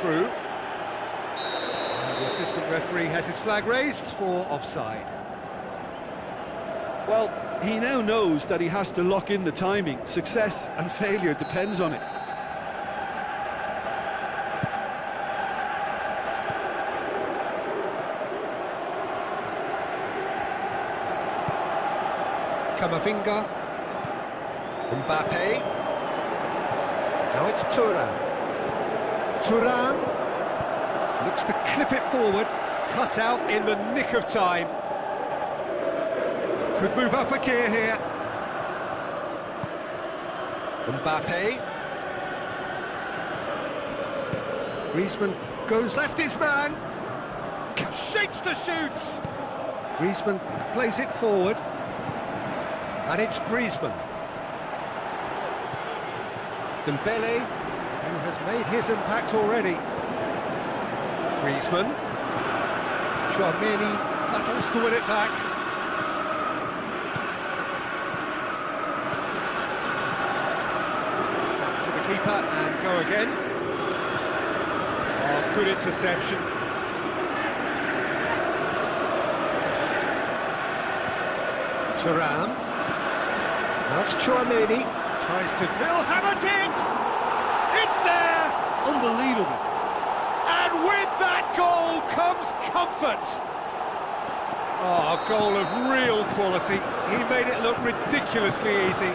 through. And the assistant referee has his flag raised for offside. Well, he now knows that he has to lock in the timing. Success and failure depends on it. Camavinga, Mbappe, now it's Turan. Turan looks to clip it forward, cut out in the nick of time. Could move up a gear here. Mbappe. Griezmann goes left his man. Shapes the shoots. Griezmann plays it forward. And it's Griezmann. Dembele, who has made his impact already. Griezmann. Tchouaméni battles to win it back. Back to the keeper and go again. Oh, good interception. Thuram. Now it's Tchouaméni, tries to... He'll have a dip! It's there! Unbelievable. And with that goal comes comfort! Oh, a goal of real quality. He made it look ridiculously easy.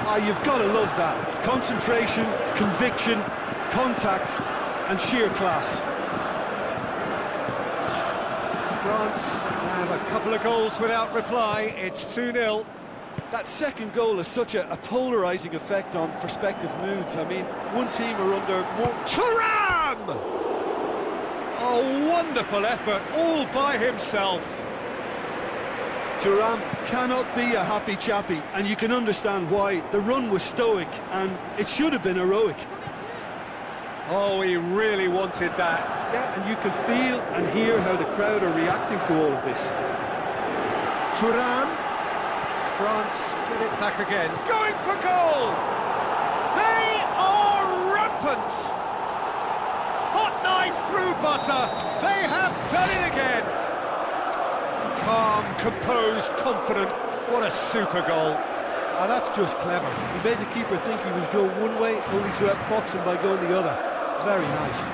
Ah, you've got to love that. Concentration, conviction, contact, and sheer class. France have a couple of goals without reply. It's 2-0. That second goal has such a polarising effect on prospective moods. I mean, one team are under more... Thuram! A wonderful effort, all by himself. Thuram cannot be a happy chappy, and you can understand why. The run was stoic, and it should have been heroic. Oh, he really wanted that. Yeah, and you can feel and hear how the crowd are reacting to all of this. Thuram. France get it back again. Going for goal! They are rampant! Hot knife through butter. They have done it again. Calm, composed, confident. What a super goal. Ah, that's just clever. He made the keeper think he was going one way, only to outfox him by going the other. Very nice.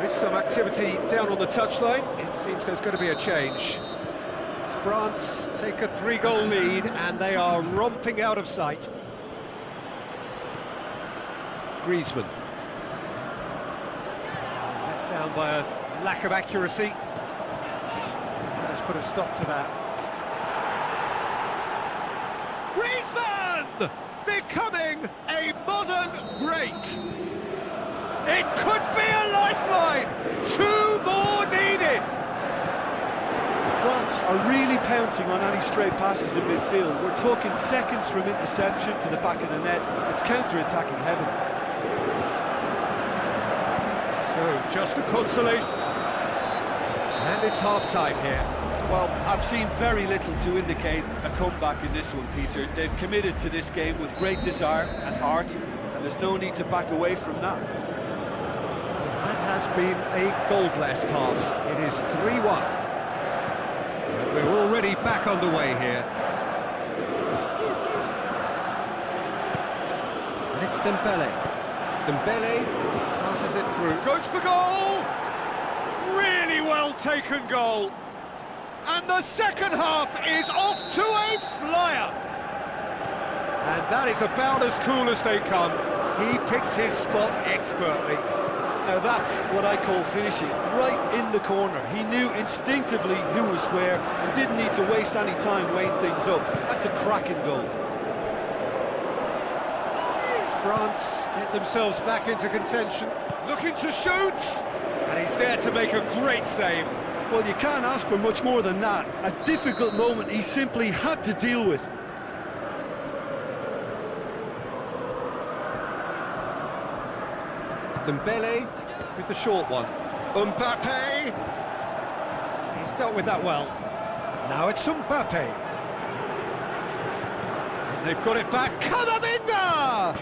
Some activity down on the touchline. It seems there's going to be a change. France take a 3-goal lead and they are romping out of sight. Griezmann. Let down by a lack of accuracy. That has put a stop to that. Griezmann! Becoming a modern great! It could be a lifeline! 2 more needed! France are really pouncing on any stray passes in midfield. We're talking seconds from interception to the back of the net. It's counter-attacking heaven. So, just a consolation. And it's half-time here. Well, I've seen very little to indicate a comeback in this one, Peter. They've committed to this game with great desire and heart, and there's no need to back away from that. That has has been a goal-blessed half. It is 3-1. And we're already back underway here. And it's Dembele. Dembele passes it through. Goes for goal! Really well taken goal. And the second half is off to a flyer. And that is about as cool as they come. He picked his spot expertly. Now that's what I call finishing, right in the corner. He knew instinctively who was where and didn't need to waste any time weighing things up. That's a cracking goal. France get themselves back into contention, looking to shoot, and he's there to make a great save. Well, you can't ask for much more than that. A difficult moment he simply had to deal with. Dembele with the short one. Mbappe! He's dealt with that well. Now it's Mbappe. And they've got it back. Camavinga!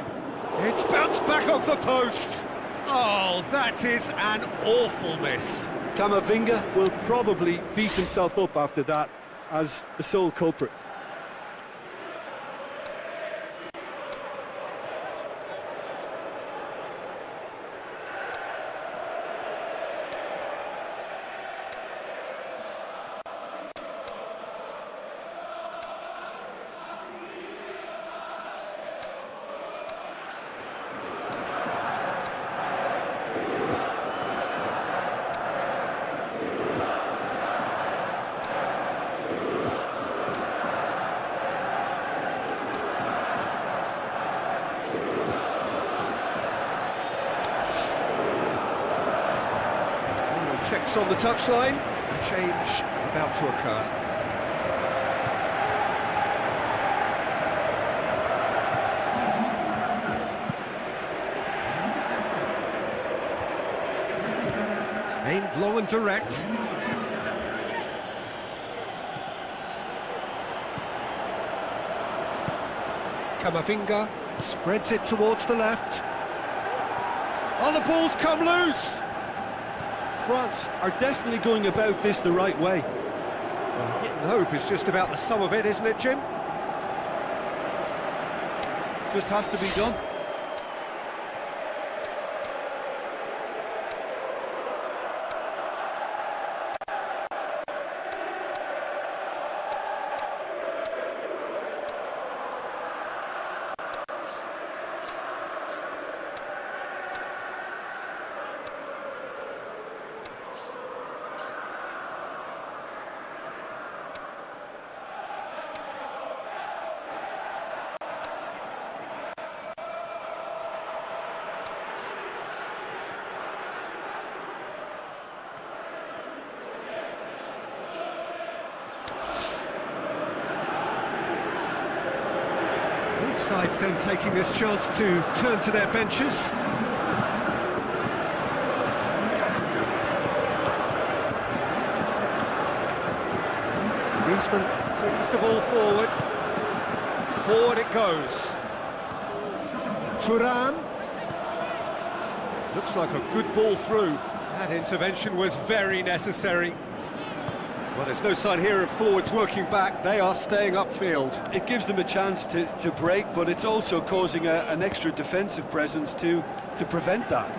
It's bounced back off the post. Oh, that is an awful miss. Camavinga will probably beat himself up after that as the sole culprit. Checks on the touchline, a change about to occur. Aimed long and direct. Camavinga spreads it towards the left. Oh, the ball's come loose! France are definitely going about this the right way. Well, hit and hope is just about the sum of it, isn't it, Jim? Just has to be done. Both sides then taking this chance to turn to their benches. Griezmann brings the ball forward. Forward it goes. Thuram. Looks like a good ball through. That intervention was very necessary. Well, there's no sign here of forwards working back. They are staying upfield. It gives them a chance to break, but it's also causing an extra defensive presence to prevent that.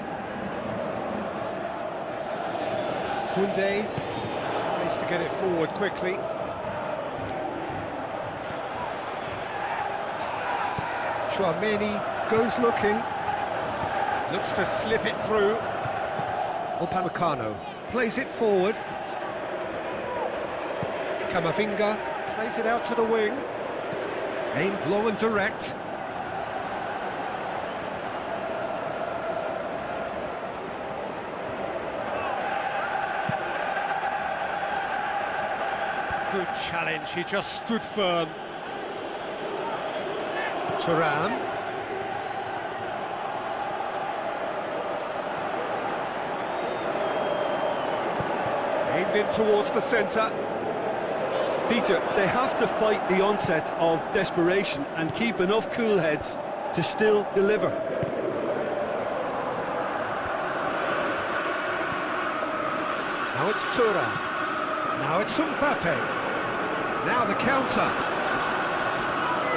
Koundé tries to get it forward quickly. Chouameni goes looking. Looks to slip it through. Upamecano plays it forward. Camavinga plays it out to the wing. Aimed long and direct. Good challenge, he just stood firm. Thuram. Aimed in towards the centre. Peter, they have to fight the onset of desperation and keep enough cool heads to still deliver. Now it's Turan. Now it's Mbappe. Now the counter.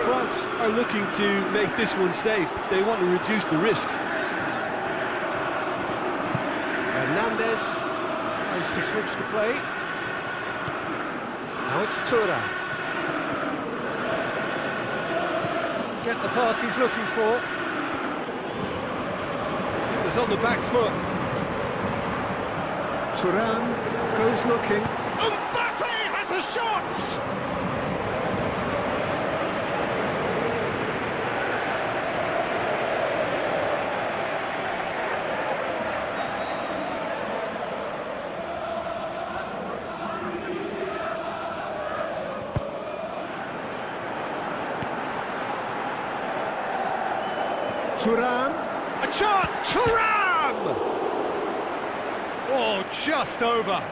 France are looking to make this one safe. They want to reduce the risk. Hernandez tries to switch the play. Now it's Turan. Doesn't get the pass he's looking for. It was on the back foot. Turan goes looking. Mbappe has a shot! Turan, a shot! Turan! Oh, just over.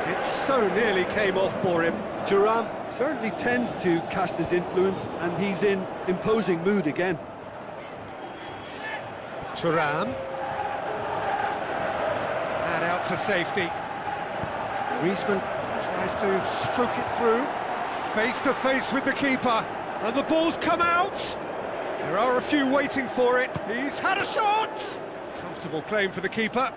It so nearly came off for him. Thuram certainly tends to cast his influence, and he's in imposing mood again. Turan. And out to safety. Griezmann tries to stroke it through. Face to face with the keeper. And the ball's come out. There are a few waiting for it. He's had a shot! Comfortable claim for the keeper.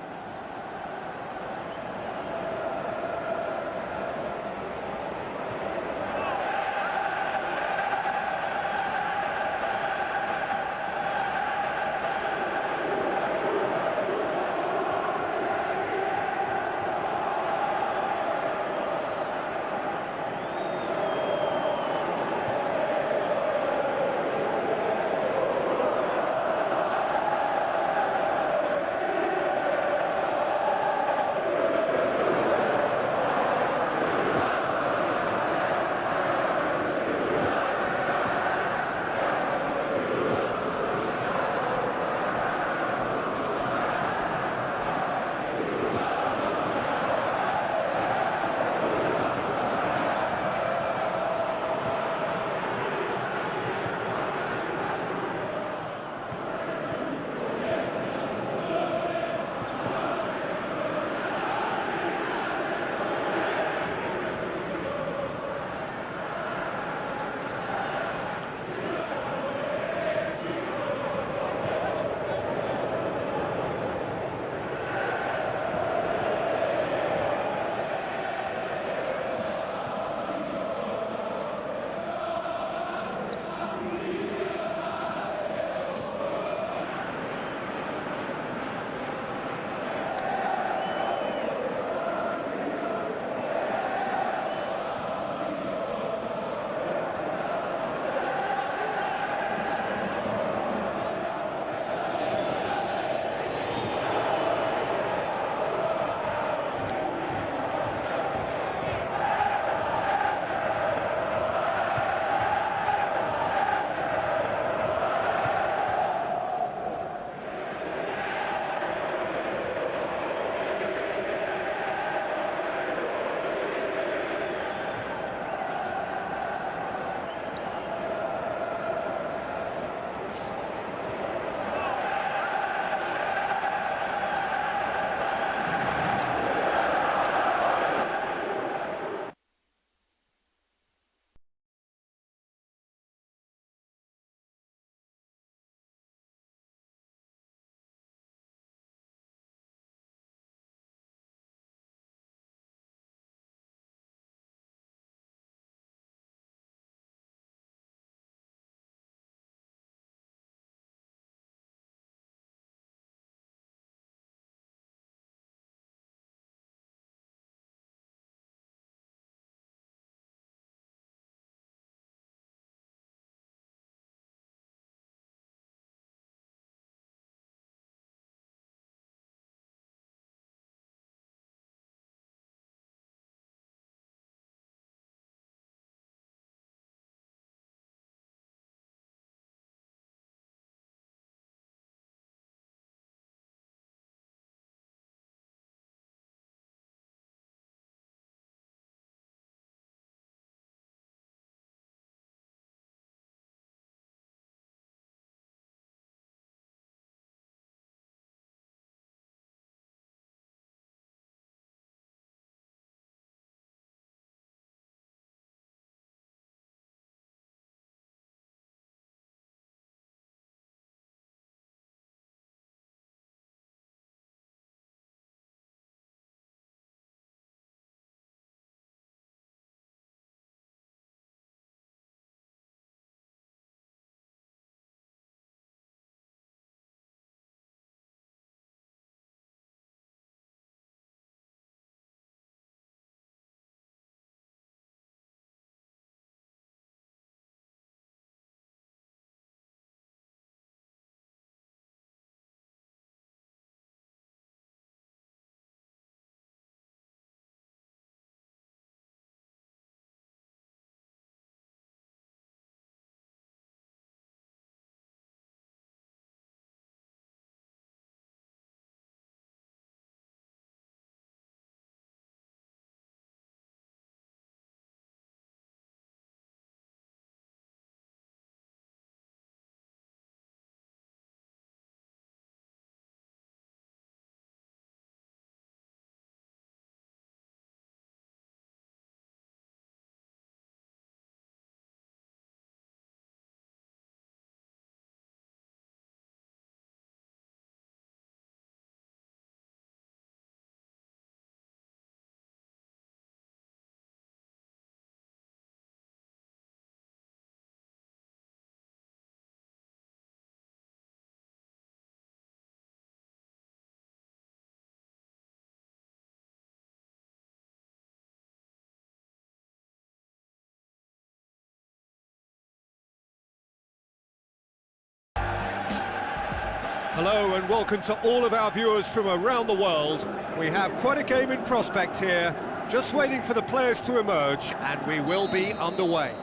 Hello and welcome to all of our viewers from around the world. We have quite a game in prospect here, just waiting for the players to emerge, and we will be underway.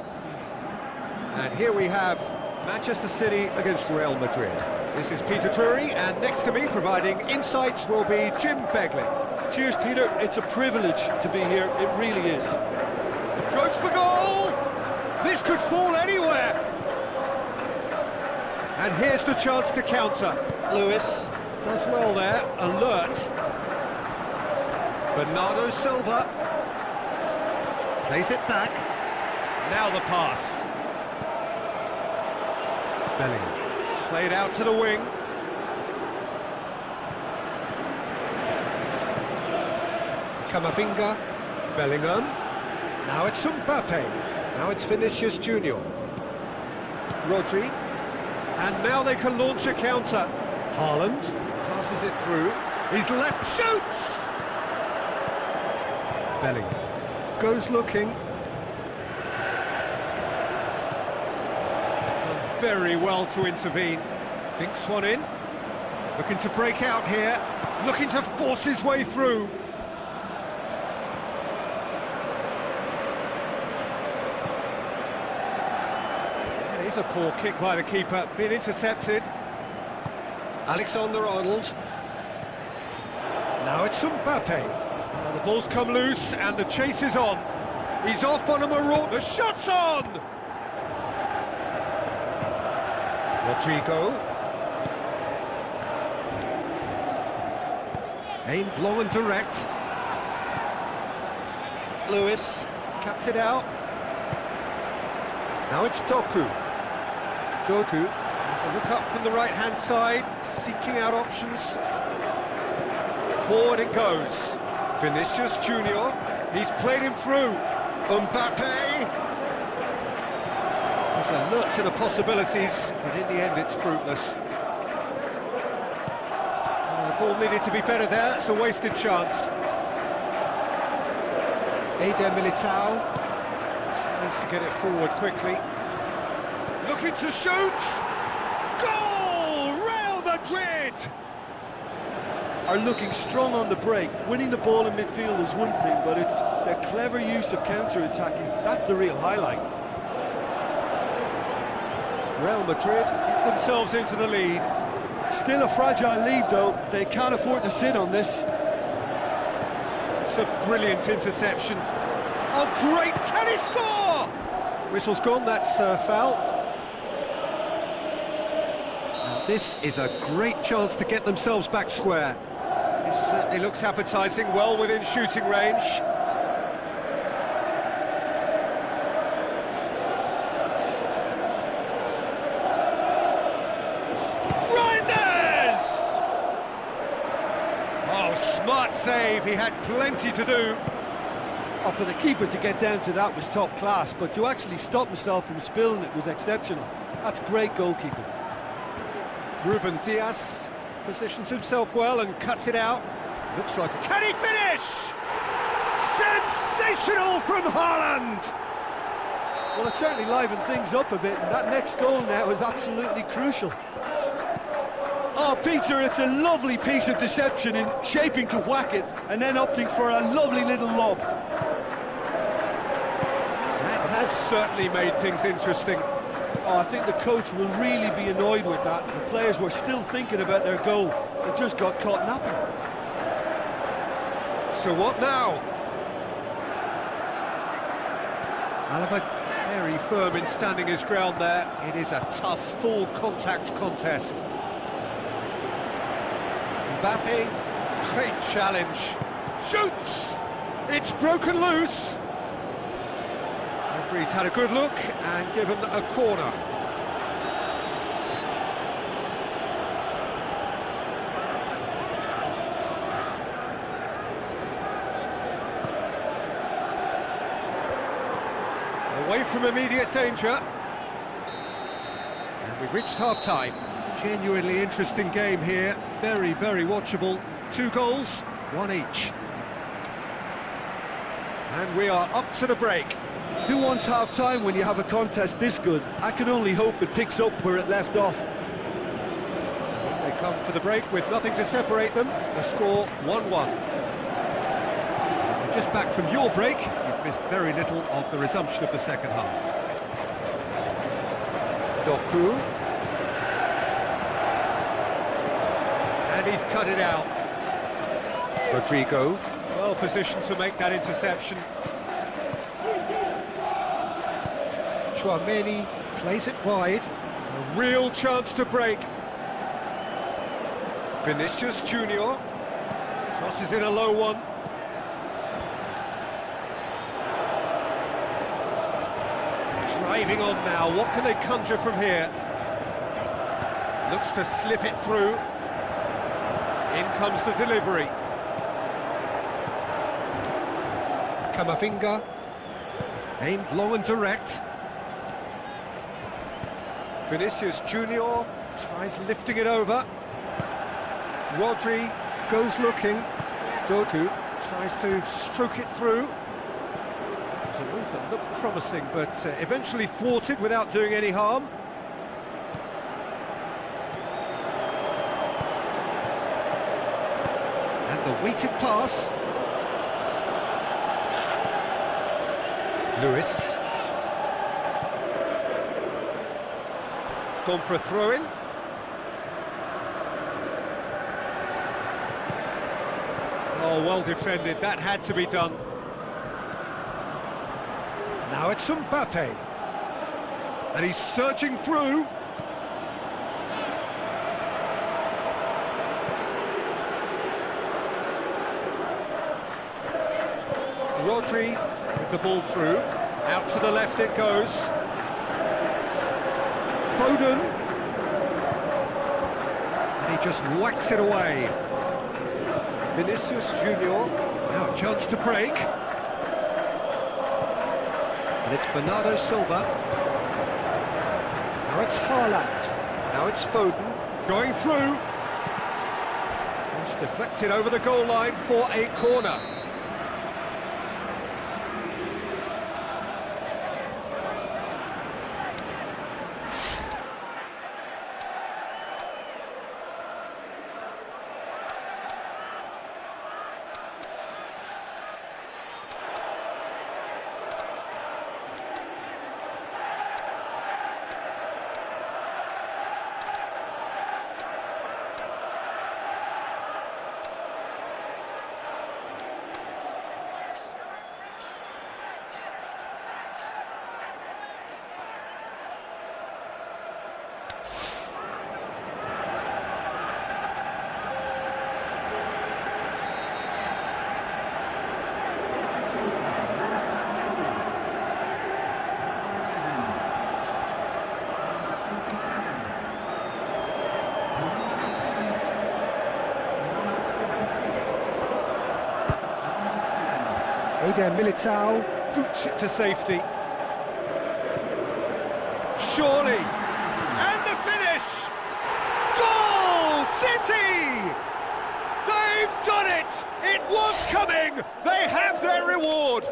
And here we have Manchester City against Real Madrid. This is Peter Drury, and next to me providing insights will be Jim Begley. Cheers, Peter. It's a privilege to be here. It really is. Goes for goal! This could fall anywhere! And here's the chance to counter. Lewis does well there, alert. Bernardo Silva plays it back. Now the pass. Bellingham played out to the wing. Camavinga, Bellingham. Now it's Mbappe. Now it's Vinicius Junior. Rodri. And now they can launch a counter. Haaland passes it through. He's left, shoots! Bellingham goes looking. Done very well to intervene. Dinks one in. Looking to break out here. Looking to force his way through. That is a poor kick by the keeper. Been intercepted. Alexander-Arnold. Now it's Mbappe. Now the ball's come loose and the chase is on. He's off on a marauder. The shot's on! Rodrigo. Aimed long and direct. Lewis cuts it out. Now it's Doku. Doku has a look up from the right-hand side, seeking out options. Forward it goes. Vinicius Junior, he's played him through. Mbappe. There's a look to the possibilities, but in the end it's fruitless. The ball needed to be better there, it's a wasted chance. Eder Militao tries to get it forward quickly. Looking to shoot! Goal! Real Madrid! Are looking strong on the break. Winning the ball in midfield is one thing, but it's their clever use of counter-attacking. That's the real highlight. Real Madrid get themselves into the lead. Still a fragile lead, though. They can't afford to sit on this. It's a brilliant interception. Oh, great! Can he score? Whistle's gone, that's foul. And this is a great chance to get themselves back square. It certainly looks appetising, well within shooting range. Smart save, he had plenty to do. Oh, for the keeper to get down to that was top class, but to actually stop himself from spilling it was exceptional. That's great goalkeeping. Ruben Dias positions himself well and cuts it out. Looks like a... Can he finish? Sensational from Haaland! Well, it certainly livened things up a bit, and that next goal now is absolutely crucial. Oh, Peter, it's a lovely piece of deception in shaping to whack it and then opting for a lovely little lob. That has certainly made things interesting. Oh, I think the coach will really be annoyed with that. The players were still thinking about their goal. They just got caught napping. So what now? Alaba very firm in standing his ground there. It is a tough, full contact contest. Mbappe, great challenge, shoots! It's broken loose! Referee's had a good look and given a corner. Away from immediate danger. And we've reached half-time. Genuinely interesting game here, very, very watchable. 2 goals, 1 each. And we are up to the break. Who wants half-time when you have a contest this good? I can only hope it picks up where it left off. They come for the break with nothing to separate them. The score 1-1. Just back from your break, you've missed very little of the resumption of the second half. Doku. And he's cut it out. Rodrigo. Well positioned to make that interception. Tchouaméni plays it wide. A real chance to break. Vinicius Junior crosses in a low one. Driving on now, what can they conjure from here? Looks to slip it through. In comes the delivery. Camavinga, aimed long and direct. Vinicius Junior tries lifting it over. Rodri goes looking. Doku tries to stroke it through. It was a move that looked promising, but eventually thwarted without doing any harm. And the weighted pass. Lewis. It's gone for a throw-in. Oh, well defended, that had to be done. Now it's Mbappe. And he's surging through. Rodri with the ball through. Out to the left it goes. Foden. And he just whacks it away. Vinicius Junior, now a chance to break. And it's Bernardo Silva. Now it's Haaland. Now it's Foden, going through. Cross deflected over the goal line for a corner. Eder Militao boots it to safety. Surely! And the finish! Goal! City! They've done it! It was coming! They have their reward!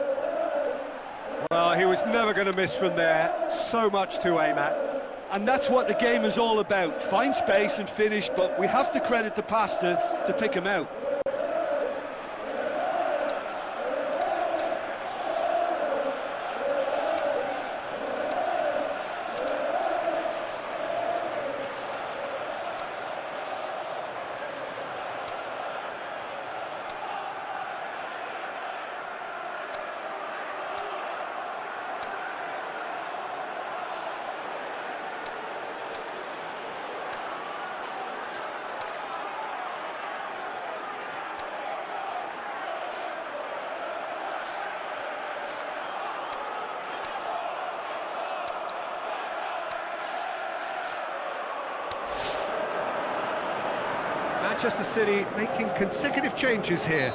Well, he was never going to miss from there. So much to aim at. And that's what the game is all about. Find space and finish, but we have to credit the passer to pick him out. Manchester City making consecutive changes here.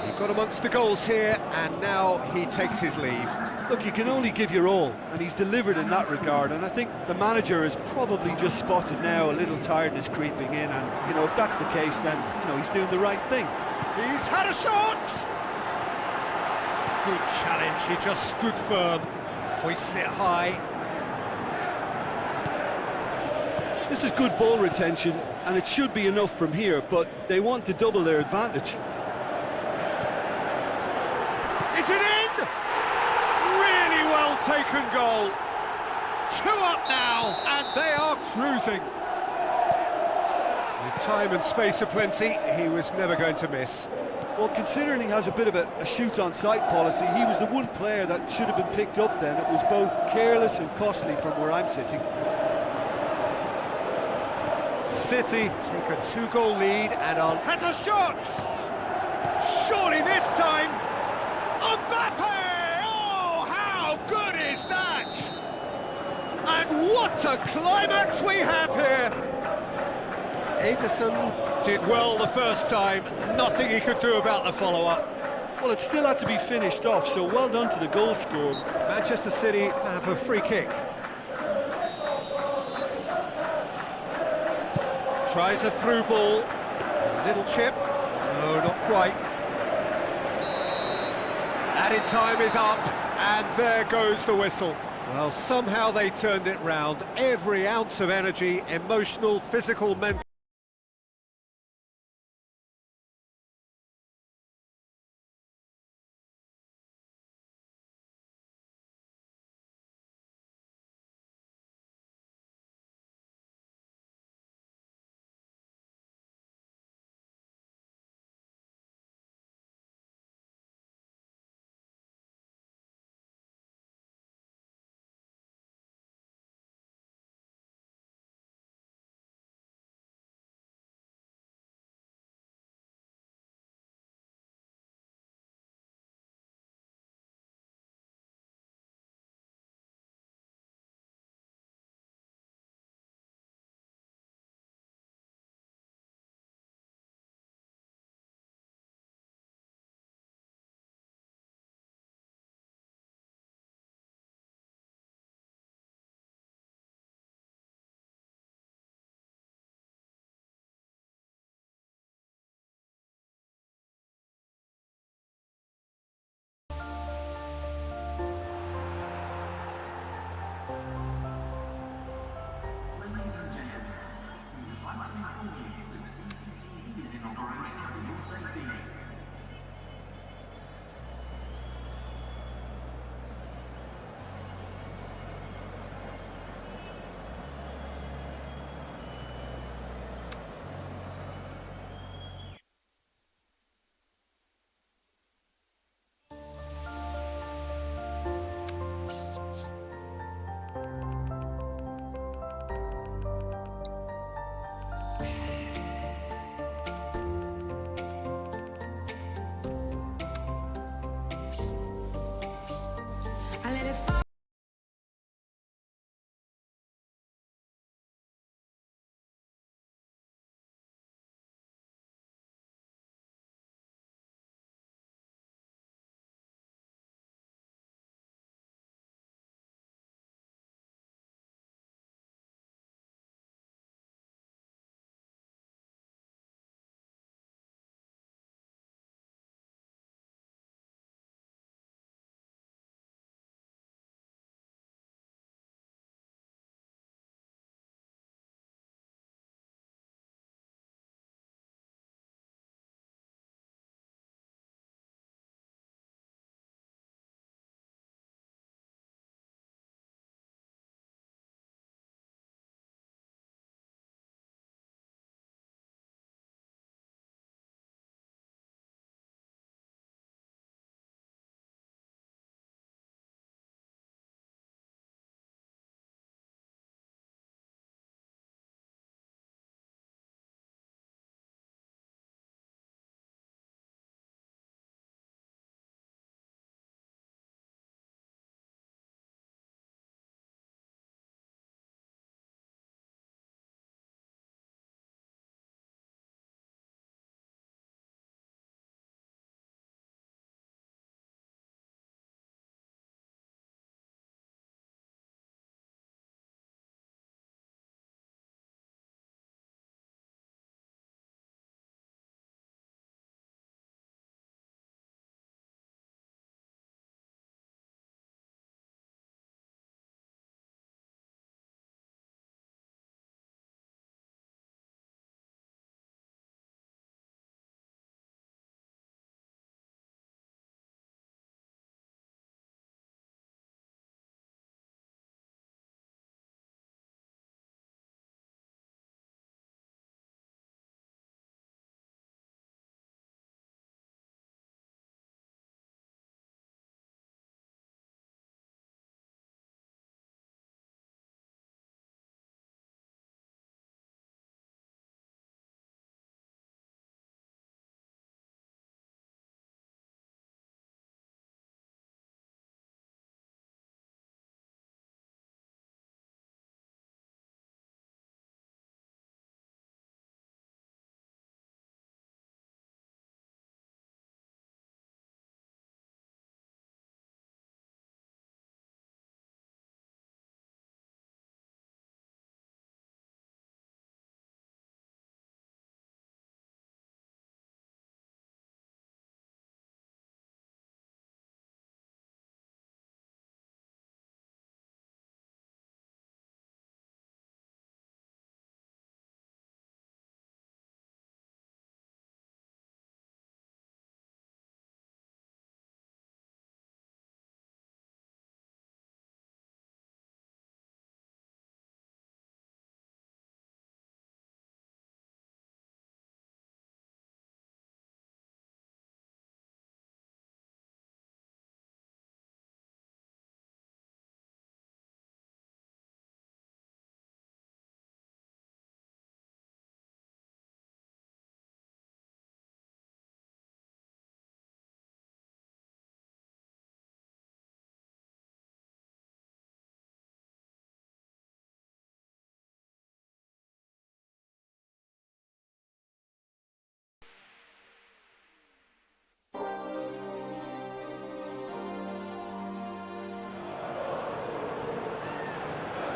He got amongst the goals here, and now he takes his leave. Look, you can only give your all, and he's delivered in that regard, and I think the manager has probably just spotted now a little tiredness creeping in, and, you know, if that's the case, then, you know, he's doing the right thing. He's had a shot! Good challenge, he just stood firm, hoists it high. This is good ball retention, and it should be enough from here, but they want to double their advantage. Is it in? Really well taken goal. 2 up now, and they are cruising. With time and space aplenty, he was never going to miss. Well, considering he has a bit of a shoot-on-sight policy, he was the one player that should have been picked up then. It was both careless and costly from where I'm sitting. City take a 2-goal lead and on. Has a shot! Surely this time! Mbappe! Oh, how good is that? And what a climax we have here! Edison did well the first time, nothing he could do about the follow-up. Well, it still had to be finished off, so well done to the goal scorer. Manchester City have a free kick. Tries a through ball. A little chip. No, not quite. Added time is up, and there goes the whistle. Well, somehow they turned it round. Every ounce of energy, emotional, physical, mental.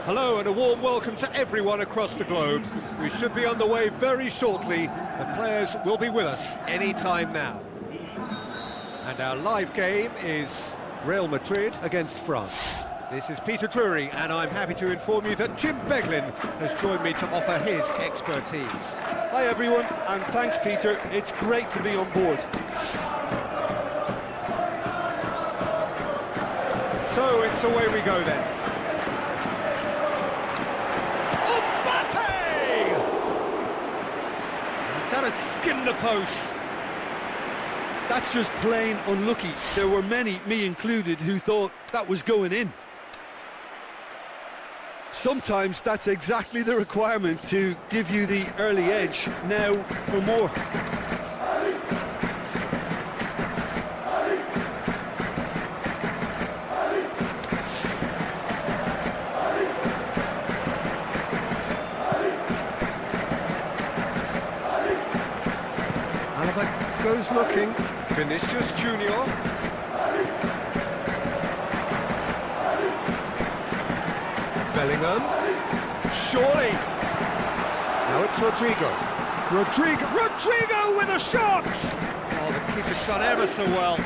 Hello and a warm welcome to everyone across the globe. We should be on the way very shortly. The players will be with us any time now. And our live game is Real Madrid against France. This is Peter Drury, and I'm happy to inform you that Jim Beglin has joined me to offer his expertise. Hi everyone, and thanks Peter. It's great to be on board. So it's away we go then. That has skimmed the post. That's just plain unlucky. There were many, me included, who thought that was going in. Sometimes that's exactly the requirement to give you the early edge. Now for more. Goes looking, Vinicius Junior. Bellingham, surely. Now it's Rodrigo with a shot! Oh, the keeper's done ever so well.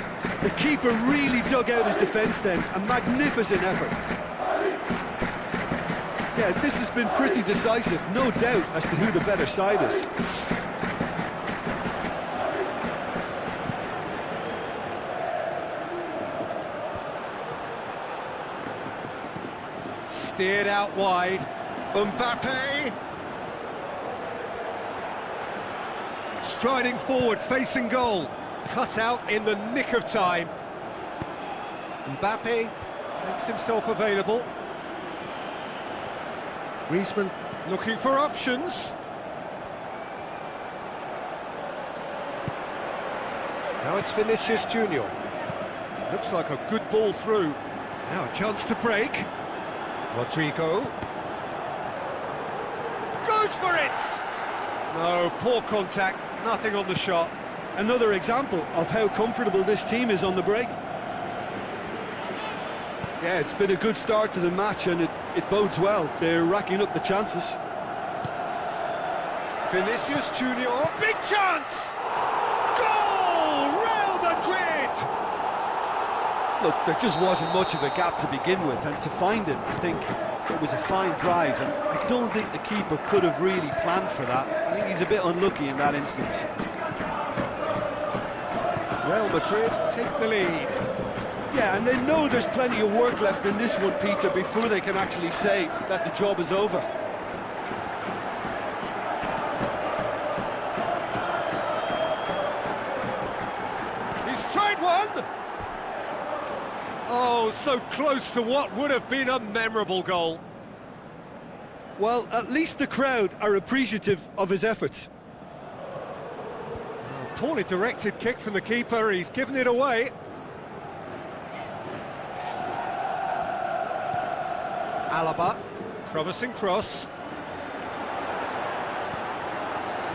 The keeper really dug out his defence then, a magnificent effort. Yeah, this has been pretty decisive, no doubt as to who the better side is. Steered out wide, Mbappe. Striding forward, facing goal. Cut out in the nick of time. Mbappe makes himself available. Griezmann looking for options. Now it's Vinicius Junior. Looks like a good ball through. Now a chance to break. Rodrigo goes for it! No, poor contact, nothing on the shot. Another example of how comfortable this team is on the break. Yeah, it's been a good start to the match and it bodes well. They're racking up the chances. Vinicius Junior, big chance! Goal! Real Madrid! Look, there just wasn't much of a gap to begin with, and to find it, I think it was a fine drive, and I don't think the keeper could have really planned for that. I think he's a bit unlucky in that instance. Real Madrid take the lead. Yeah, and they know there's plenty of work left in this one, Peter, before they can actually say that the job is over. He's tried one! Oh, so close to what would have been a memorable goal. Well, at least the crowd are appreciative of his efforts. Oh, poorly directed kick from the keeper, he's given it away. Alaba, promising cross.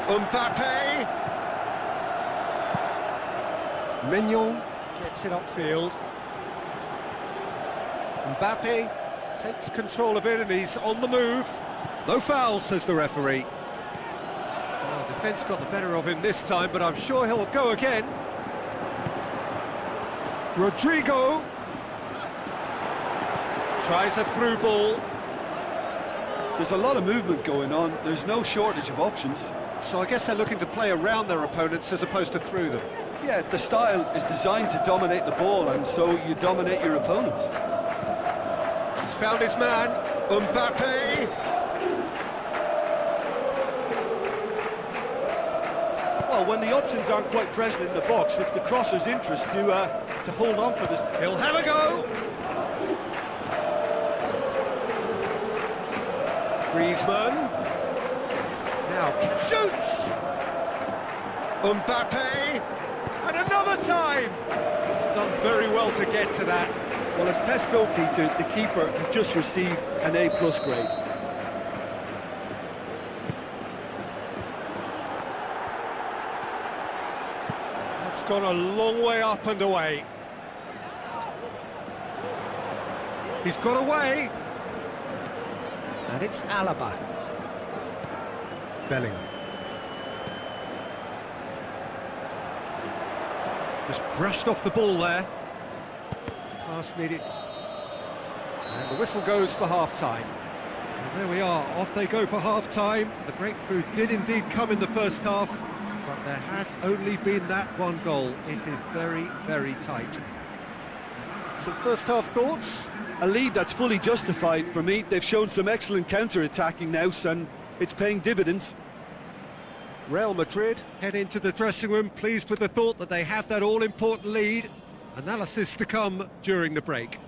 Mbappe. Mignon gets it upfield. Mbappe takes control of it and he's on the move. No foul, says the referee. Oh, defence got the better of him this time, but I'm sure he'll go again. Rodrigo tries a through ball. There's a lot of movement going on. There's no shortage of options. So I guess they're looking to play around their opponents as opposed to through them. Yeah, the style is designed to dominate the ball, and so you dominate your opponents. He's found his man, Mbappe. Well, when the options aren't quite present in the box, it's the crosser's interest to hold on for this. He'll have a go. Griezmann. Now shoots. Mbappe. And another time. He's done very well to get to that. Well, as Tesco, Peter, the keeper has just received an A+ grade. That's gone a long way up and away. He's got away. And it's Alaba. Bellingham. Just brushed off the ball there. Pass needed. And the whistle goes for half-time. And there we are, off they go for half-time. The breakthrough did indeed come in the first half, but there has only been that one goal. It is very, very tight. Some first-half thoughts? A lead that's fully justified for me. They've shown some excellent counter-attacking now, and it's paying dividends. Real Madrid head into the dressing room pleased with the thought that they have that all-important lead. Analysis to come during the break.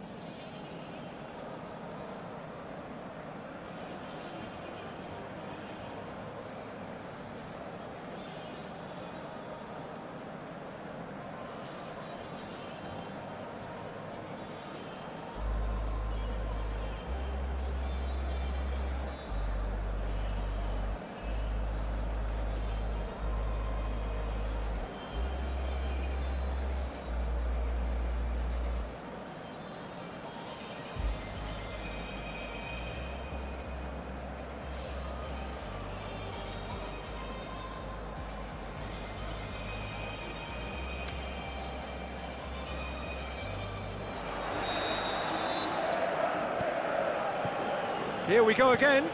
Here we go again.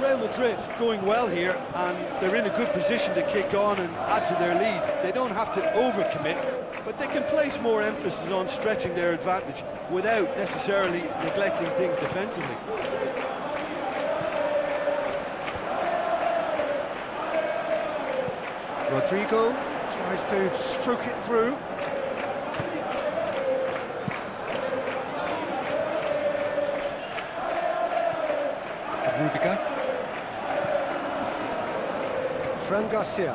Real Madrid going well here, and they're in a good position to kick on and add to their lead. They don't have to overcommit, but they can place more emphasis on stretching their advantage without necessarily neglecting things defensively. Rodrigo tries to stroke it through. Rudiger. Fran Garcia.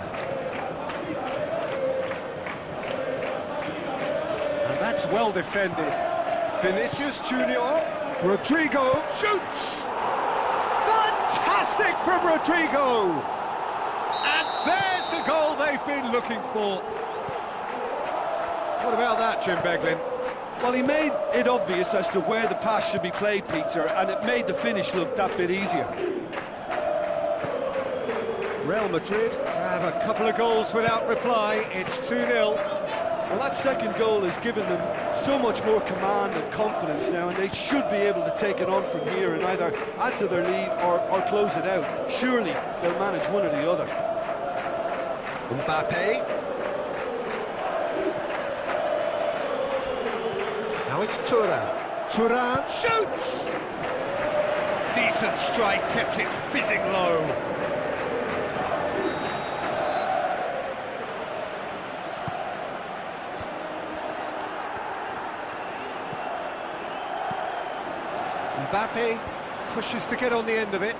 And that's well defended. Vinicius Junior. Rodrigo shoots! Fantastic from Rodrigo! And there's the goal they've been looking for. What about that, Jim Beglin? Well, he made it obvious as to where the pass should be played, Peter, and it made the finish look that bit easier. Real Madrid have a couple of goals without reply. It's 2-0. Well, that second goal has given them so much more command and confidence now, and they should be able to take it on from here and either add to their lead or close it out. Surely they'll manage one or the other. Mbappe. Now it's Turnamen. Turnamen shoots! Decent strike, kept it fizzing low. Mbappe pushes to get on the end of it.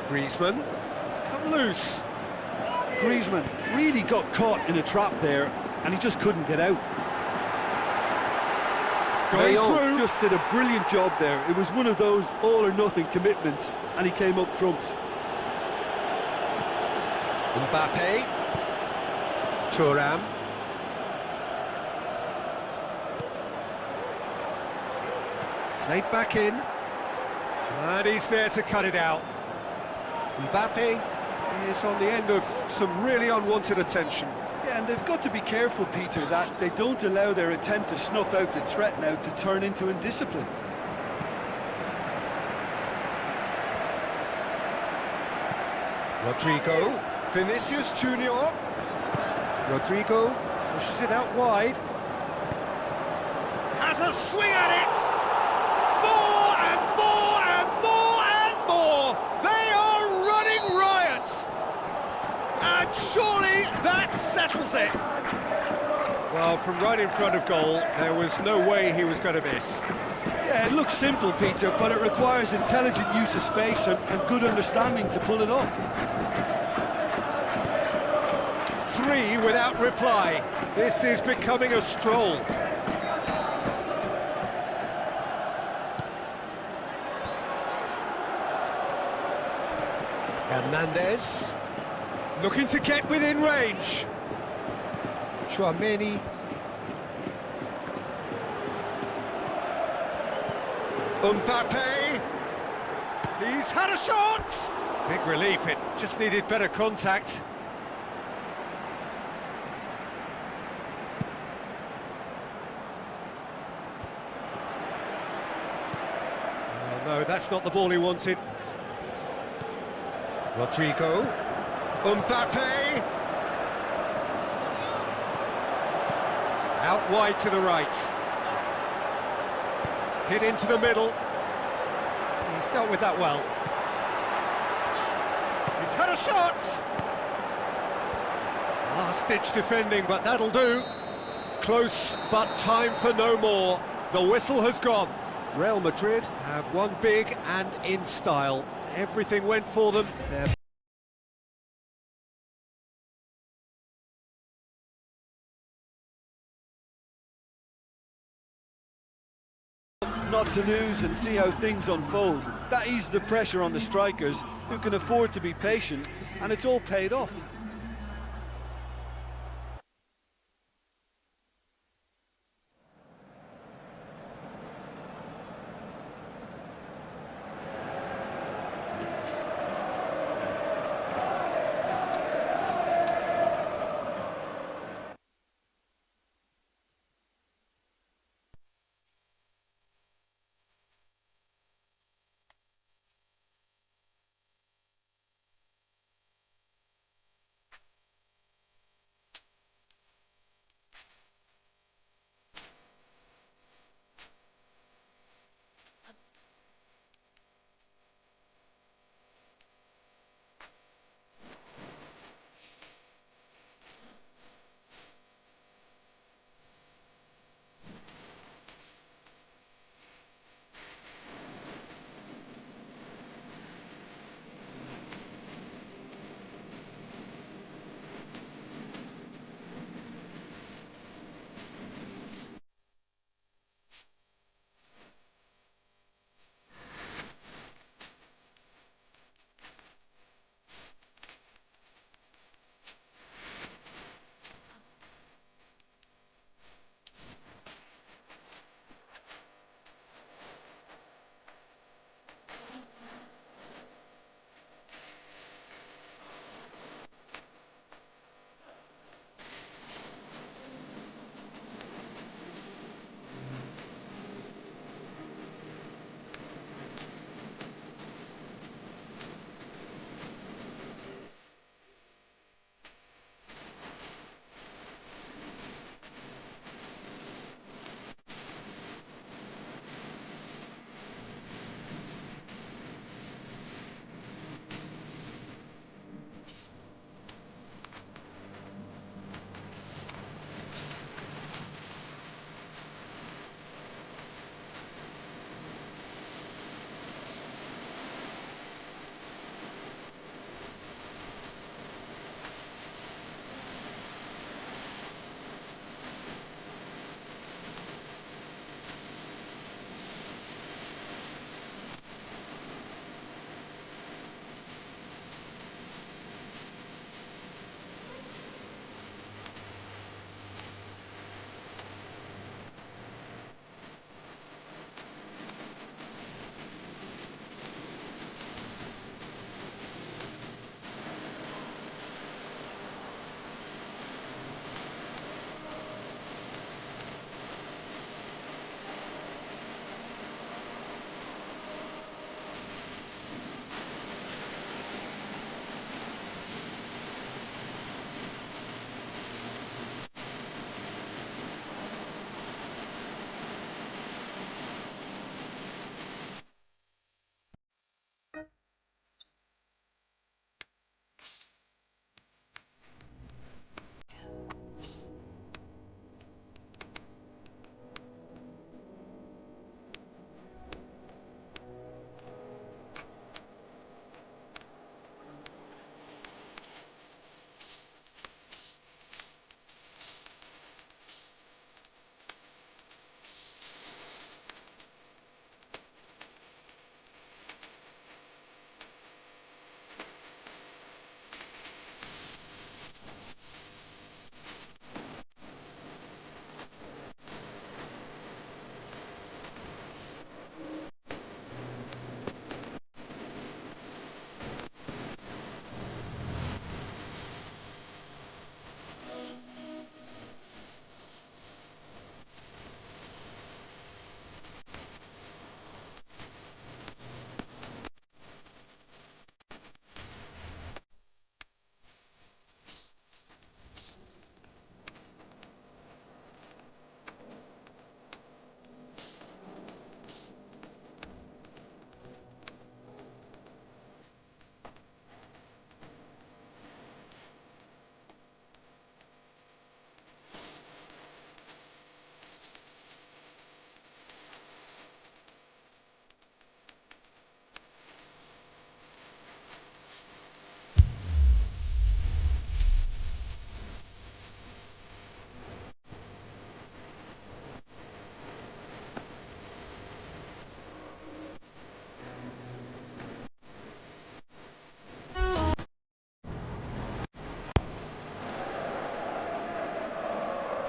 Griezmann has come loose. Griezmann really got caught in a trap there, and he just couldn't get out. Going through. Just did a brilliant job there. It was one of those all-or-nothing commitments, and he came up trumps. Mbappe. Thuram. Played back in. And he's there to cut it out. Mbappe is on the end of some really unwanted attention. Yeah, and they've got to be careful, Peter, that they don't allow their attempt to snuff out the threat now to turn into indiscipline. Rodrigo. Vinicius Junior. Rodrigo pushes it out wide. Has a swing at it! More and more and more and more! They are running riot! And surely that settles it! Well, from right in front of goal, there was no way he was going to miss. Yeah, it looks simple, Peter, but it requires intelligent use of space and good understanding to pull it off. 3 without reply. This is becoming a stroll. Hernandez looking to get within range. Chouameni. Mbappe. He's had a shot. Big relief, it just needed better contact. Oh, no, that's not the ball he wanted. Rodrigo. Mbappe. Out wide to the right. Hit into the middle. He's dealt with that well. He's had a shot! Last-ditch defending, but that'll do. Close, but time for no more. The whistle has gone. Real Madrid have won big and in style. Everything went for them. They're not to lose and see how things unfold. That eased the pressure on the strikers, who can afford to be patient, and it's all paid off.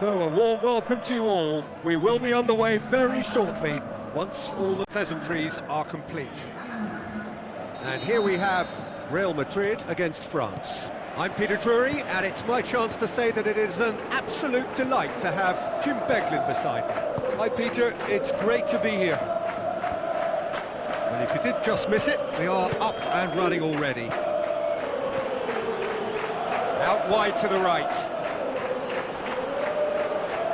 So a warm welcome to you all. We will be on the way very shortly, once all the pleasantries are complete. And here we have Real Madrid against France. I'm Peter Drury, and it's my chance to say that it is an absolute delight to have Jim Beglin beside me. Hi Peter, it's great to be here. And if you did just miss it, we are up and running already. Out wide to the right.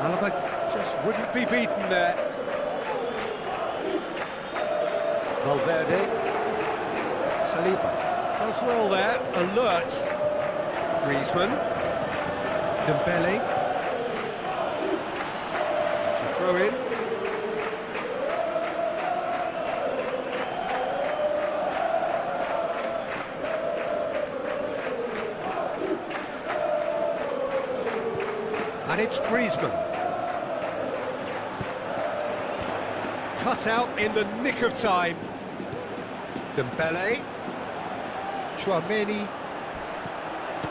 Alaba just wouldn't be beaten there. Valverde. Saliba does well there, alert. Griezmann. Dembele. To throw in. And it's Griezmann. Cut out in the nick of time. Dembele. Tchouaméni.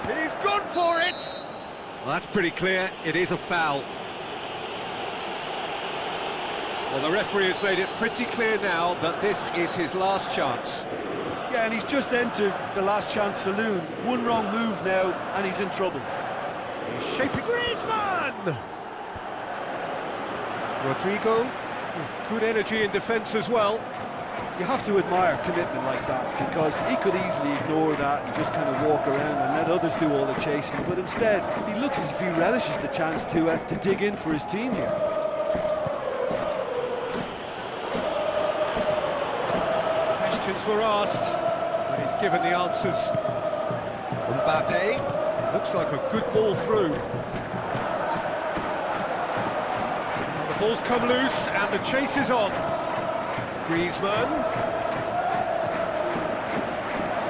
He's gone for it! Well, that's pretty clear, it is a foul. Well, the referee has made it pretty clear now that this is his last chance. Yeah, and he's just entered the last chance saloon. One wrong move now, and he's in trouble. He's shaping Griezmann! Rodrigo, with good energy in defence as well. You have to admire commitment like that, because he could easily ignore that and just kind of walk around and let others do all the chasing, but instead he looks as if he relishes the chance to dig in for his team here. Questions were asked, but he's given the answers. Mbappe, looks like a good ball through. And the ball's come loose and the chase is on. Griezmann.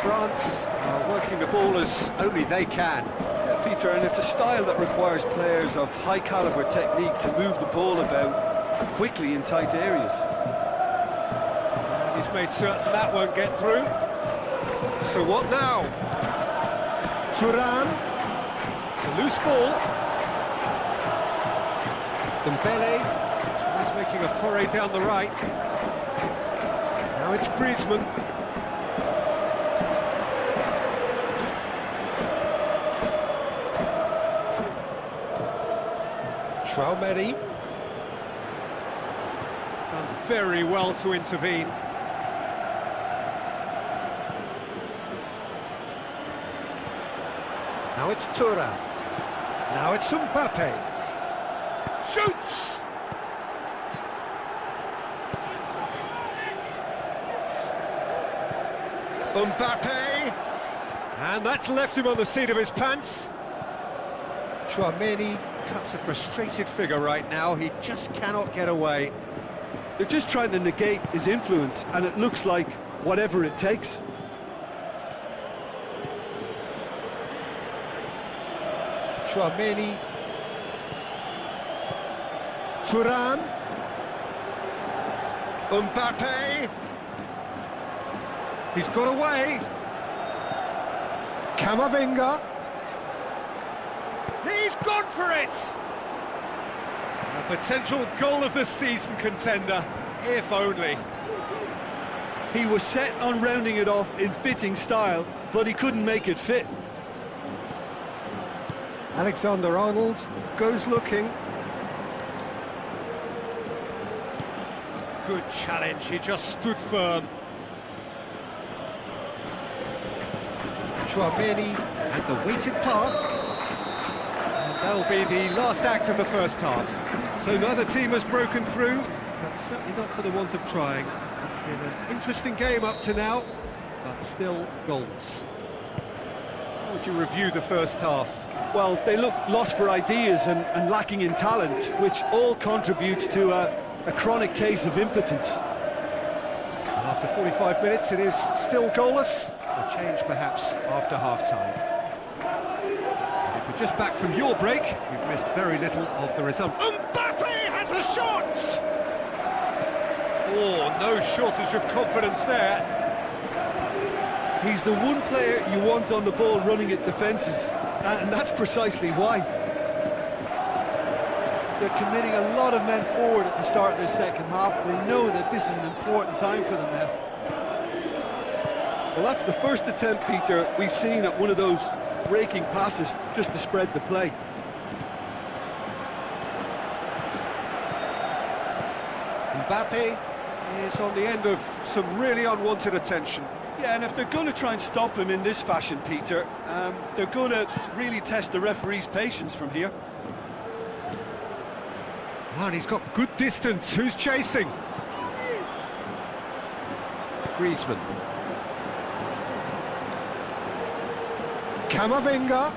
France are working the ball as only they can. Yeah, Peter, and it's a style that requires players of high caliber technique to move the ball about quickly in tight areas. And he's made certain that won't get through. So what now? Thuram. It's a loose ball. Dembele. He's making a foray down the right. Now it's Griezmann. Tchouaméni. Done very well to intervene. Now it's Thuram. Now it's Mbappe. Shoots! Mbappe, and that's left him on the seat of his pants. Tchouaméni cuts a frustrated figure right now, he just cannot get away. They're just trying to negate his influence, and it looks like whatever it takes. Tchouaméni. Thuram. Mbappe. He's got away. Camavinga. He's gone for it! A potential goal of the season contender, if only. He was set on rounding it off in fitting style, but he couldn't make it fit. Alexander-Arnold goes looking. Good challenge, he just stood firm. Tchouaméni and the weighted pass. And that'll be the last act of the first half. So neither team has broken through, but certainly not for the want of trying. It's been an interesting game up to now, but still goalless. How would you review the first half? Well, they look lost for ideas and lacking in talent, which all contributes to a chronic case of impotence. And after 45 minutes, it is still goalless. A change perhaps after half-time. And if you're just back from your break, you've missed very little of the result. Mbappe has a shot! Oh, no shortage of confidence there. He's the one player you want on the ball running at defences, and that's precisely why. they're committing a lot of men forward at the start of this second half. They know that this is an important time for them now. Well, that's the first attempt, Peter, we've seen at one of those raking passes just to spread the play. Mbappe is on the end of some really unwanted attention. Yeah, and if they're going to try and stop him in this fashion, Peter, they're going to really test the referee's patience from here. And he's got good distance. Who's chasing? Griezmann. Camavinga.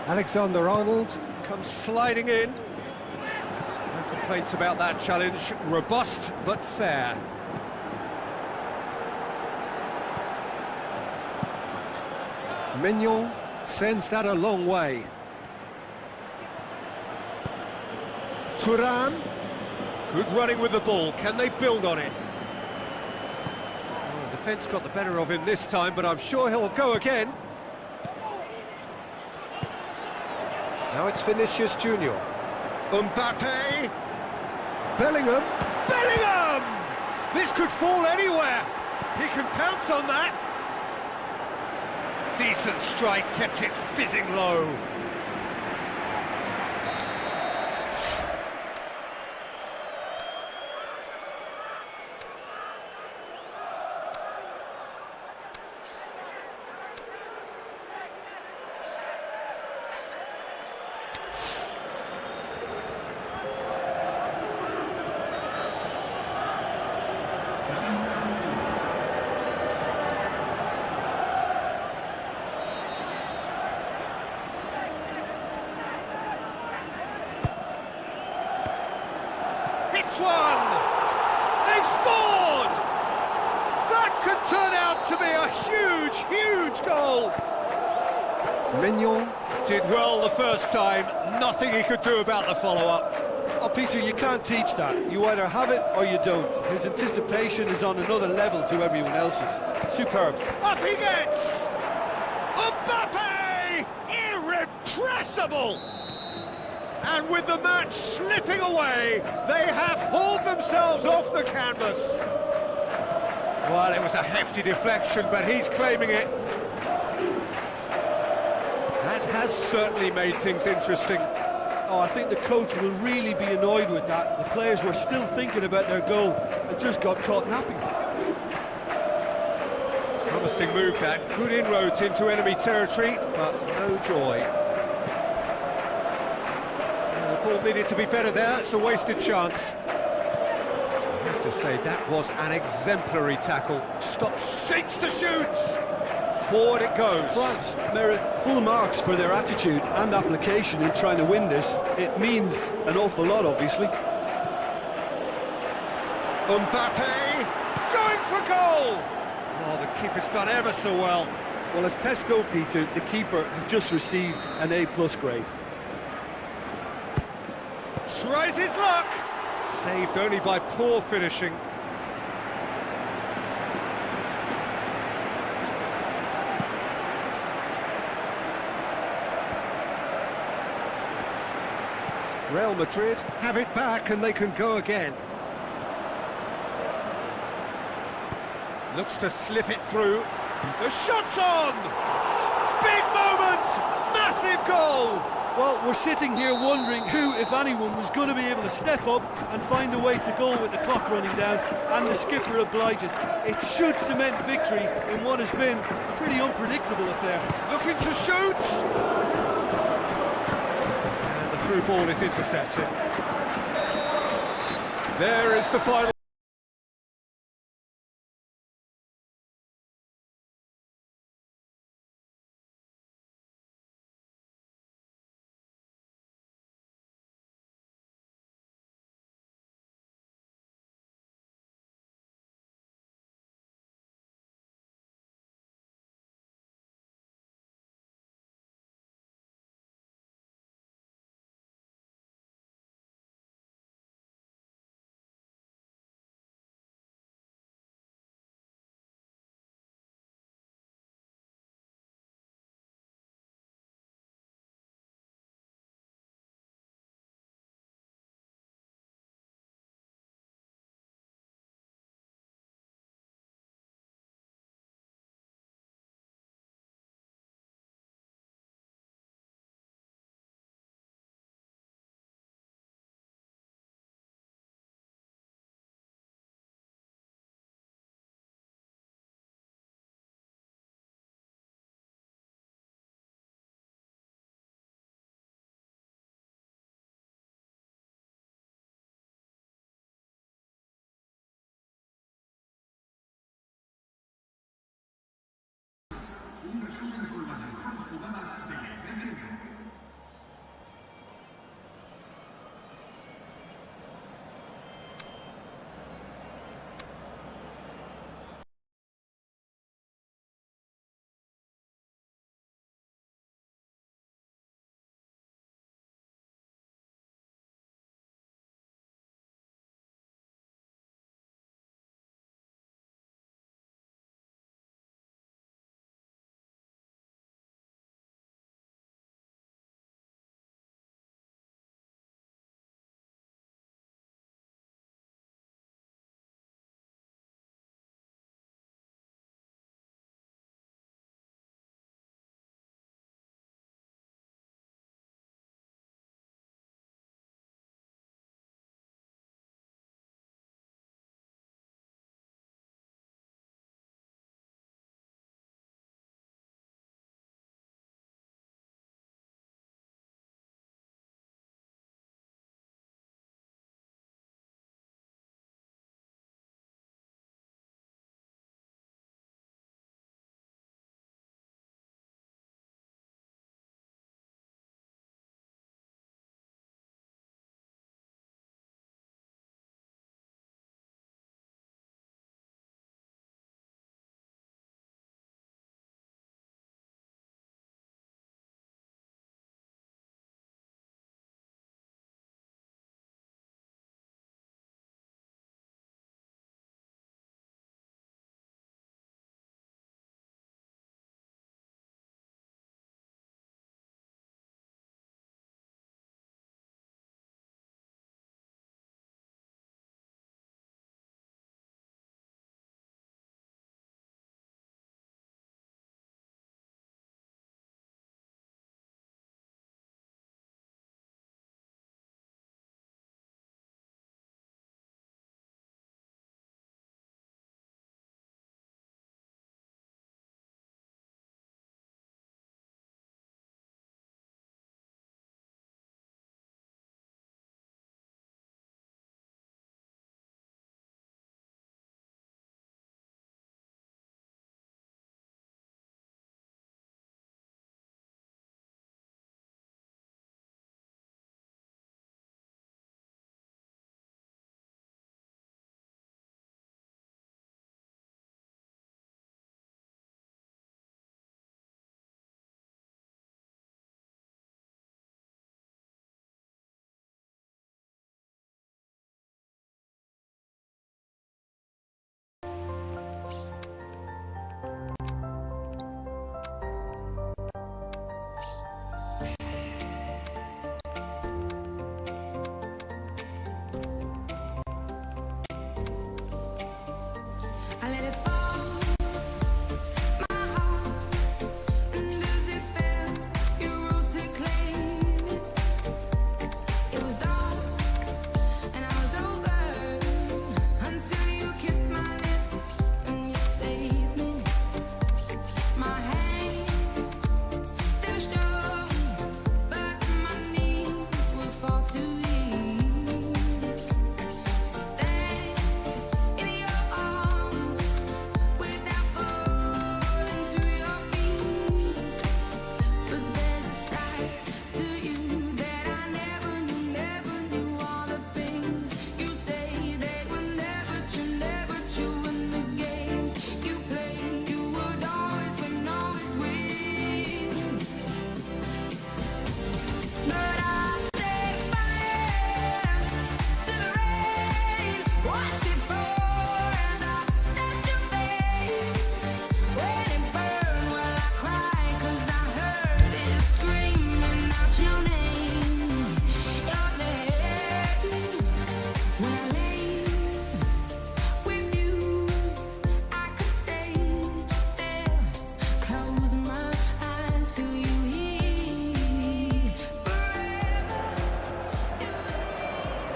Alexander-Arnold comes sliding in. No complaints about that challenge. Robust but fair. Mignon sends that a long way. Thuram. Good running with the ball. Can they build on it? Oh, defence got the better of him this time, but I'm sure he'll go again. Now it's Vinicius Junior. Mbappe. Bellingham. Bellingham! This could fall anywhere. He can pounce on that. Decent strike, kept it fizzing low. One! They've scored! That could turn out to be a huge, huge goal! Mignon did well the first time, nothing he could do about the follow-up. Oh, Peter, you can't teach that. You either have it or you don't. His anticipation is on another level to everyone else's. Superb. Up he gets! Mbappe! Irrepressible! And with the match slipping away, they have hauled themselves off the canvas. Well, it was a hefty deflection, but he's claiming it. That has certainly made things interesting. Oh, I think the coach will really be annoyed with that. The players were still thinking about their goal and just got caught napping. Promising move that. Good inroads into enemy territory, but no joy. Ball needed to be better there, it's a wasted chance. I have to say, that was an exemplary tackle. Stop, shapes to shoot! Forward it goes. France merit full marks for their attitude and application in trying to win this. It means an awful lot, obviously. Mbappe, going for goal! Oh, the keeper's done ever so well. Well, as tests go, Peter, the keeper has just received an A+ grade. Tries his luck! Saved only by poor finishing. Real Madrid have it back and they can go again. Looks to slip it through. The shot's on! Big moment! Massive goal! Well, we're sitting here wondering who, if anyone, was going to be able to step up and find a way to goal with the clock running down, and the skipper obliges. It should cement victory in what has been a pretty unpredictable affair. Looking to shoot! And the through ball is intercepted. There is the final.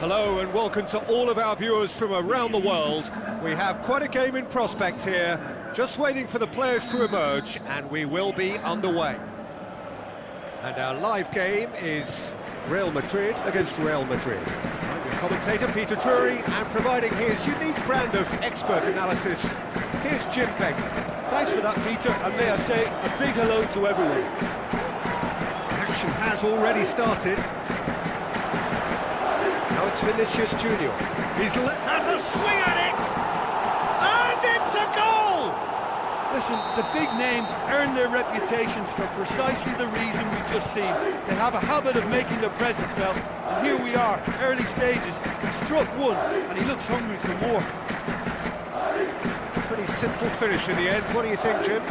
Hello and welcome to all of our viewers from around the world. We have quite a game in prospect here, just waiting for the players to emerge, and we will be underway. And our live game is Real Madrid against Real Madrid. I'm your commentator Peter Drury, and providing his unique brand of expert analysis, here's Jim Begley. Thanks for that, Peter, and may I say a big hello to everyone. Action has already started. Now it's Vinicius Junior. Has a swing at it! And it's a goal! Listen, the big names earn their reputations for precisely the reason we've just seen. They have a habit of making their presence felt, and here we are, early stages. He struck one, and he looks hungry for more. Pretty simple finish in the end. What do you think, Jim?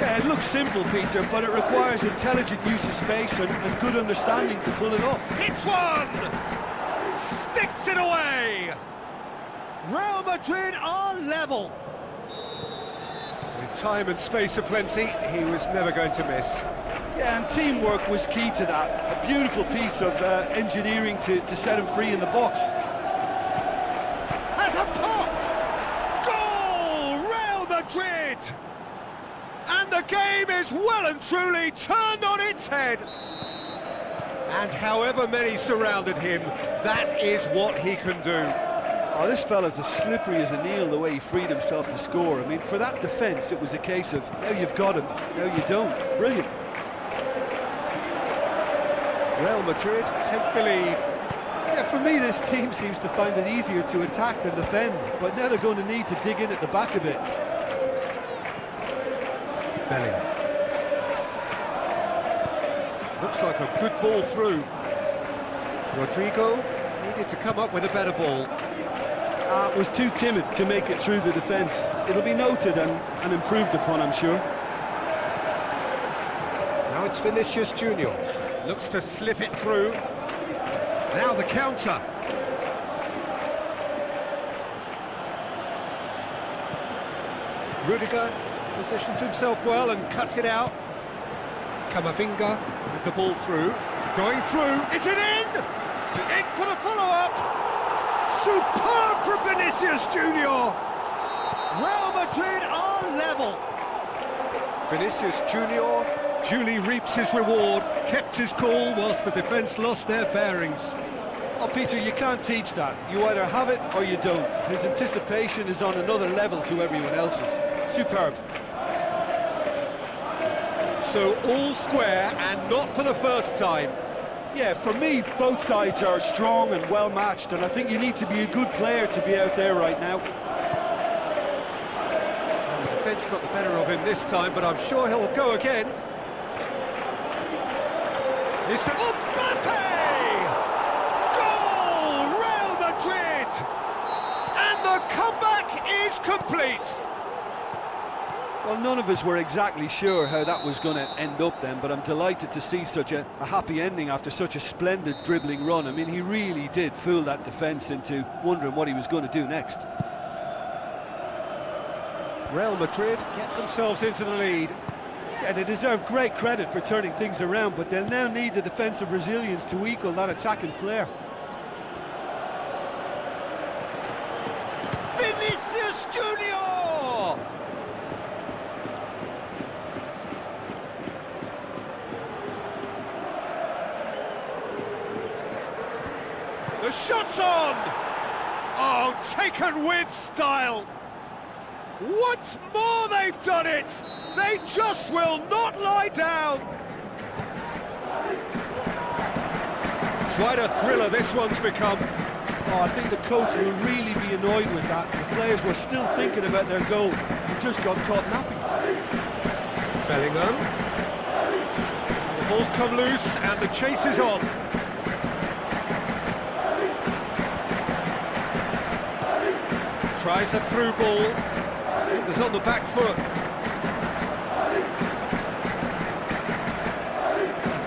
Yeah, it looks simple, Peter, but it requires intelligent use of space and good understanding to pull it off. Hits one! Sticks it away! Real Madrid are level. With time and space aplenty, he was never going to miss. Yeah, and teamwork was key to that. A beautiful piece of engineering to set him free in the box. Has a pop! Goal! Real Madrid! And the game is well and truly turned on its head. And however many surrounded him, that is what he can do. Oh, this fella's as slippery as a nail, the way he freed himself to score. I mean, for that defence, it was a case of, now you've got him, now you don't. Brilliant. Real Madrid take the lead. Yeah, for me, this team seems to find it easier to attack than defend, but now they're going to need to dig in at the back a bit. Bellingham. Looks like a good ball through. Rodrigo needed to come up with a better ball. Was too timid to make it through the defence. It'll be noted and improved upon, I'm sure. Now it's Vinicius Junior. Looks to slip it through. Now the counter. Rudiger positions himself well and cuts it out. Camavinga with the ball through. Going through. Is it in? In for the follow-up. Superb from Vinicius Junior. Real Madrid are level. Vinicius Junior duly reaps his reward, kept his cool whilst the defence lost their bearings. Oh, Peter, you can't teach that. You either have it or you don't. His anticipation is on another level to everyone else's. Superb. So all square, and not for the first time. Yeah, for me, both sides are strong and well-matched, and I think you need to be a good player to be out there right now. Well, the defence got the better of him this time, but I'm sure he'll go again. It's Mbappe! Goal! Real Madrid! And the comeback is complete! Well, none of us were exactly sure how that was going to end up then, but I'm delighted to see such a happy ending after such a splendid dribbling run. I mean, he really did fool that defence into wondering what he was going to do next. Real Madrid get themselves into the lead. Yeah, they deserve great credit for turning things around, but they'll now need the defensive resilience to equal that attacking flair. Vinicius Junior! The shot's on! Oh, taken with style! Once more they've done it! They just will not lie down! Quite a thriller this one's become. Oh, I think the coach will really be annoyed with that. The players were still thinking about their goal and just got caught napping. Bellingham. The ball's come loose and the chase is on. Tries a through ball. Fingers on the back foot.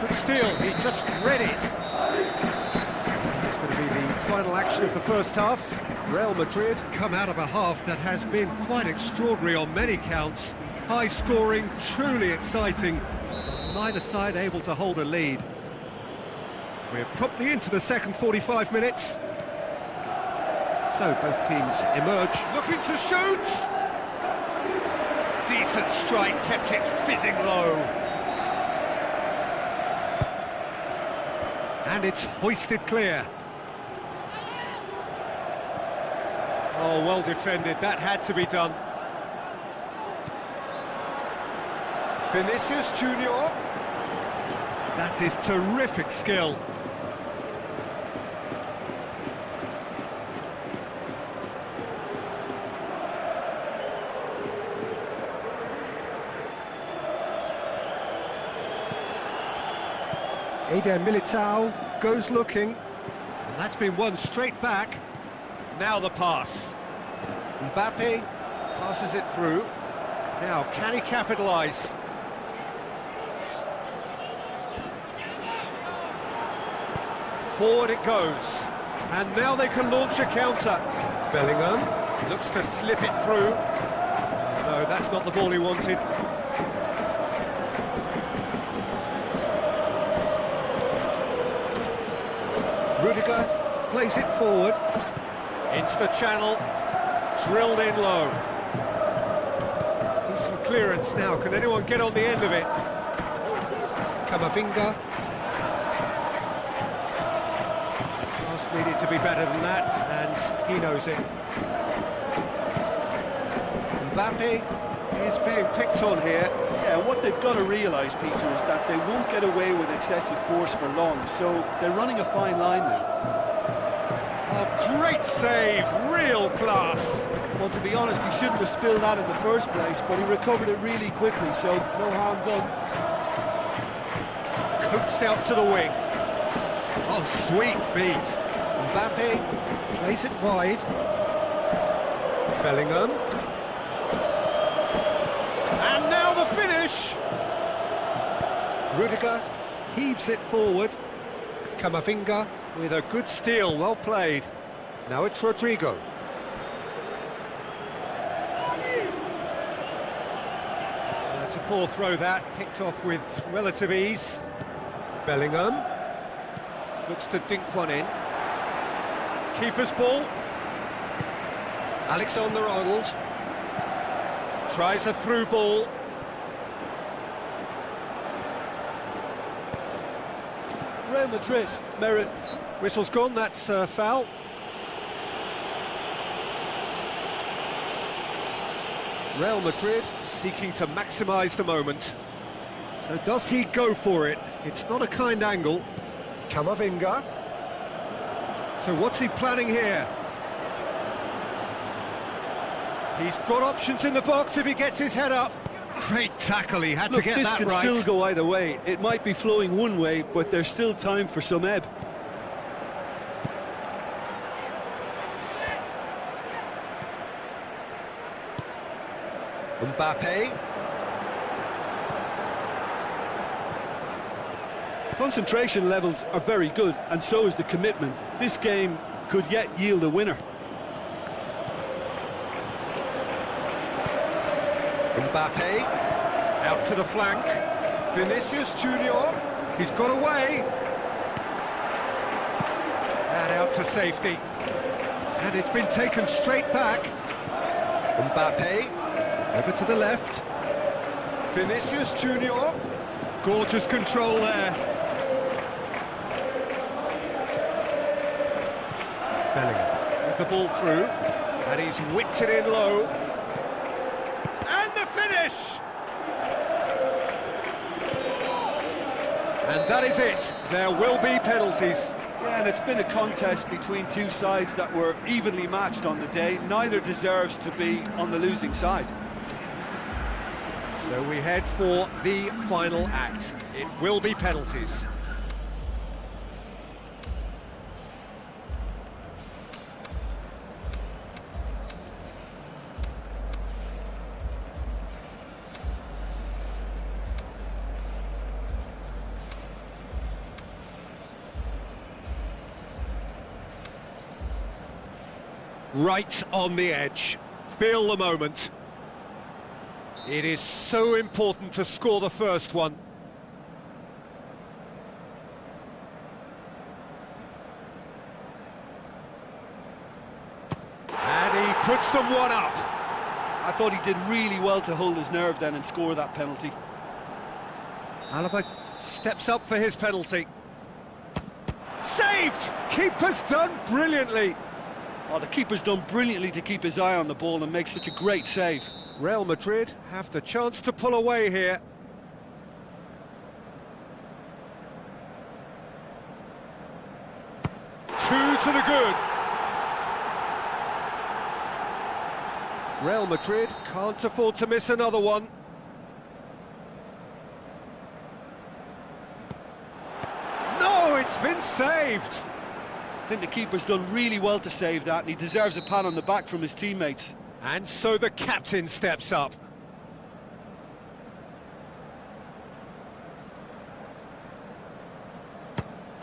Good steal, he just read it. That's going to be the final action of the first half. Real Madrid come out of a half that has been quite extraordinary on many counts. High scoring, truly exciting. Neither side able to hold a lead. We're promptly into the second 45 minutes. So both teams emerge, looking to shoot! Decent strike, kept it fizzing low. And it's hoisted clear. Oh, well defended, that had to be done. Vinicius Junior. That is terrific skill. Eder Militao goes looking, and that's been won straight back. Now the pass. Mbappe passes it through. Now, can he capitalise? Forward it goes, and now they can launch a counter. Bellingham looks to slip it through. No, that's not the ball he wanted. Rudiger plays it forward, into the channel, drilled in low. Decent clearance now, can anyone get on the end of it? Camavinga. Pass needed to be better than that, and he knows it. Mbappe is being picked on here. Yeah, what they've got to realise, Peter, is that they won't get away with excessive force for long, so they're running a fine line now. Oh, great save, real class. Well, to be honest, he shouldn't have spilled that in the first place, but he recovered it really quickly, so no harm done. Coaxed out to the wing. Oh, sweet feet. Mbappe plays it wide. Bellingham. And now the finish! Rudiger heaves it forward. Camavinga with a good steal, well played. Now it's Rodrigo. That's a poor throw that, picked off with relative ease. Bellingham looks to dink one in. Keeper's ball. Alexander-Arnold tries a through ball. Real Madrid merit. Whistle's gone, that's foul. Real Madrid seeking to maximise the moment. So does he go for it? It's not a kind angle. Camavinga. So what's he planning here? He's got options in the box if he gets his head up. Great tackle, he had to get that right. This could still go either way. It might be flowing one way, but there's still time for some ebb. Mbappe. Concentration levels are very good, and so is the commitment. This game could yet yield a winner. Mbappe, out to the flank. Vinicius Junior, he's got away. And out to safety. And it's been taken straight back. Mbappe, over to the left. Vinicius Junior, gorgeous control there. Bellingham with the ball through, and he's whipped it in low. And the finish! And that is it. There will be penalties. Yeah, and it's been a contest between two sides that were evenly matched on the day. Neither deserves to be on the losing side. So we head for the final act. It will be penalties. Right on the edge. Feel the moment. It is so important to score the first one. And he puts them one up. I thought he did really well to hold his nerve then and score that penalty. Alaba steps up for his penalty. Saved! Keeper's done brilliantly. Oh, the keeper's done brilliantly to keep his eye on the ball and make such a great save. Real Madrid have the chance to pull away here. 2 to the good. Real Madrid can't afford to miss another one. No, it's been saved. I think the keeper's done really well to save that, and he deserves a pat on the back from his teammates. And so the captain steps up.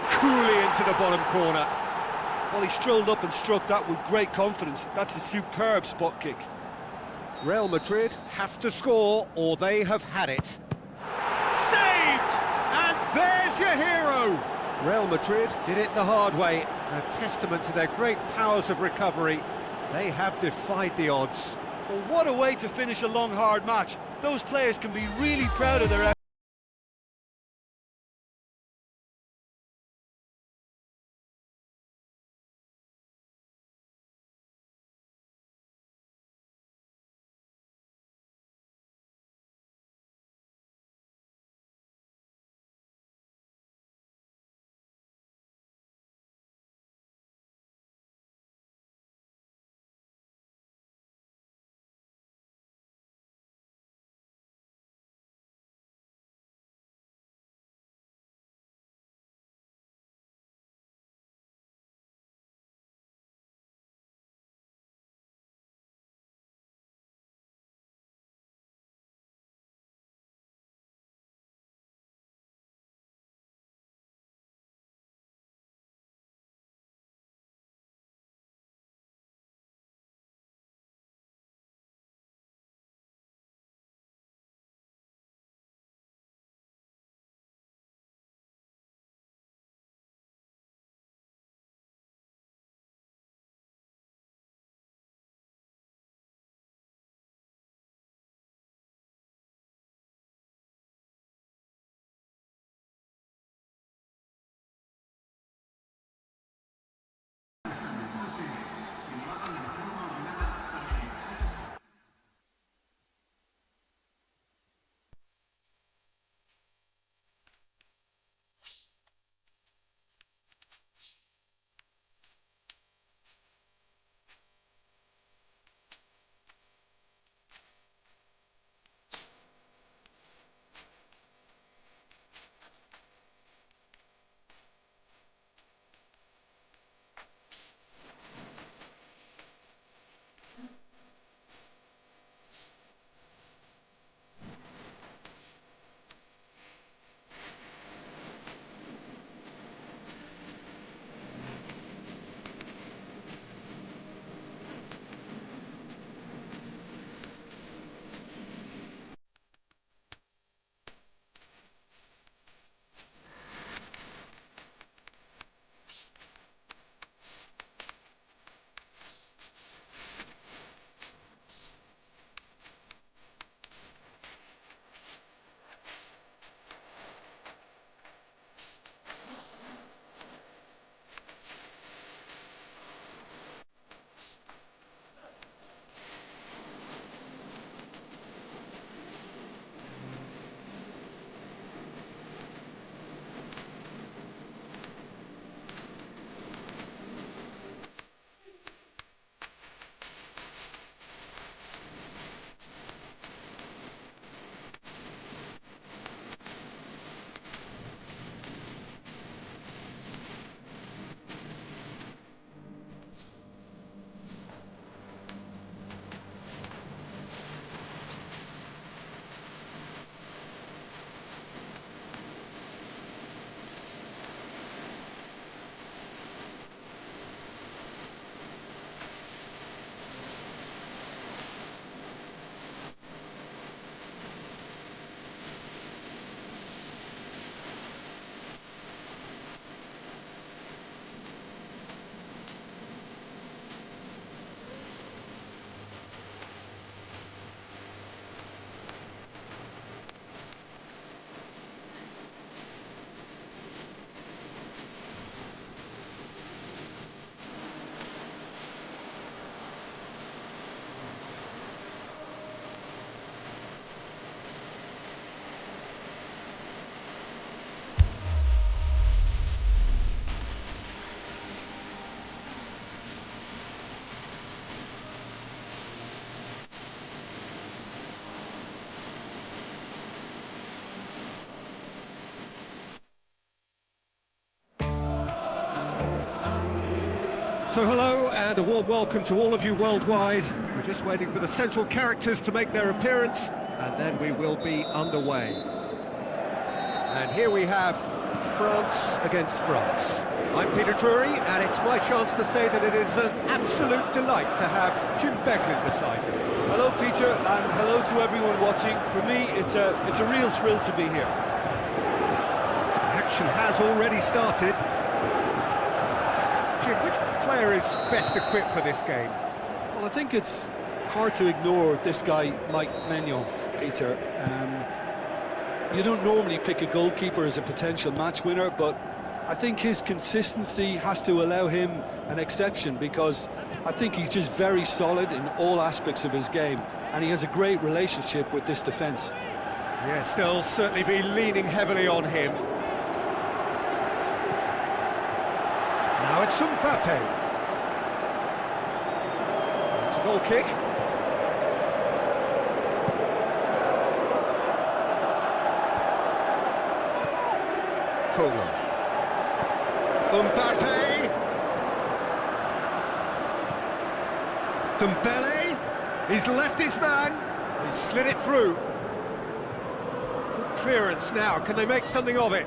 Coolly into the bottom corner. Well, he strolled up and struck that with great confidence. That's a superb spot kick. Real Madrid have to score or they have had it. Saved! And there's your hero! Real Madrid did it the hard way, a testament to their great powers of recovery. They have defied the odds. Well, what a way to finish a long, hard match. Those players can be really proud of their effort. So hello and a warm welcome to all of you worldwide. We're just waiting for the central characters to make their appearance and then we will be underway. And here we have France against France. I'm Peter Drury and it's my chance to say that it is an absolute delight to have Jim Becklin beside me. Hello, Peter, and hello to everyone watching. For me, it's a real thrill to be here. Action has already started. Jim, which player is best equipped for this game? Well, I think it's hard to ignore this guy, Mike Maignan, Peter. You don't normally pick a goalkeeper as a potential match winner, but I think his consistency has to allow him an exception because I think he's just very solid in all aspects of his game, and he has a great relationship with this defence. Yes, they'll certainly be leaning heavily on him. Now it's Mbappe. It's a goal kick. Cola. Mbappe. Dembele. He's left his man. He's slid it through. Good clearance now. Can they make something of it?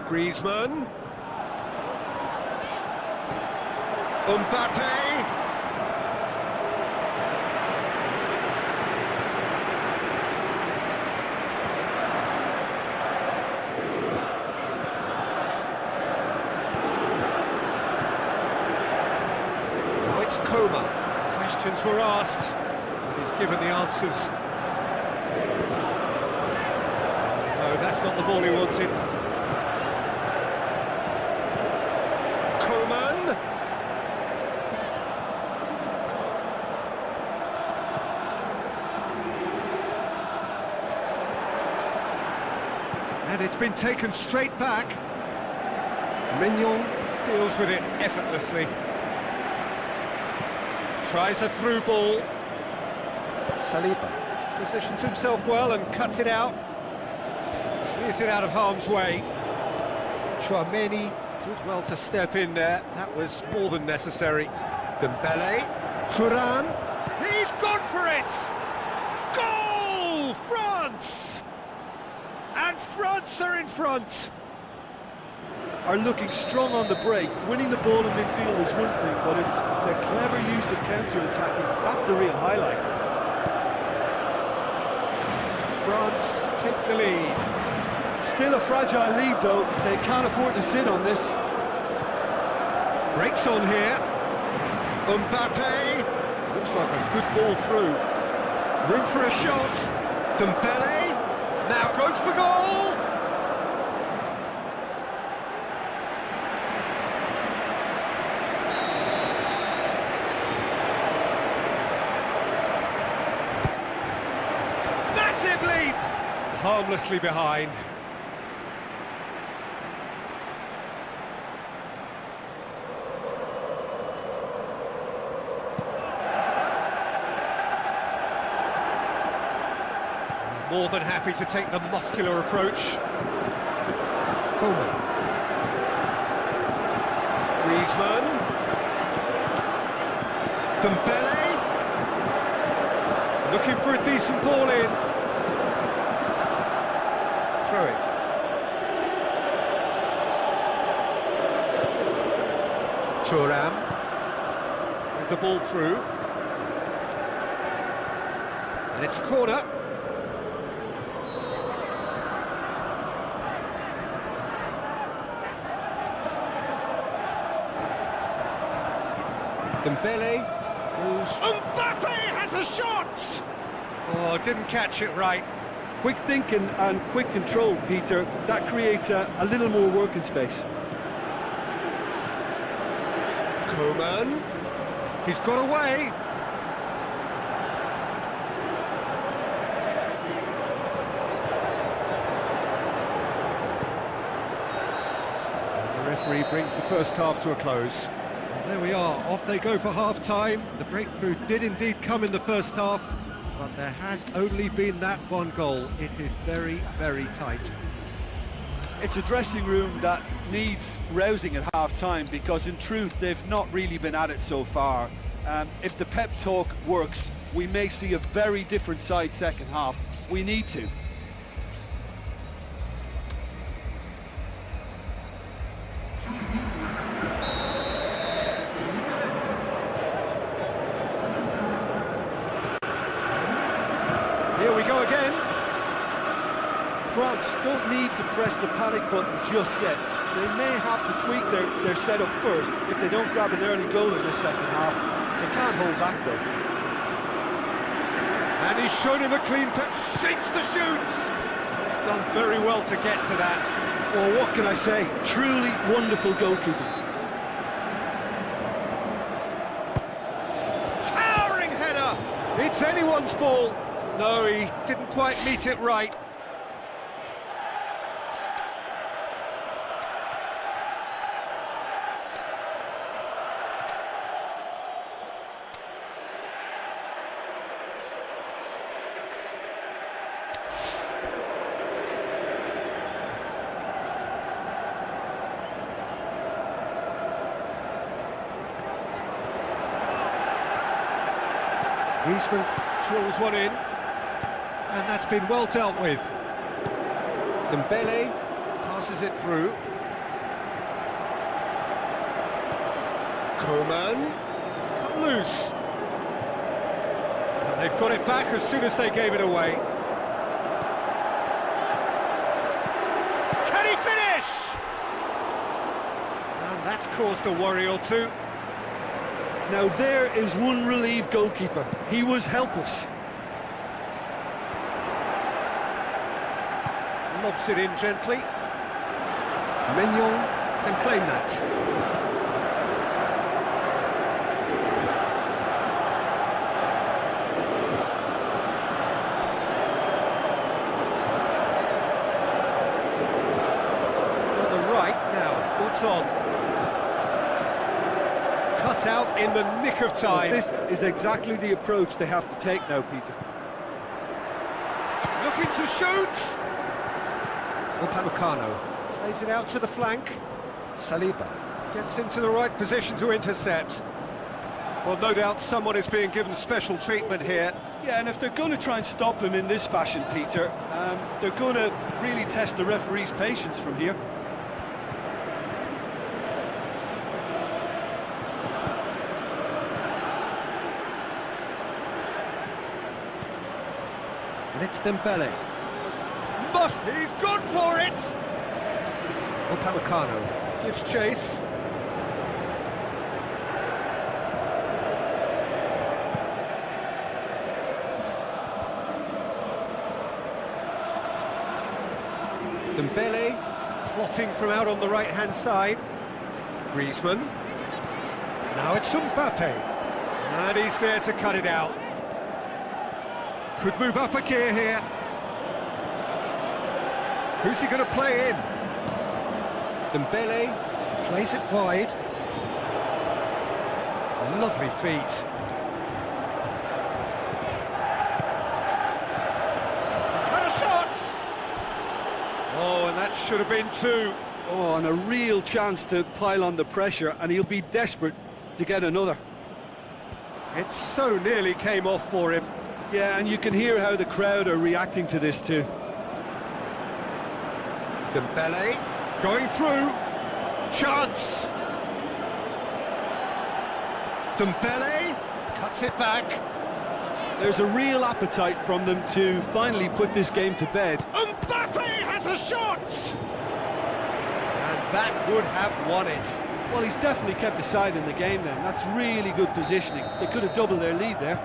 Griezmann. Mbappe. Now it's Coma. Questions were asked, but he's given the answers. No, that's not the ball he wanted. Coman. And it's been taken straight back. Maignan deals with it effortlessly. Tries a through ball. Saliba positions himself well and cuts it out. Clears it out of harm's way. Chouameni did well to step in there. That was more than necessary. Dembele. Thuram. He's gone for it! Goal! France! And France are in front. Are looking strong on the break. Winning the ball in midfield is one thing, but it's their clever use of counter-attacking. That's the real highlight. France take the lead. Still a fragile lead, though. They can't afford to sit on this. Breaks on here. Mbappe. Looks like a good ball through. Room for a shot. Dembele. Now goes for goal! Massive lead! Harmlessly behind. More than happy to take the muscular approach. Coleman. Griezmann. Dembele. Looking for a decent ball in. Throw it. Thuram. With the ball through. And it's a corner. Dembele goes. Mbappe has a shot! Oh, didn't catch it right. Quick thinking and quick control, Peter. That creates a little more working space. Coman. He's got away. And the referee brings the first half to a close. There we are, off they go for half-time. The breakthrough did indeed come in the first half, but there has only been that one goal. It is very, very tight. It's a dressing room that needs rousing at half-time because, in truth, they've not really been at it so far. If the pep talk works, we may see a very different side second half. We need to. Here we go again. France don't need to press the panic button just yet. They may have to tweak their setup first if they don't grab an early goal in this second half. They can't hold back though. And he's shown him a clean touch, shapes the shoots. He's done very well to get to that. Well, what can I say? Truly wonderful goalkeeping. Towering header. It's anyone's ball. No, he didn't quite meet it right. Griezmann drills one in, and that's been well dealt with. Dembele passes it through. Koeman has come loose. And they've got it back as soon as they gave it away. Can he finish? And that's caused a worry or two. Now there is one relieved goalkeeper. He was helpless. Lobs it in gently. Mignon can claim that. On the right now, what's on? Cut out in the nick of time. Well, this is exactly the approach they have to take now, Peter. Looking to shoot. Upamecano plays it out to the flank. Saliba gets into the right position to intercept. Well, no doubt someone is being given special treatment here. Yeah, and if they're going to try and stop him in this fashion, Peter, they're going to really test the referee's patience from here. And it's Dembele. He's gone for it! Upamecano gives chase. Dembele plotting from out on the right-hand side. Griezmann. Now it's Mbappe. And he's there to cut it out. Could move up a gear here. Who's he going to play in? Dembele plays it wide. Lovely feet. He's had a shot! Oh, and that should have been two. Oh, and a real chance to pile on the pressure, and he'll be desperate to get another. It so nearly came off for him. Yeah, and you can hear how the crowd are reacting to this too. Dembele going through. Chance. Dembele cuts it back. There's a real appetite from them to finally put this game to bed. Mbappe has a shot! And that would have won it. Well, he's definitely kept the side in the game then. That's really good positioning. They could have doubled their lead there.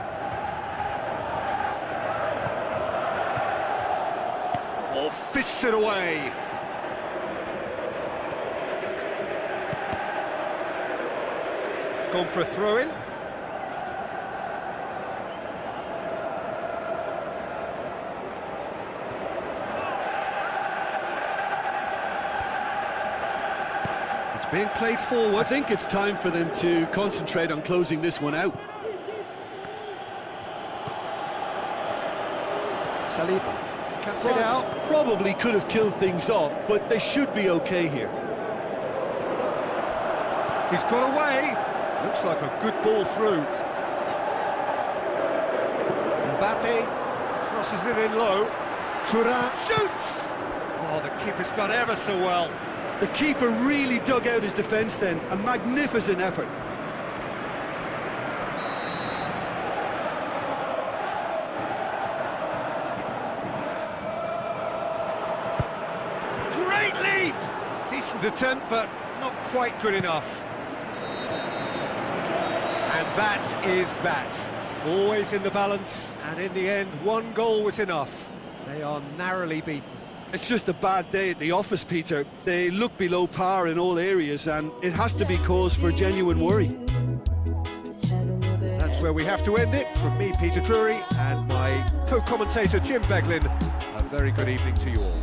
Oh, fists it away. It's gone for a throw-in. It's being played forward. I think it's time for them to concentrate on closing this one out. Saliba Cuts it France out. probably could have killed things off, but they should be okay here. He's got away. Looks like a good ball through. Mbappe crosses it in low. Turan shoots! Oh, the keeper's done ever so well. The keeper really dug out his defence then. A magnificent effort. Great lead! Decent attempt, but not quite good enough. And that is that. Always in the balance, and in the end, one goal was enough. They are narrowly beaten. It's just a bad day at the office, Peter. They look below par in all areas, and it has to be cause for genuine worry. That's where we have to end it. From me, Peter Drury, and my co-commentator, Jim Beglin. A very good evening to you all.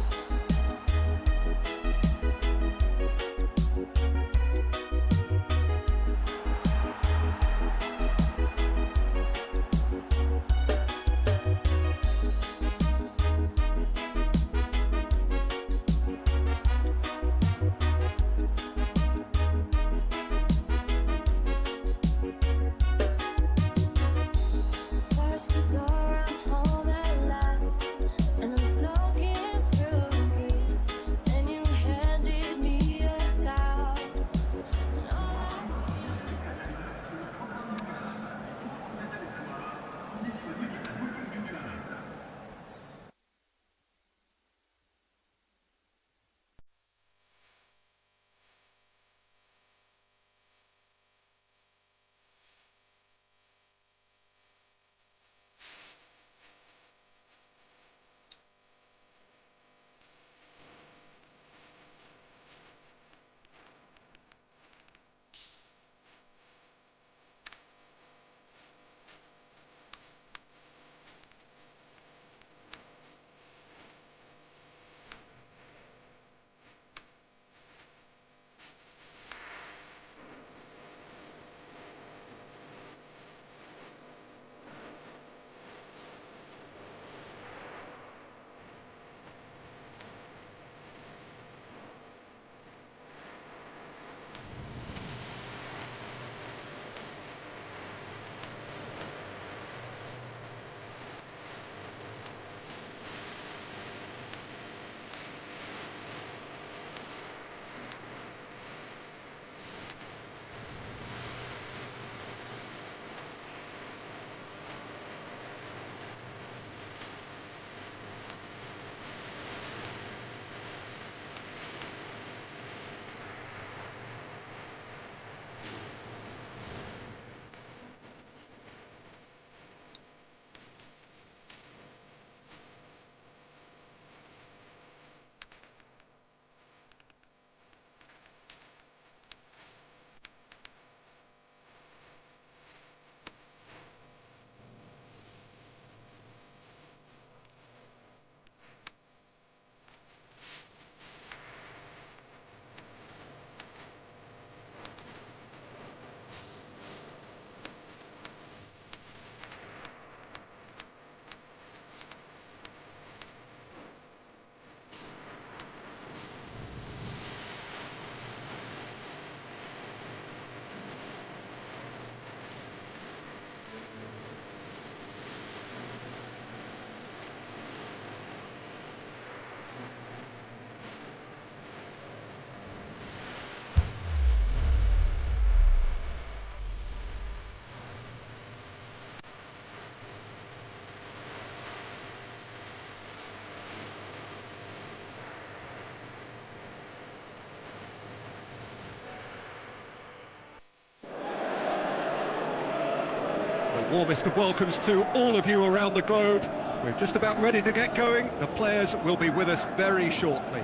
Warmest of welcomes to all of you around the globe. We're just about ready to get going. The players will be with us very shortly.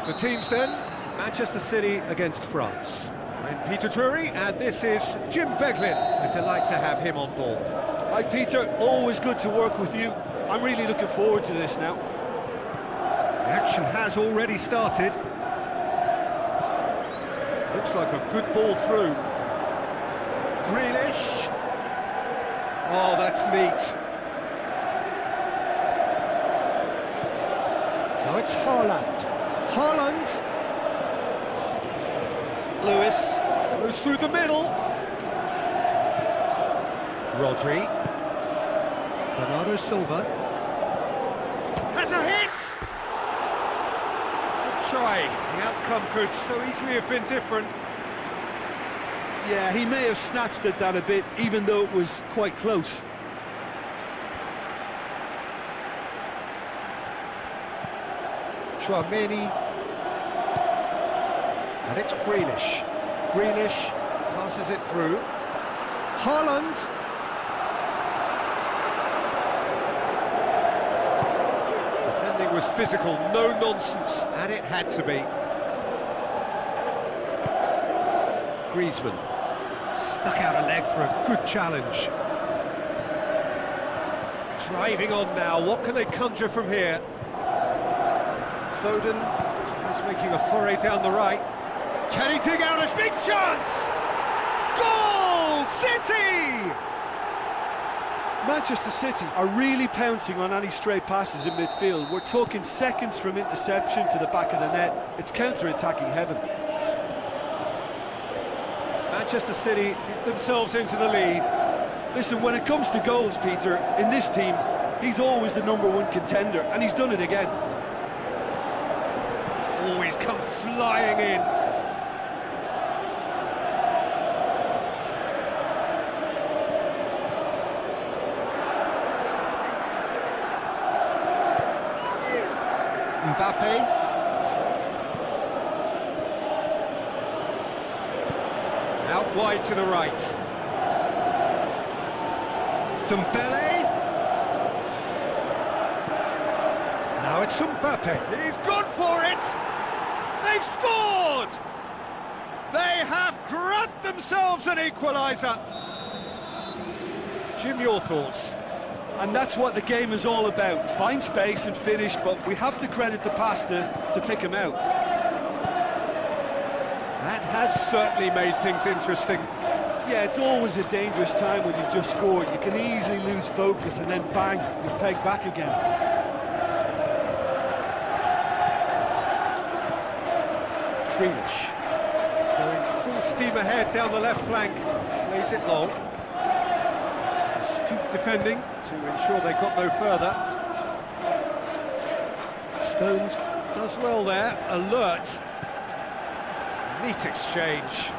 The teams then, Manchester City against France. I'm Peter Drury, and this is Jim Beglin. A delight to have him on board. Hi, Peter. Always good to work with you. I'm really looking forward to this now. The action has already started. Looks like a good ball through. Grealish. Oh, that's neat. it's Haaland. Haaland. Lewis goes through the middle. Rodri. Bernardo Silva. Has a hit! Good try. The outcome could so easily have been different. Yeah, he may have snatched at that a bit, even though it was quite close. Tchouameni. And it's Grealish. Grealish passes it through. Haaland. Defending was physical, no nonsense, and it had to be. Griezmann stuck out a leg for a good challenge. Driving on now, what can they conjure from here? Foden is making a foray down the right. Can he dig out a big chance? Goal! City! Manchester City are really pouncing on any stray passes in midfield. We're talking seconds from interception to the back of the net. It's counter-attacking heaven. Manchester City get themselves into the lead. Listen, when it comes to goals, Peter, in this team, he's always the #1 contender, and he's done it again. Always come flying in. Mbappe. Out wide to the right. Dembele. Now it's Mbappe. He's gone for it. They've scored. They have grabbed themselves an equaliser. Jim, your thoughts? And that's what the game is all about. Find space and finish, but we have to credit the pass to pick him out. That has certainly made things interesting. Yeah, it's always a dangerous time when you've just scored. You can easily lose focus and then bang, you're pegged back again. Grealish going full steam ahead down the left flank. Plays it long. Astute defending to ensure they got no further. Stones does well there, alert. Neat exchange.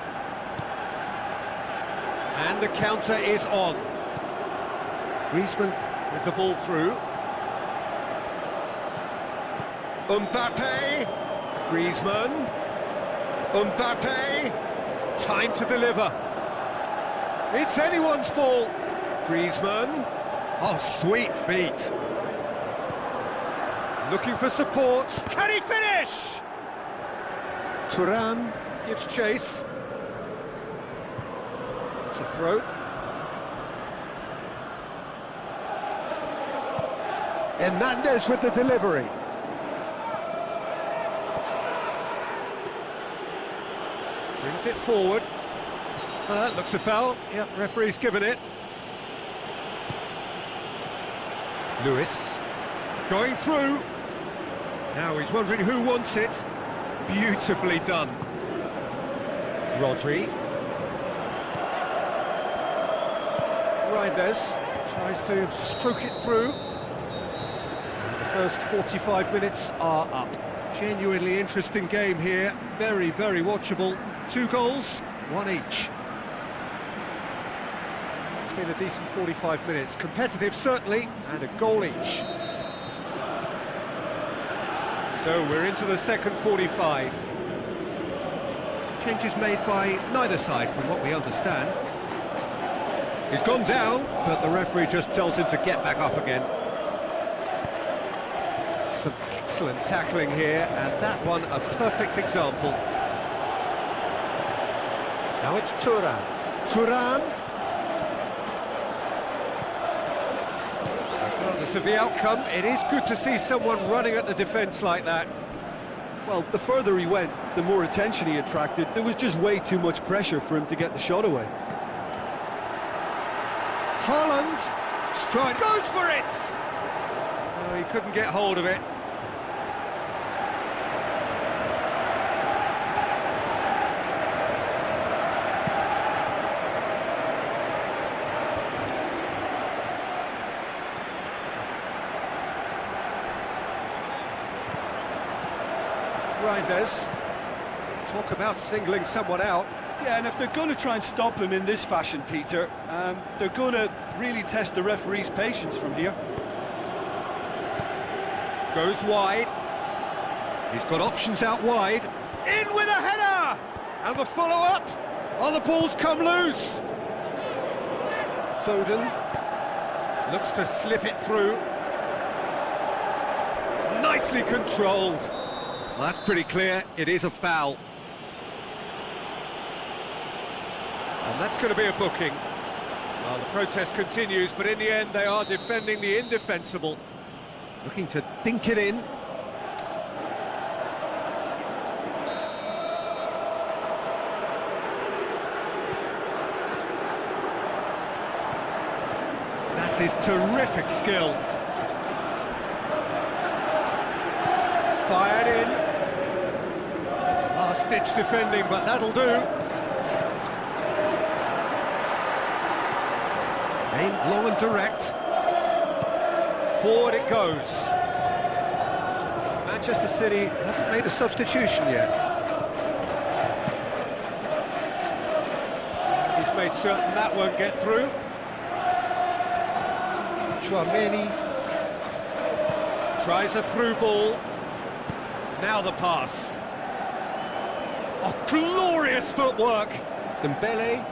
And the counter is on. Griezmann with the ball through. Mbappe. Griezmann. Mbappe. Time to deliver. It's anyone's ball. Griezmann. Oh, sweet feet. Looking for support. Can he finish? Thuram gives chase. It's a throw. Hernandez with the delivery. Brings it forward. That looks a foul. Yep, referee's given it. Lewis going through. Now he's wondering who wants it. Beautifully done. Rodri. Reinders tries to stroke it through. And the first 45 minutes are up. Genuinely interesting game here. Very, very watchable. 2 goals, 1 each. It's been a decent 45 minutes. Competitive, certainly, and a goal each. So we're into the second 45. Changes made by neither side, from what we understand. He's gone down, but the referee just tells him to get back up again. Some excellent tackling here, and that one a perfect example. Now it's Thuram. Thuram. Regardless of the outcome, it is good to see someone running at the defence like that. Well, the further he went, the more attention he attracted. There was just way too much pressure for him to get the shot away. Haaland. Strike. Goes for it! Oh, he couldn't get hold of it. Reinders. Talk about singling someone out. Yeah, and if they're going to try and stop him in this fashion, Peter, they're going to really test the referee's patience from here. Goes wide. He's got options out wide. In with a header! And the follow-up. Oh, the ball's come loose. Foden looks to slip it through. Nicely controlled. Well, that's pretty clear. It is a foul. And that's going to be a booking. Well, the protest continues, but in the end they are defending the indefensible. Looking to dink it in. That is terrific skill. Fired in. Last-ditch defending, but that'll do. Aimed long and direct. Forward it goes. Manchester City haven't made a substitution yet. He's made certain that won't get through. Chouameni tries a through ball. Now the pass. Oh, glorious footwork. Dembele.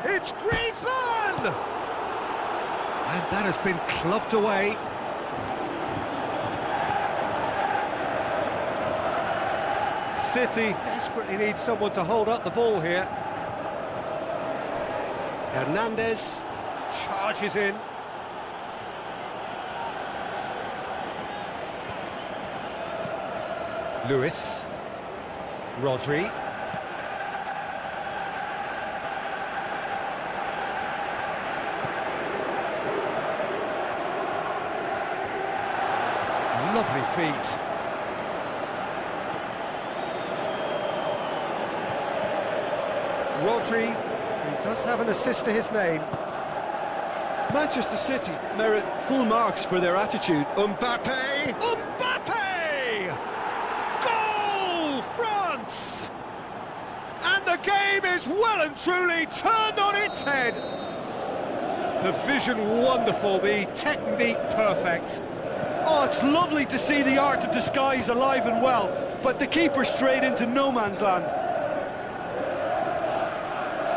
It's Griezmann! And that has been clubbed away. City desperately needs someone to hold up the ball here. Hernandez charges in. Lewis. Rodri. Lovely feet. Rodri, he does have an assist to his name. Manchester City merit full marks for their attitude. Mbappe! Mbappe! Goal, France! And the game is well and truly turned on its head. The vision wonderful, the technique perfect. Oh, it's lovely to see the art of disguise alive and well, but the keeper straight into no man's land.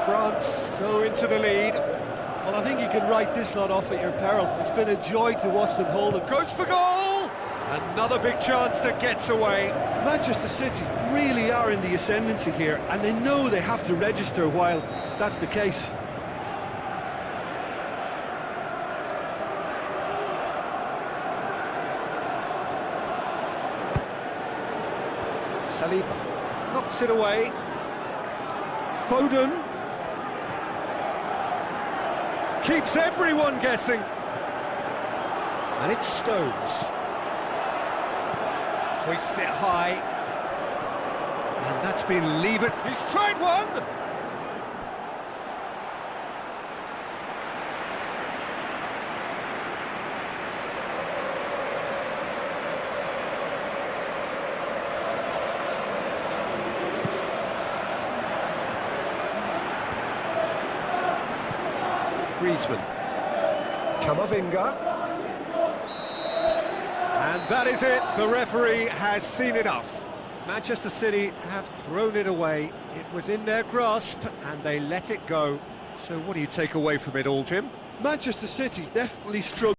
France go into the lead. Well, I think you can write this lot off at your peril. It's been a joy to watch them hold it. Goes for goal! Another big chance that gets away. Manchester City really are in the ascendancy here, and they know they have to register while that's the case. Saliba knocks it away. Foden keeps everyone guessing. And it's Stones. Hoists it high. And that's been levered. He's tried one! Griezmann. Camavinga. And that is it. The referee has seen enough. Manchester City have thrown it away. It was in their grasp and they let it go. So what do you take away from it all, Jim? Manchester City definitely struggled.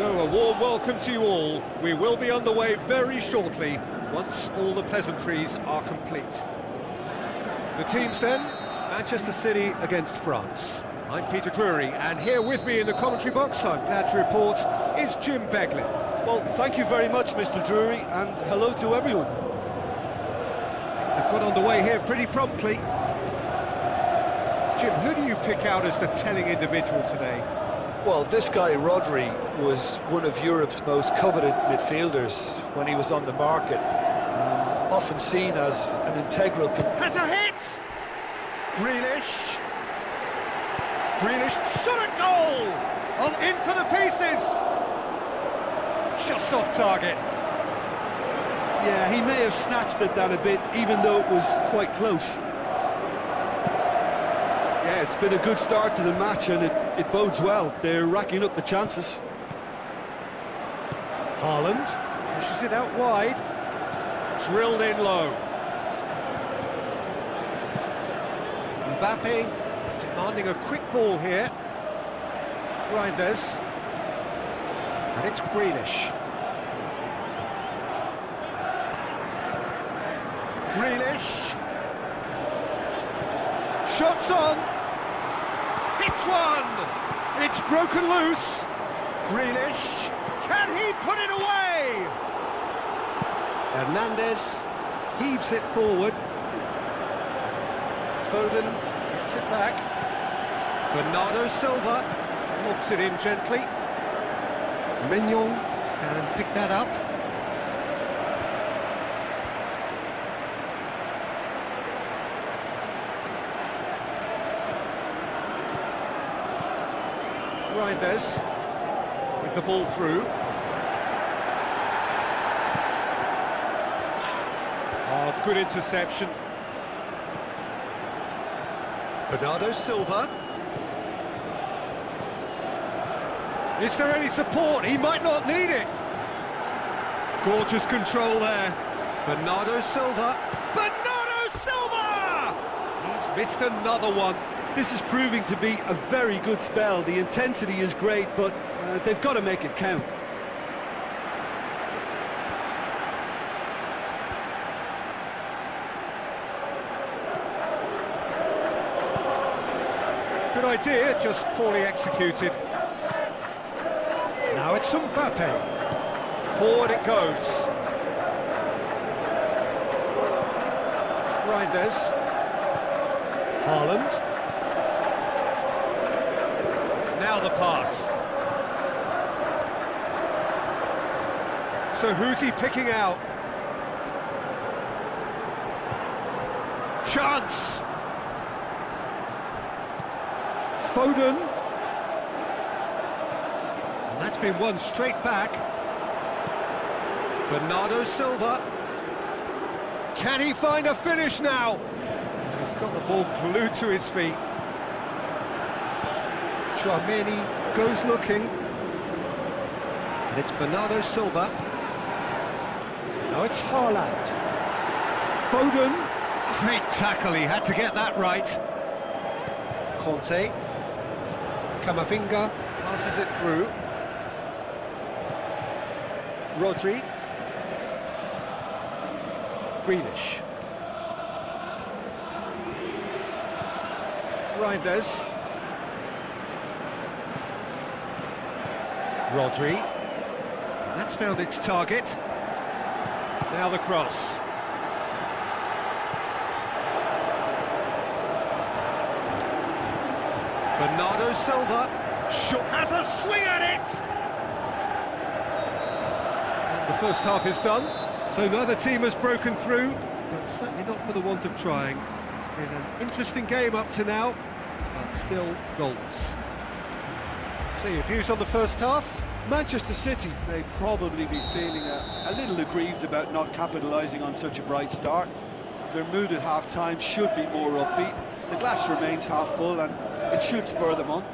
So a warm welcome to you all. We will be underway very shortly, once all the pleasantries are complete. The teams then, Manchester City against France. I'm Peter Drury, and here with me in the commentary box, I'm glad to report, is Jim Beglin. Well, thank you very much, Mr. Drury, and hello to everyone. They've got underway here pretty promptly. Jim, who do you pick out as the telling individual today? Well, this guy, Rodri, was one of Europe's most coveted midfielders when he was on the market. Often seen as an integral... Has a hit! Grealish. Grealish shot at goal! In for the pieces! Just off target. Yeah, he may have snatched at that a bit, even though it was quite close. Yeah, it's been a good start to the match, and it bodes well. They're racking up the chances. Haaland pushes it out wide. Drilled in low. Mbappe demanding a quick ball here. Reinders. And it's Grealish. Grealish. Shots on. Hits one. It's broken loose. Grealish. Can he put it away? Hernandez heaves it forward. Foden gets it back. Bernardo Silva lobs it in gently. Mignon can pick that up. Reinders with the ball through. Oh, good interception. Bernardo Silva. Is there any support? He might not need it. Gorgeous control there. Bernardo Silva. Bernardo Silva! He's missed another one. This is proving to be a very good spell. The intensity is great, but they've got to make it count. Good idea, just poorly executed. Now it's Mbappe. Forward it goes. Reinders. Haaland. Now the pass. So who's he picking out? Chance! Foden. And that's been won straight back. Bernardo Silva. Can he find a finish now? He's got the ball glued to his feet. Tchouameni goes looking. And it's Bernardo Silva. Now it's Haaland. Foden. Great tackle, he had to get that right. Conte. Camavinga passes it through. Rodri. Grealish. Reinders. Rodri. That's found its target. Now the cross. Bernardo Silva has a swing at it! And the first half is done, so neither team has broken through, but certainly not for the want of trying. It's been an interesting game up to now, but still goals. So your views on the first half? Manchester City may probably be feeling a little aggrieved about not capitalising on such a bright start. Their mood at half-time should be more upbeat. The glass remains half full and it should spur them on.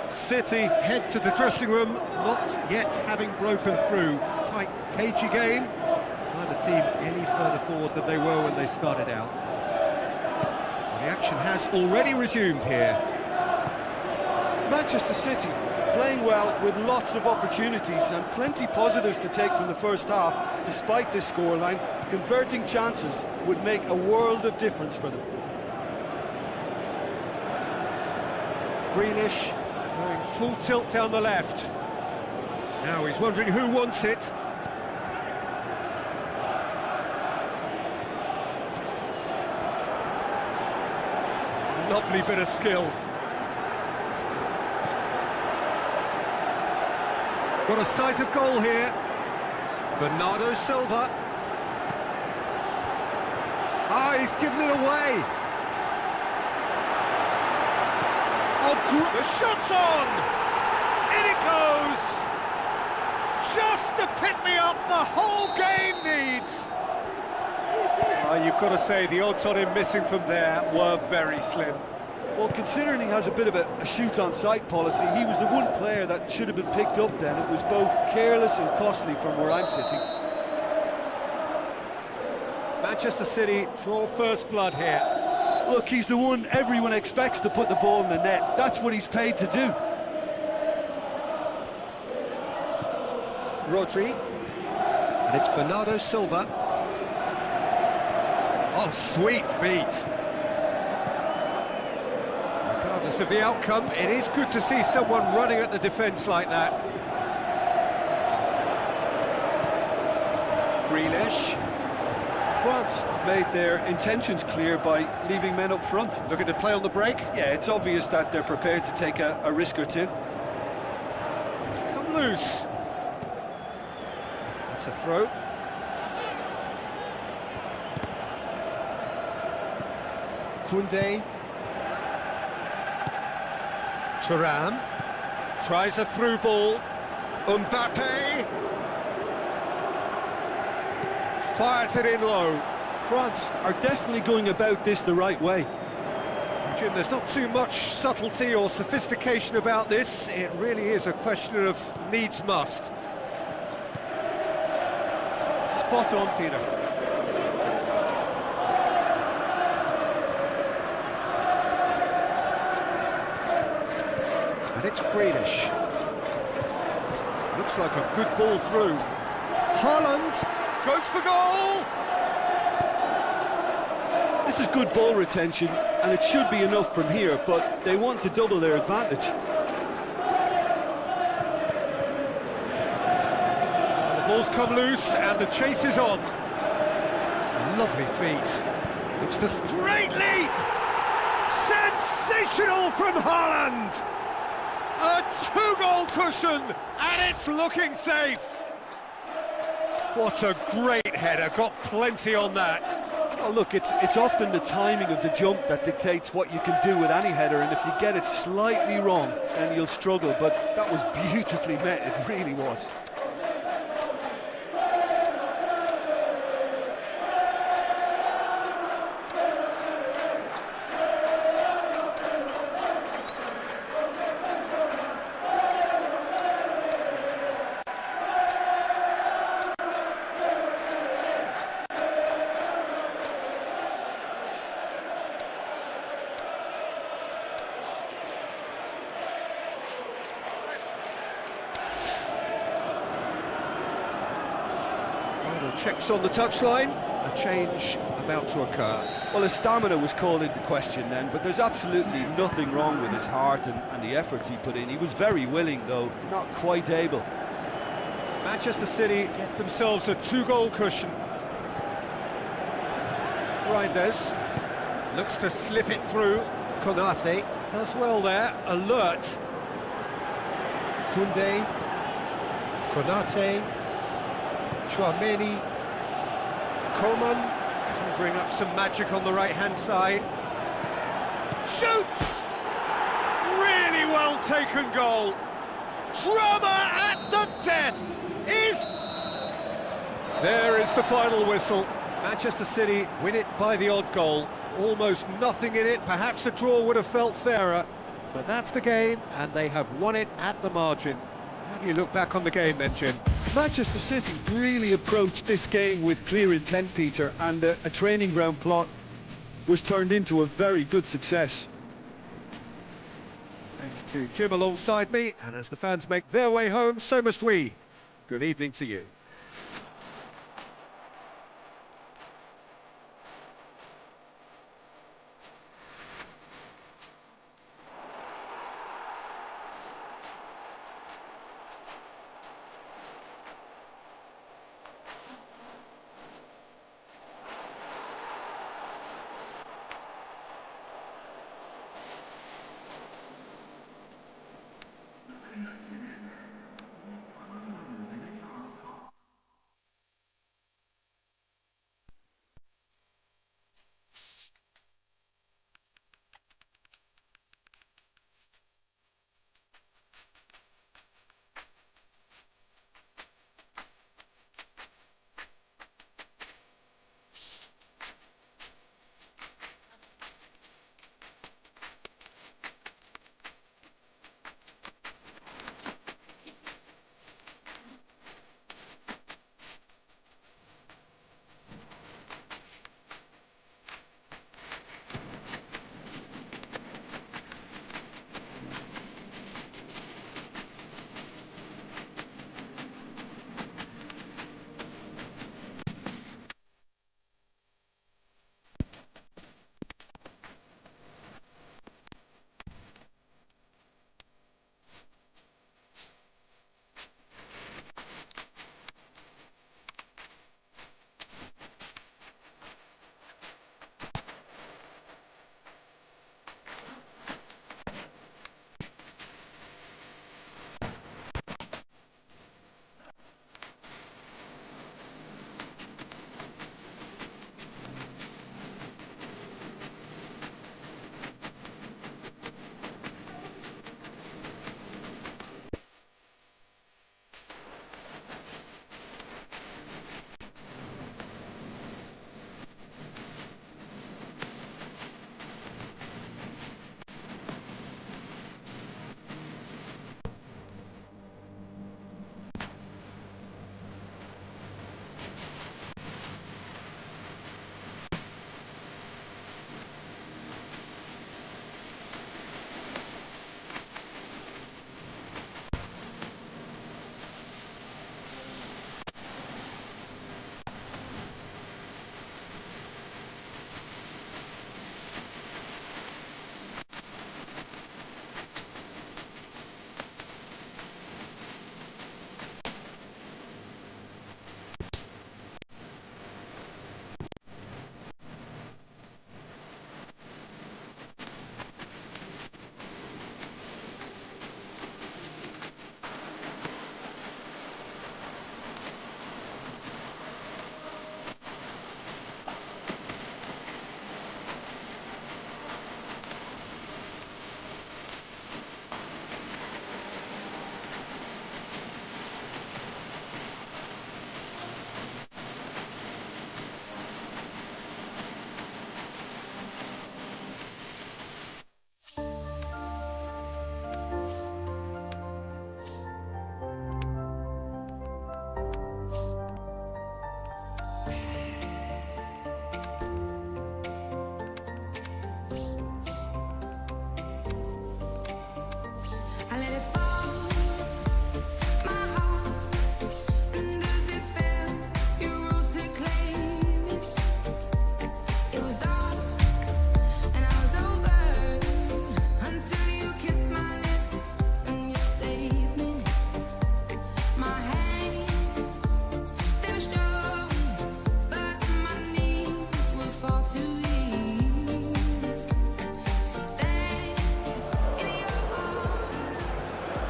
City head to the dressing room, not yet having broken through. Tight, cagey game. Neither team any further forward than they were when they started out. Well, the action has already resumed here. Manchester City playing well with lots of opportunities and plenty positives to take from the first half. Despite this scoreline, converting chances would make a world of difference for them. Greenish going full tilt down the left. Now he's wondering who wants it. Lovely bit of skill. Got a sight of goal here. Bernardo Silva. Ah, he's given it away. Oh, the shot's on! In it goes! Just the pick-me-up the whole game needs! You've got to say, the odds on him missing from there were very slim. Well, considering he has a bit of a shoot-on-sight policy, he was the one player that should have been picked up then. It was both careless and costly from where I'm sitting. Manchester City draw first blood here. Look, he's the one everyone expects to put the ball in the net. That's what he's paid to do. Rodri. And it's Bernardo Silva. Oh, sweet feet. Regardless of the outcome, it is good to see someone running at the defence like that. Grealish. France have made their intentions clear by leaving men up front. Looking to play on the break. Yeah, it's obvious that they're prepared to take a risk or two. It's come loose. That's a throw. Koundé. Thuram. Tries a through ball. Mbappe. Fires it in low. France are definitely going about this the right way. Jim, there's not too much subtlety or sophistication about this. It really is a question of needs must. Spot on, Peter. And it's Greenish. Looks like a good ball through. Haaland goes for goal! This is good ball retention, and it should be enough from here, but they want to double their advantage. The ball's come loose, and the chase is on. Lovely feet. Looks to straight leap! Sensational from Haaland! A two-goal cushion, and it's looking safe. What a great header, got plenty on that. Oh, look, it's often the timing of the jump that dictates what you can do with any header, and if you get it slightly wrong, then you'll struggle, but that was beautifully met, it really was. Checks on the touchline, a change about to occur. Well, his stamina was called into question then, but there's absolutely nothing wrong with his heart and the efforts he put in. He was very willing, though, not quite able. Manchester City get themselves a two-goal cushion. Reinders looks to slip it through. Konate does well there, alert. Koundé, Konate, Chouameni, Coman conjuring up some magic on the right-hand side. Shoots! Really well taken goal. Drama at the death is... There is the final whistle. Manchester City win it by the odd goal. Almost nothing in it. Perhaps a draw would have felt fairer. But that's the game, and they have won it at the margin. How do you look back on the game then, Jim? Manchester City really approached this game with clear intent, Peter, and a training ground plot was turned into a very good success. to Jim alongside me, and as the fans make their way home, so must we. Good evening to you.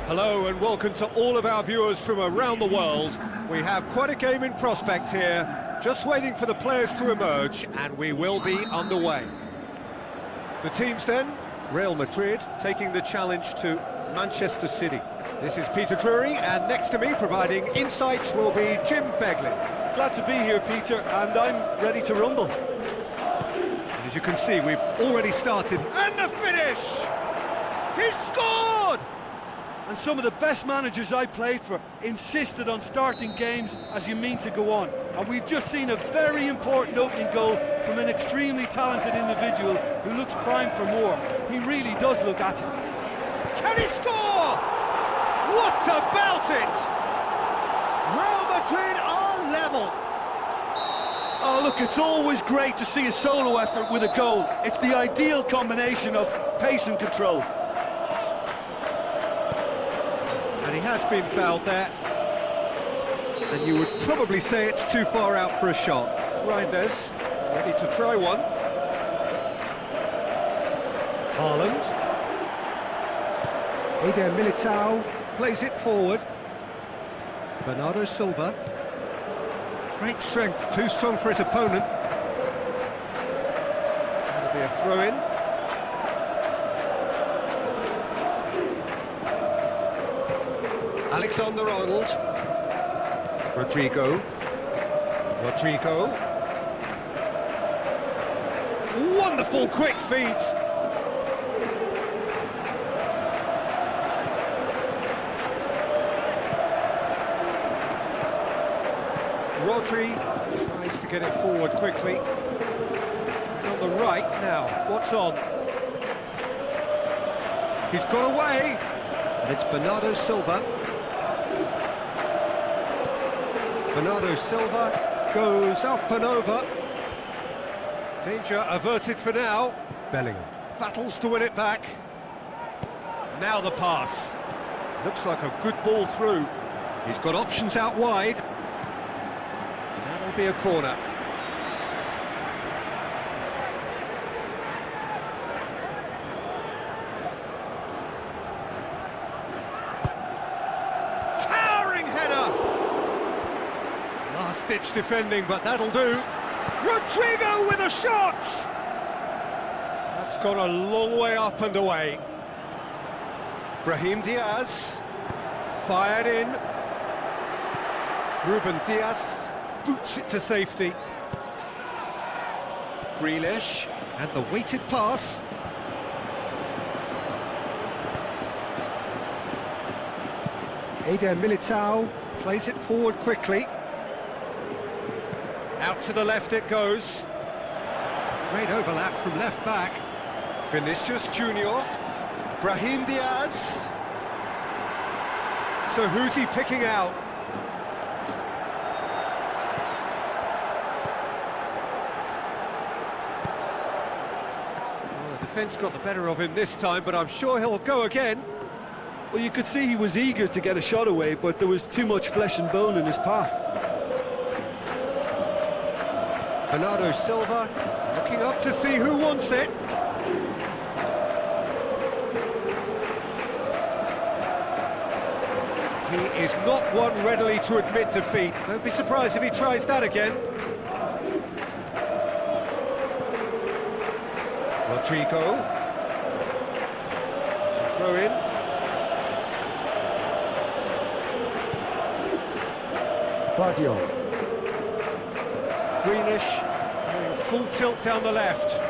Hello and welcome to all of our viewers from around the world. We have quite a game in prospect here, just waiting for the players to emerge, and we will be underway. The teams then, Real Madrid taking the challenge to Manchester City. This is Peter Drury, and next to me providing insights will be Jim Beglin. Glad to be here, Peter, and I'm ready to rumble. And as you can see, we've already started, and the finish! He scored! And some of the best managers I played for insisted on starting games as you mean to go on. And we've just seen a very important opening goal from an extremely talented individual who looks primed for more. He really does look at it. Can he score? What about it? Real Madrid are level. Oh, look, it's always great to see a solo effort with a goal. It's the ideal combination of pace and control. And he has been fouled there. And you would probably say it's too far out for a shot. Reinders, ready to try one. Haaland. Eder Militao plays it forward. Bernardo Silva. Great strength, too strong for his opponent. That'll be a throw-in. Alexander-Arnold. Rodrigo. Wonderful quick feet. Rodri tries to get it forward quickly. On the right now, what's on? He's got away, and it's Bernardo Silva. Bernardo Silva goes up and over. Danger averted for now. Bellingham battles to win it back. Now the pass. Looks like a good ball through. He's got options out wide. That'll be a corner. Towering header! Last-ditch defending, but that'll do. Rodrigo with a shot! That's gone a long way up and away. Brahim Diaz, fired in. Ruben Diaz boots it to safety. Grealish, and the weighted pass. Eder Militao plays it forward quickly. Out to the left it goes. Great overlap from left back. Vinicius Junior. Brahim Diaz. So who's he picking out? Well, the defence got the better of him this time, but I'm sure he'll go again. Well, you could see he was eager to get a shot away, but there was too much flesh and bone in his path. Bernardo Silva looking up to see who wants it. He is not one readily to admit defeat. Don't be surprised if he tries that again. Rodrigo. It's a throw in. Claudio. Grealish going full tilt down the left.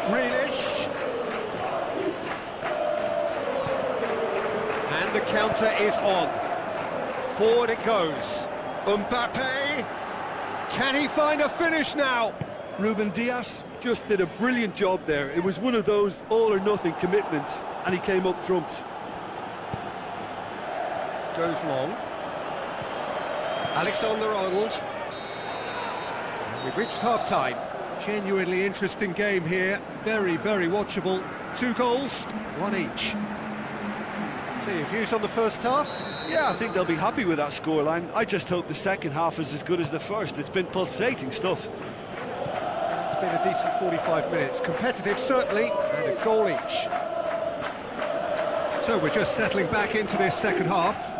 Grealish. And the counter is on. Forward it goes. Mbappe. Can he find a finish now? Ruben Diaz just did a brilliant job there. It was one of those all-or-nothing commitments, and he came up trumps. Goes long. Alexander-Arnold. We've reached half-time. Genuinely interesting game here. Very, very watchable. 2 goals, 1 each. So your views on the first half? Yeah, I think they'll be happy with that scoreline. I just hope the second half is as good as the first. It's been pulsating stuff. It's been a decent 45 minutes. Competitive, certainly, and a goal each. So we're just settling back into this second half.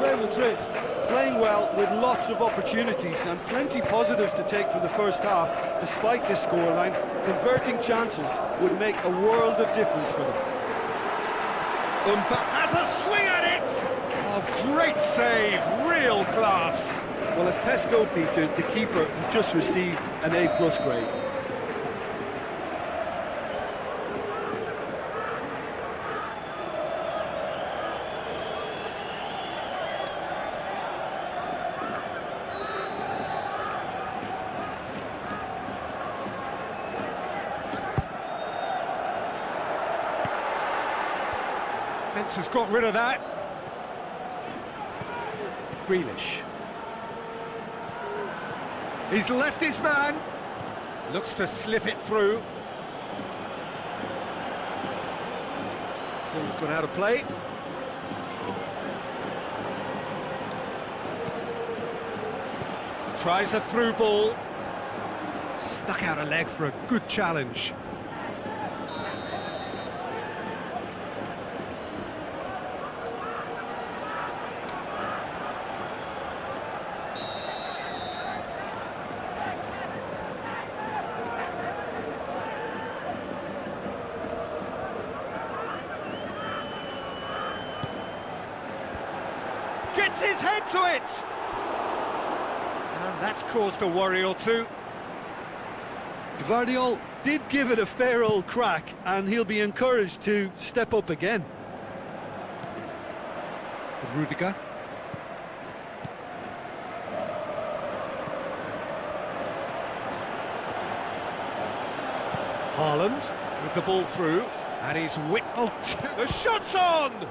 Real Madrid playing well with lots of opportunities and plenty positives to take from the first half. Despite this scoreline, converting chances would make a world of difference for them. Mbappe has a swing at it! Oh, great save, real class. Well, as Tesco, Peter, the keeper has just received an A+ grade. Defence has got rid of that. Grealish. He's left his man. Looks to slip it through. Ball's gone out of play. Tries a through ball. Stuck out a leg for a good challenge. Gets his head to it! And that's caused a worry or two. Berhadiah did give it a fair old crack, and he'll be encouraged to step up again. Rudiger. Haaland with the ball through, and he's whipped. Oh, the shot's on!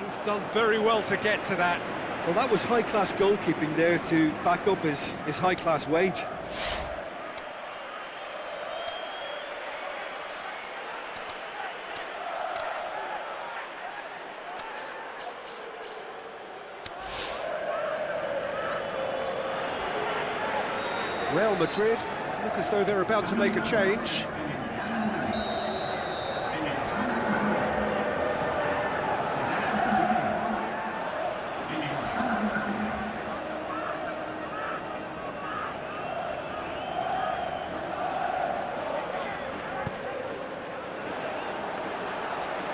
He's done very well to get to that. Well, that was high-class goalkeeping there to back up his high-class wage. Real Madrid look as though they're about to make a change.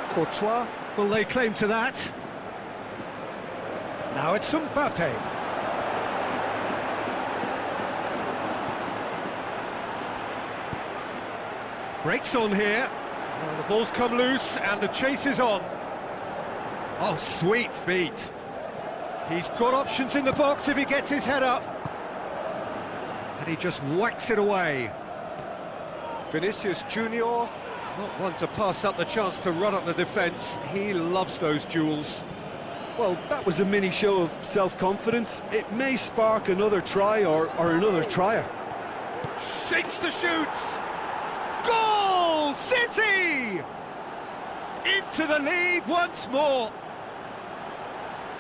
Courtois will lay claim to that. Now it's Mbappe. Breaks on here. Oh, the ball's come loose and the chase is on. Oh, sweet feet. He's got options in the box if he gets his head up. And he just whacks it away. Vinicius Junior, not one to pass up the chance to run up the defence. He loves those duels. Well, that was a mini show of self-confidence. It may spark another try or another trier. Shapes the shoots. Goal! City! Into the lead once more.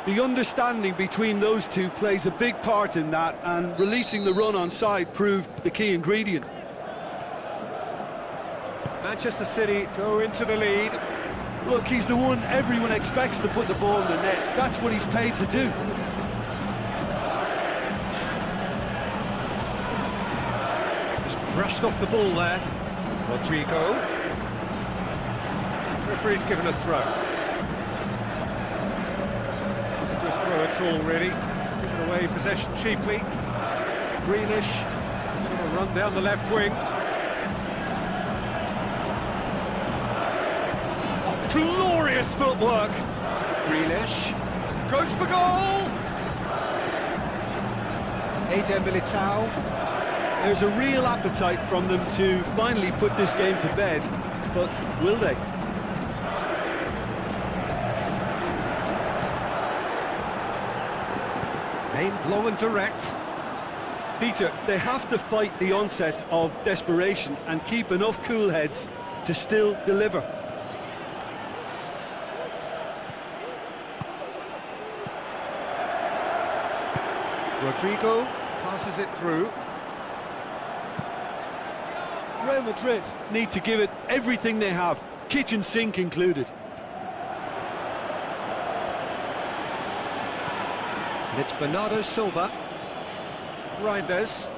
The understanding between those two plays a big part in that, and releasing the run on side proved the key ingredient. Manchester City go into the lead. Look, he's the one everyone expects to put the ball in the net. That's what he's paid to do. Just brushed off the ball there. Rodrigo. Referee's given a throw. It's a good throw at all, really. He's given away possession cheaply. Grealish sort of run down the left wing. Oh, glorious footwork. Grealish goes for goal. Eder Militao. There's a real appetite from them to finally put this game to bed, but will they? Aimed long and direct. Peter, they have to fight the onset of desperation and keep enough cool heads to still deliver. Rodrigo passes it through. Real Madrid need to give it everything they have, kitchen sink included. And it's Bernardo Silva. Reinders.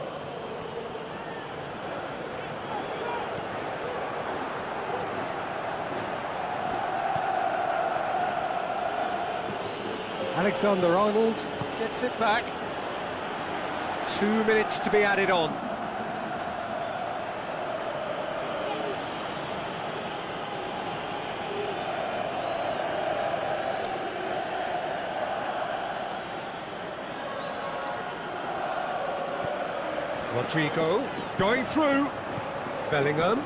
Alexander-Arnold gets it back. 2 minutes to be added on. Rodrigo going through. Bellingham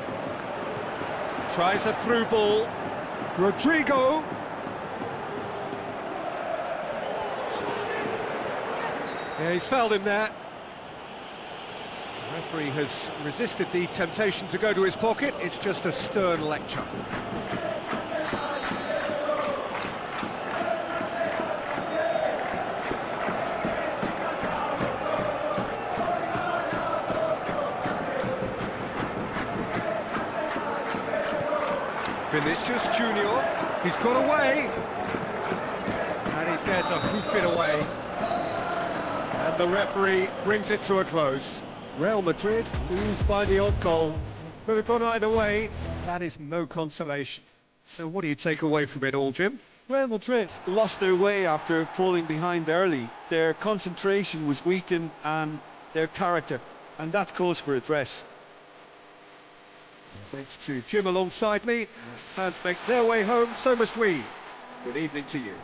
tries a through ball. Rodrigo Yeah, he's fouled him there. The referee has resisted the temptation to go to his pocket. It's just a stern lecture. Vinicius Junior, he's got away. And he's there to hoof it away. And the referee brings it to a close. Real Madrid lose by the odd goal. But have gone either way, that is no consolation. So what do you take away from it all, Jim? Real Madrid lost their way after falling behind early. Their concentration was weakened and their character, and that's cause for address. Thanks to Jim alongside me. Fans make their way home, so must we. Good evening to you.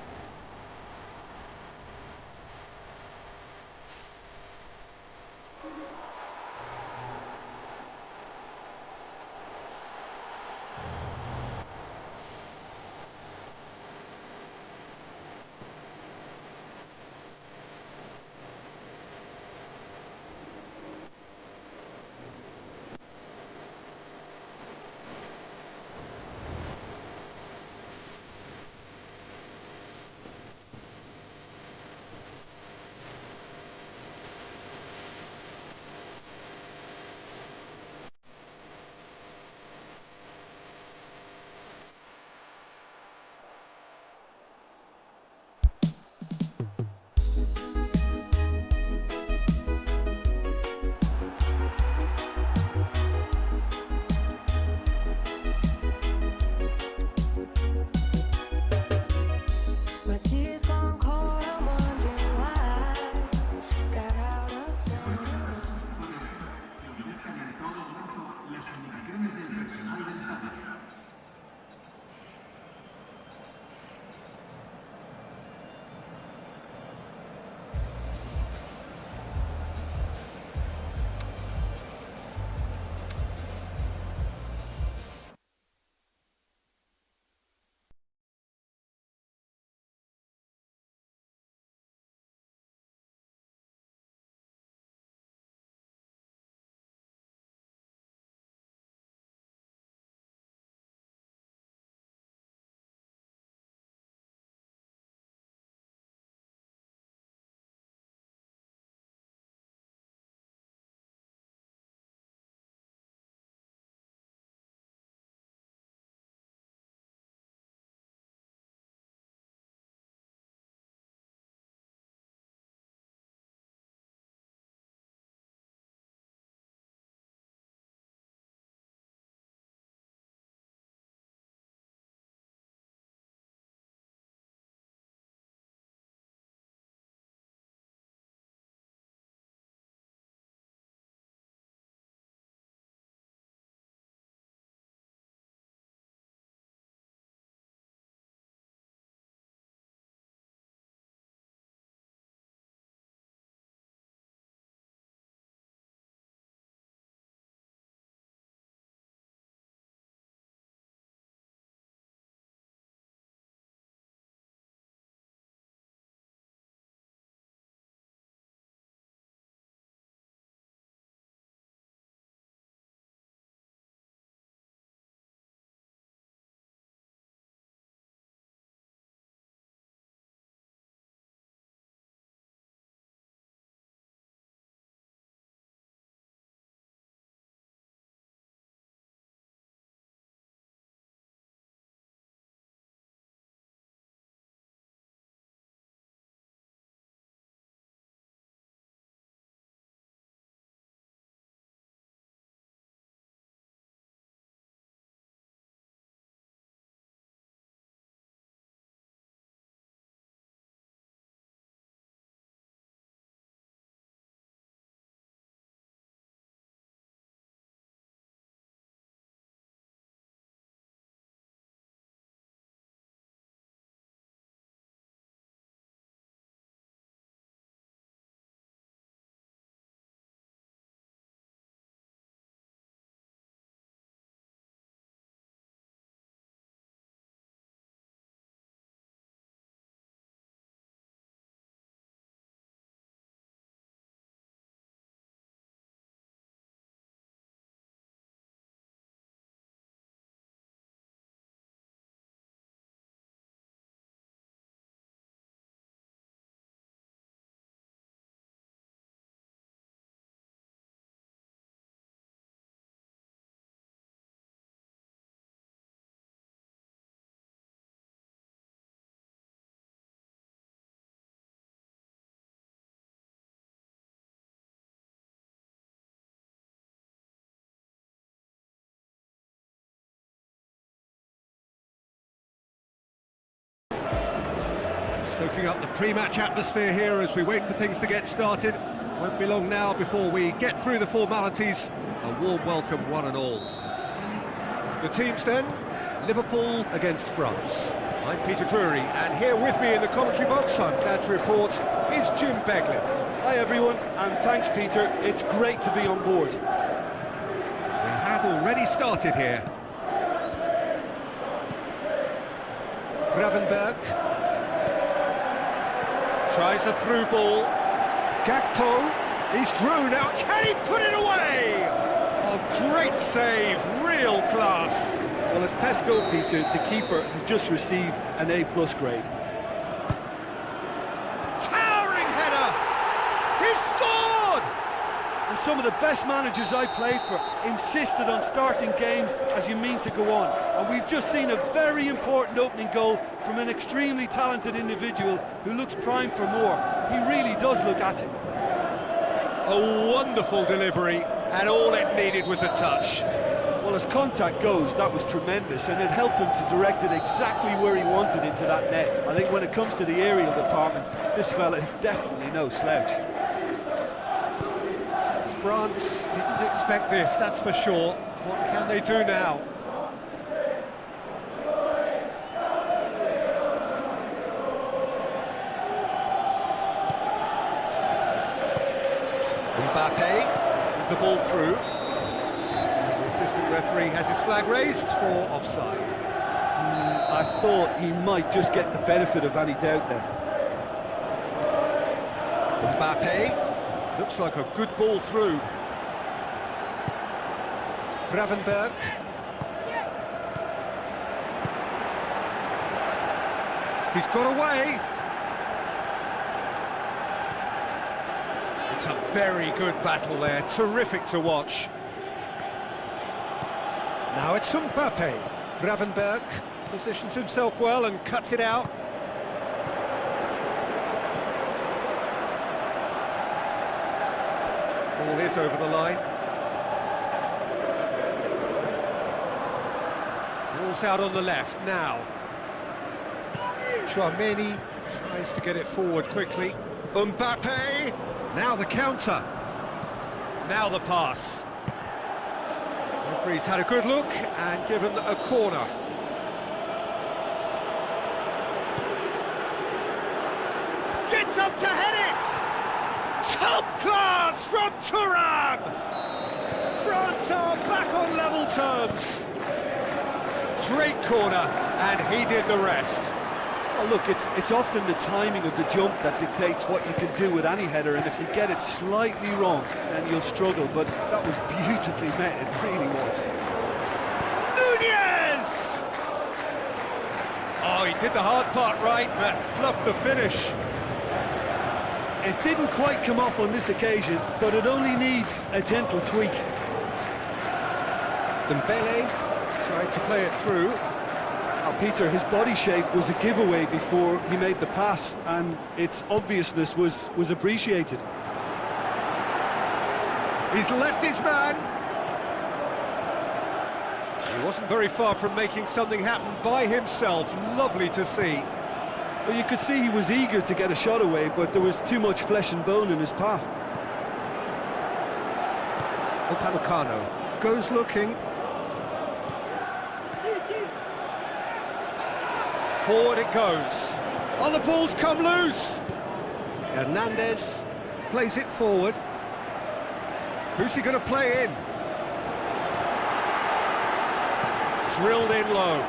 Soaking up the pre-match atmosphere here as we wait for things to get started. Won't be long now before we get through the formalities. A warm welcome, one and all. The teams then, Liverpool against France. I'm Peter Drury, and here with me in the commentary box, I'm glad to report, is Jim Beglin. Hi everyone, and thanks Peter, it's great to be on board. We have already started here. Gravenberg tries a through ball. Gakpo, he's through now, can he put it away? Oh, great save, real class. Well, as Tesco, Peter, the keeper has just received an A+ grade. Towering header! He's scored! And some of the best managers I played for insisted on starting games as you mean to go on. And we've just seen a very important opening goal from an extremely talented individual who looks primed for more. He really does look at it. A wonderful delivery, and all it needed was a touch. Well, as contact goes, that was tremendous, and it helped him to direct it exactly where he wanted into that net. I think when it comes to the aerial department, this fella is definitely no slouch. France didn't expect this, that's for sure. What can they do now? Mbappe with the ball through. The assistant referee has his flag raised for offside. I thought he might just get the benefit of any doubt then. Mbappe, looks like a good ball through. Gravenberg. He's got away. It's a very good battle there, terrific to watch. Now it's Mbappe. Gravenberg positions himself well and cuts it out. Ball is over the line. Ball's out on the left now. Chouameni tries to get it forward quickly. Mbappe! Now the counter. Now the pass. The referee's had a good look and given a corner. Gets up to head it! Top class from Thuram! France are back on level terms. Great corner, and he did the rest. Oh, look, it's often the timing of the jump that dictates what you can do with any header, and if you get it slightly wrong, then you'll struggle, but that was beautifully met, it really was. Nunez! Oh, he did the hard part right, but fluffed the finish. It didn't quite come off on this occasion, but it only needs a gentle tweak. Dembele tried to play it through. Now, Peter, his body shape was a giveaway before he made the pass, and its obviousness was appreciated. He's left his man. He wasn't very far from making something happen by himself. Lovely to see. Well, you could see he was eager to get a shot away, but there was too much flesh and bone in his path. Upamecano goes looking. Forward it goes. Oh, the ball's come loose. Hernandez plays it forward. Who's he going to play in? Drilled in low.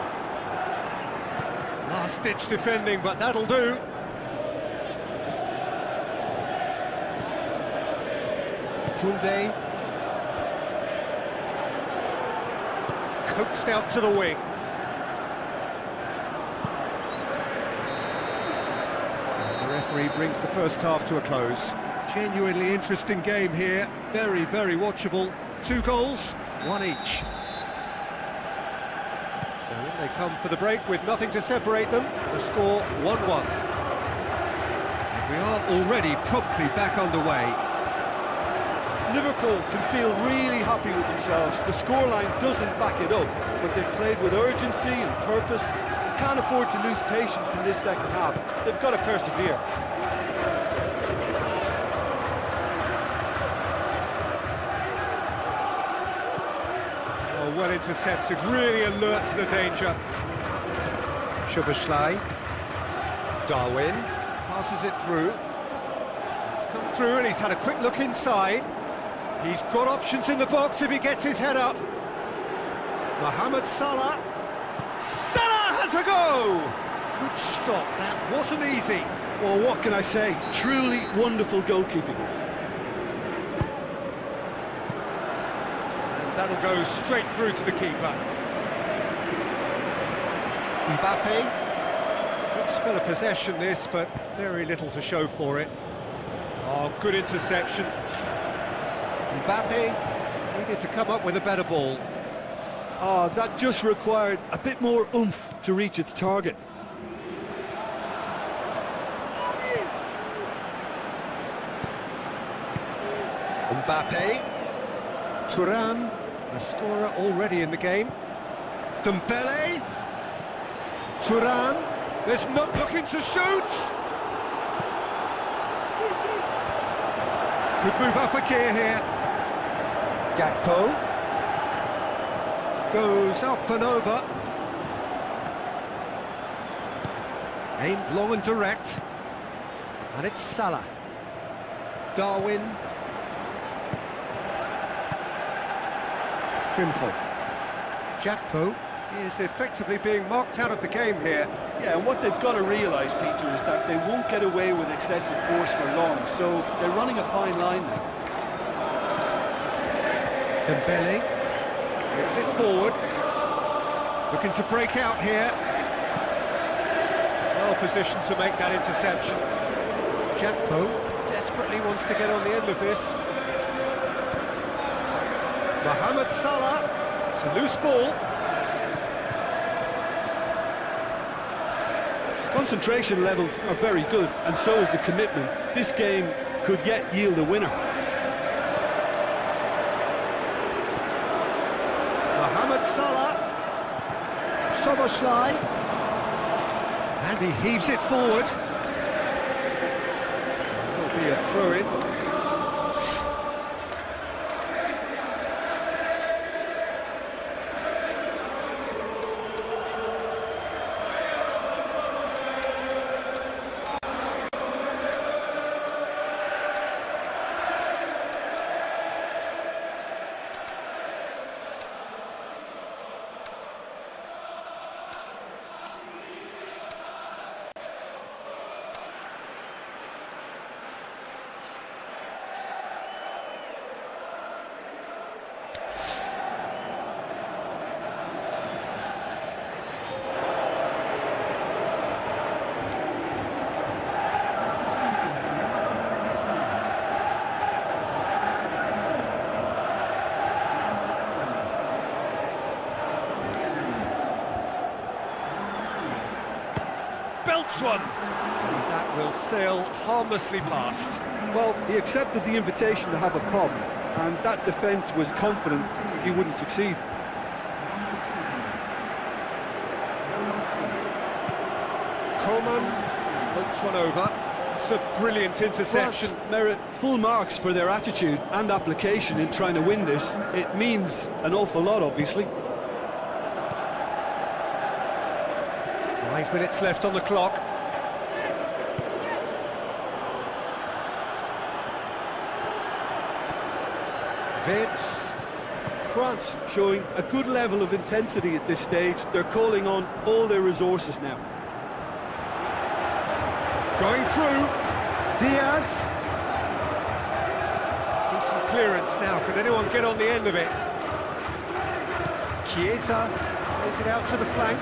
Last-ditch defending, but that'll do. Koundé. Coaxed out to the wing. Referee brings the first half to a close. Genuinely interesting game here. Very, very watchable. 2 goals, 1 each. So in they come for the break with nothing to separate them. The score 1-1. We are already promptly back underway. Liverpool can feel really happy with themselves. The scoreline doesn't back it up, but they've played with urgency and purpose and can't afford to lose patience in this second half. They've got to persevere. Oh, well intercepted, really alert to the danger. Szoboszlai. Darwin passes it through. It's come through and he's had a quick look inside. He's got options in the box if he gets his head up. Mohamed Salah. Salah has a go! Good stop, that wasn't easy. Well, what can I say? Truly wonderful goalkeeping. And that'll go straight through to the keeper. Mbappe. Good spell of possession this, but very little to show for it. Oh, good interception. Mbappe needed to come up with a better ball. Oh, that just required a bit more oomph to reach its target. Mbappe. Thuram, a scorer already in the game. Dembele. Thuram. There's no looking to shoot. Could move up a gear here. Gakpo. Goes up and over. Aimed long and direct. And it's Salah. Darwin. Simple. Gakpo is effectively being marked out of the game here. Yeah, and what they've got to realise, Peter, is that they won't get away with excessive force for long, so they're running a fine line now. Dembele gets it forward, looking to break out here. Well positioned to make that interception. Gakpo desperately wants to get on the end of this. Mohamed Salah, it's a loose ball. Concentration levels are very good, and so is the commitment. This game could yet yield a winner. Mohamed Salah. Szoboszlai. And he heaves it forward. There'll be a throw-in. Belts one. That will sail harmlessly past. Well, he accepted the invitation to have a pop, and that defence was confident he wouldn't succeed. Coleman floats one over. It's a brilliant interception. France merit full marks for their attitude and application in trying to win this. It means an awful lot, obviously. 5 minutes left on the clock. Vitz. France showing a good level of intensity at this stage. They're calling on all their resources now. Going through. Diaz. Decent clearance now. Can anyone get on the end of it? Chiesa plays it out to the flank.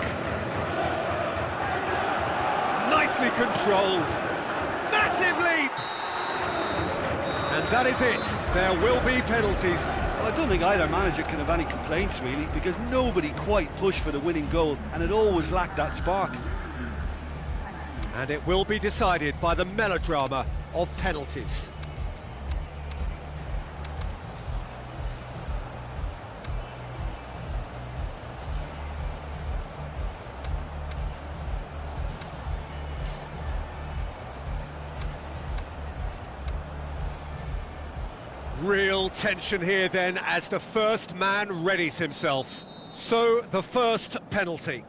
Nicely controlled. Massive leap! And that is it. There will be penalties. Well, I don't think either manager can have any complaints, really, because nobody quite pushed for the winning goal, and it always lacked that spark. And it will be decided by the melodrama of penalties. Real tension here then as the first man readies himself. So, the first penalty.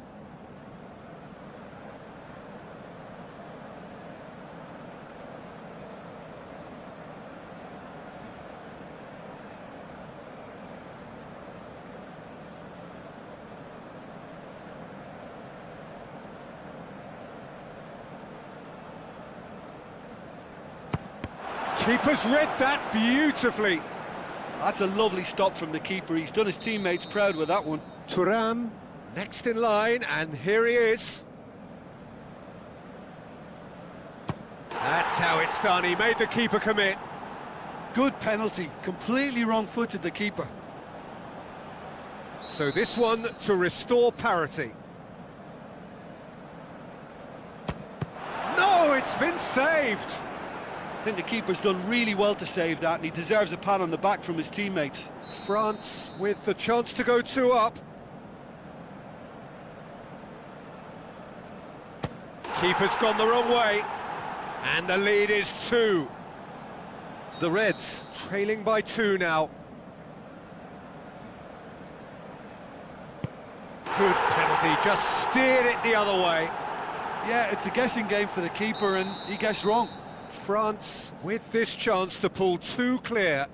Keeper's read that beautifully. That's a lovely stop from the keeper. He's done his teammates proud with that one. Thuram, next in line, and here he is. That's how it's done. He made the keeper commit. Good penalty. Completely wrong-footed, the keeper. So this one to restore parity. No, it's been saved. I think the keeper's done really well to save that, and he deserves a pat on the back from his teammates. France with the chance to go 2 up. Keeper's gone the wrong way, and the lead is 2. The Reds trailing by 2 now. Good penalty, just steered it the other way. Yeah, it's a guessing game for the keeper, and he guessed wrong. France with this chance to pull 2 clear.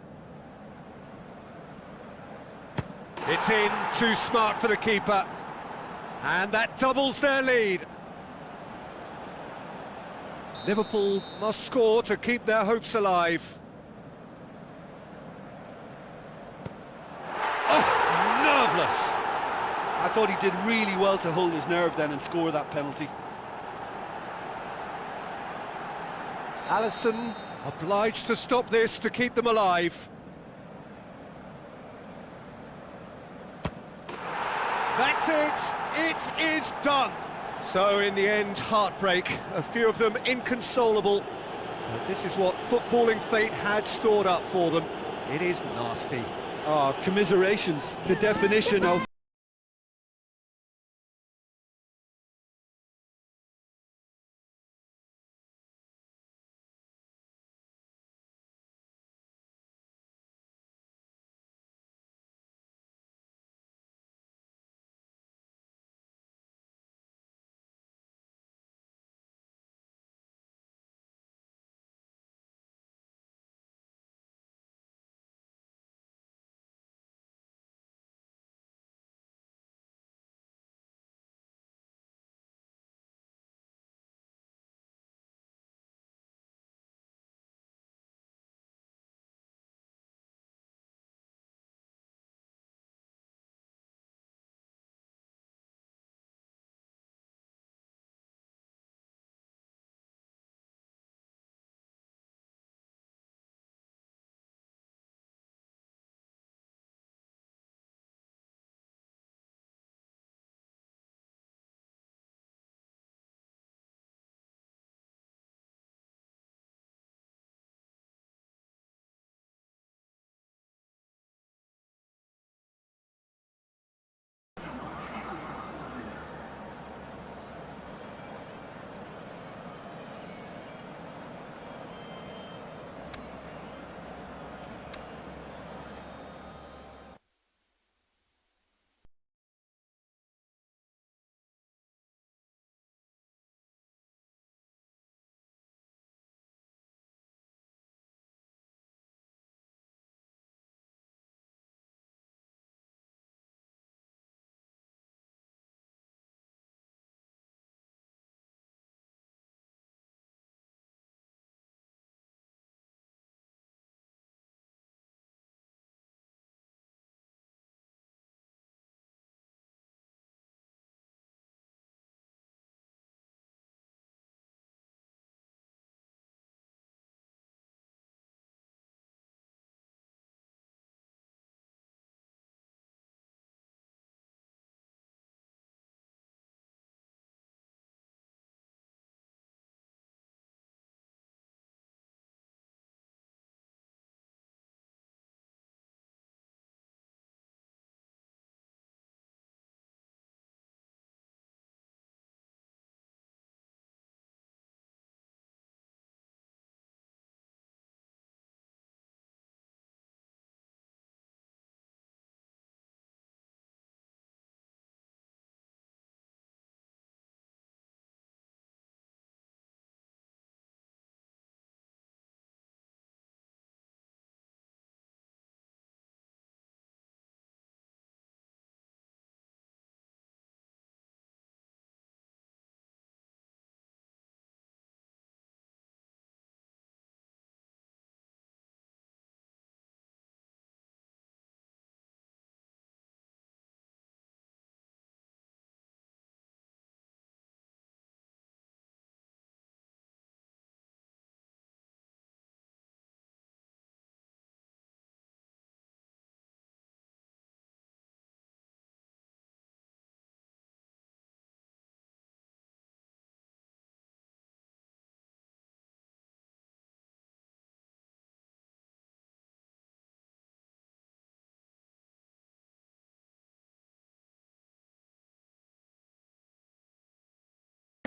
It's in, too smart for the keeper. And that doubles their lead. Liverpool must score to keep their hopes alive. Oh, nerveless. I thought he did really well to hold his nerve then and score that penalty. Alisson obliged to stop this to keep them alive. That's it! It is done! So in the end, heartbreak. A few of them inconsolable. But this is what footballing fate had stored up for them. It is nasty. Oh, commiserations. The definition of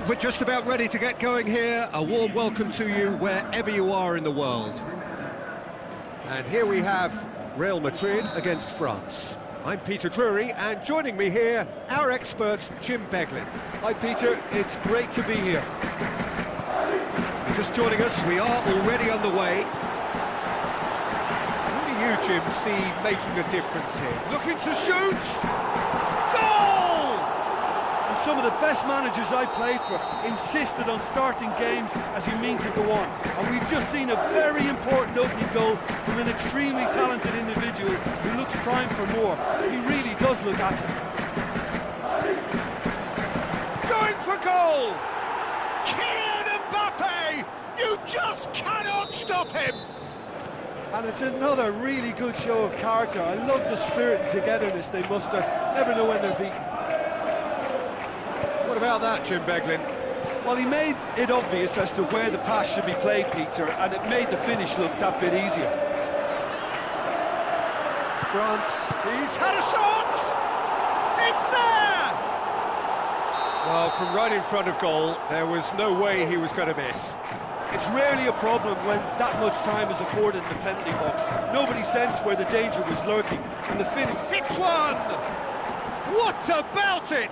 we're just about ready to get going here. A warm welcome to you wherever you are in the world. And here we have Real Madrid against France. I'm Peter Drury, and joining me here, our expert, Jim Beglin. Hi, Peter. It's great to be here. Just joining us, we are already underway. Who do you, Jim, see making a difference here? Looking to shoot! Goal! And some of the best managers I played for insisted on starting games as you mean to go on. And we've just seen a very important opening goal from an extremely talented individual who looks primed for more. He really does look at it. Going for goal! You just cannot stop him! And it's another really good show of character. I love the spirit and togetherness they muster. Never know when they're beaten. What about that, Jim Beglin? Well, he made it obvious as to where the pass should be played, Peter, and it made the finish look that bit easier. France, he's had a shot! It's there! Well, from right in front of goal, there was no way he was going to miss. It's rarely a problem when that much time is afforded in the penalty box. Nobody sensed where the danger was lurking, and the finish... Hits one! What about it?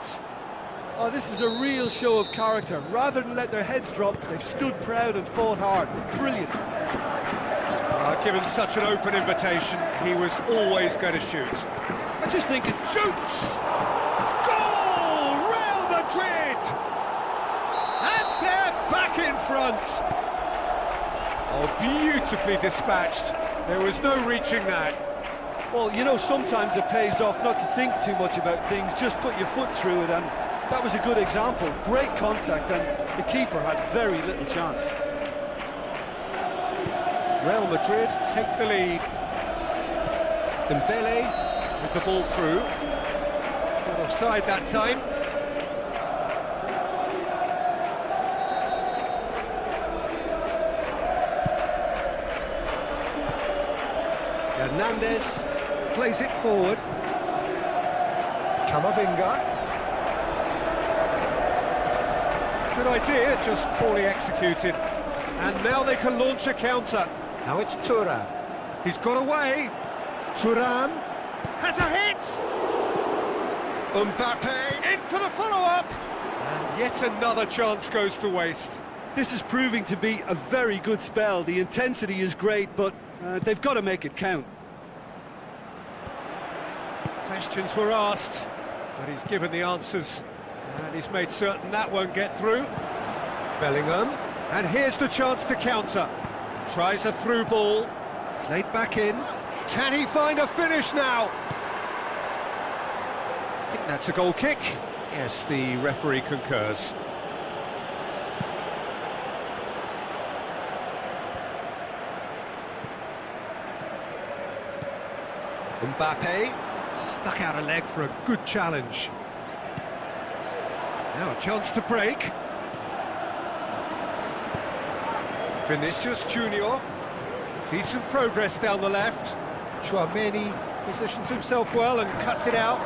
Oh, this is a real show of character. Rather than let their heads drop, they've stood proud and fought hard. Brilliant. Given such an open invitation, he was always going to shoot. I just think it's... Shoots! Goal! Real Madrid! And they're back in front! Oh, beautifully dispatched. There was no reaching that. Well, you know, sometimes it pays off not to think too much about things, just put your foot through it, and that was a good example. Great contact, and the keeper had very little chance. Real Madrid take the lead. Dembele with the ball through. Not offside that time. Hernandez plays it forward. Camavinga. Good idea, just poorly executed. And now they can launch a counter. Now it's Thuram. He's got away. Thuram has a hit. Mbappe in for the follow-up. And yet another chance goes to waste. This is proving to be a very good spell. The intensity is great, but they've got to make it count. Questions were asked, but he's given the answers, and he's made certain that won't get through. Bellingham, and here's the chance to counter. Tries a through ball, played back in. Can he find a finish now? I think that's a goal kick. Yes, the referee concurs. Mbappe stuck out a leg for a good challenge. Now a chance to break. Vinicius Junior, decent progress down the left. Tchouaméni positions himself well and cuts it out.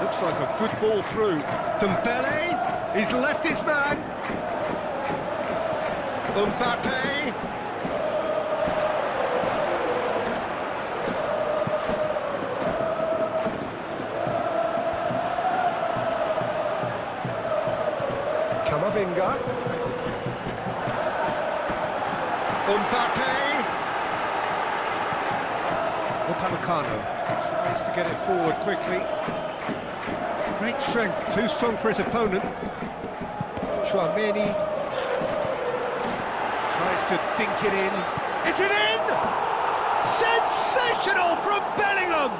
Looks like a good ball through. Dembele, he's left his man. Mbappe. Camavinga. Mbappe. Upamecano tries to get it forward quickly. Great strength, too strong for his opponent. Tchouaméni tries to dink it in. Is it in? Sensational from Bellingham!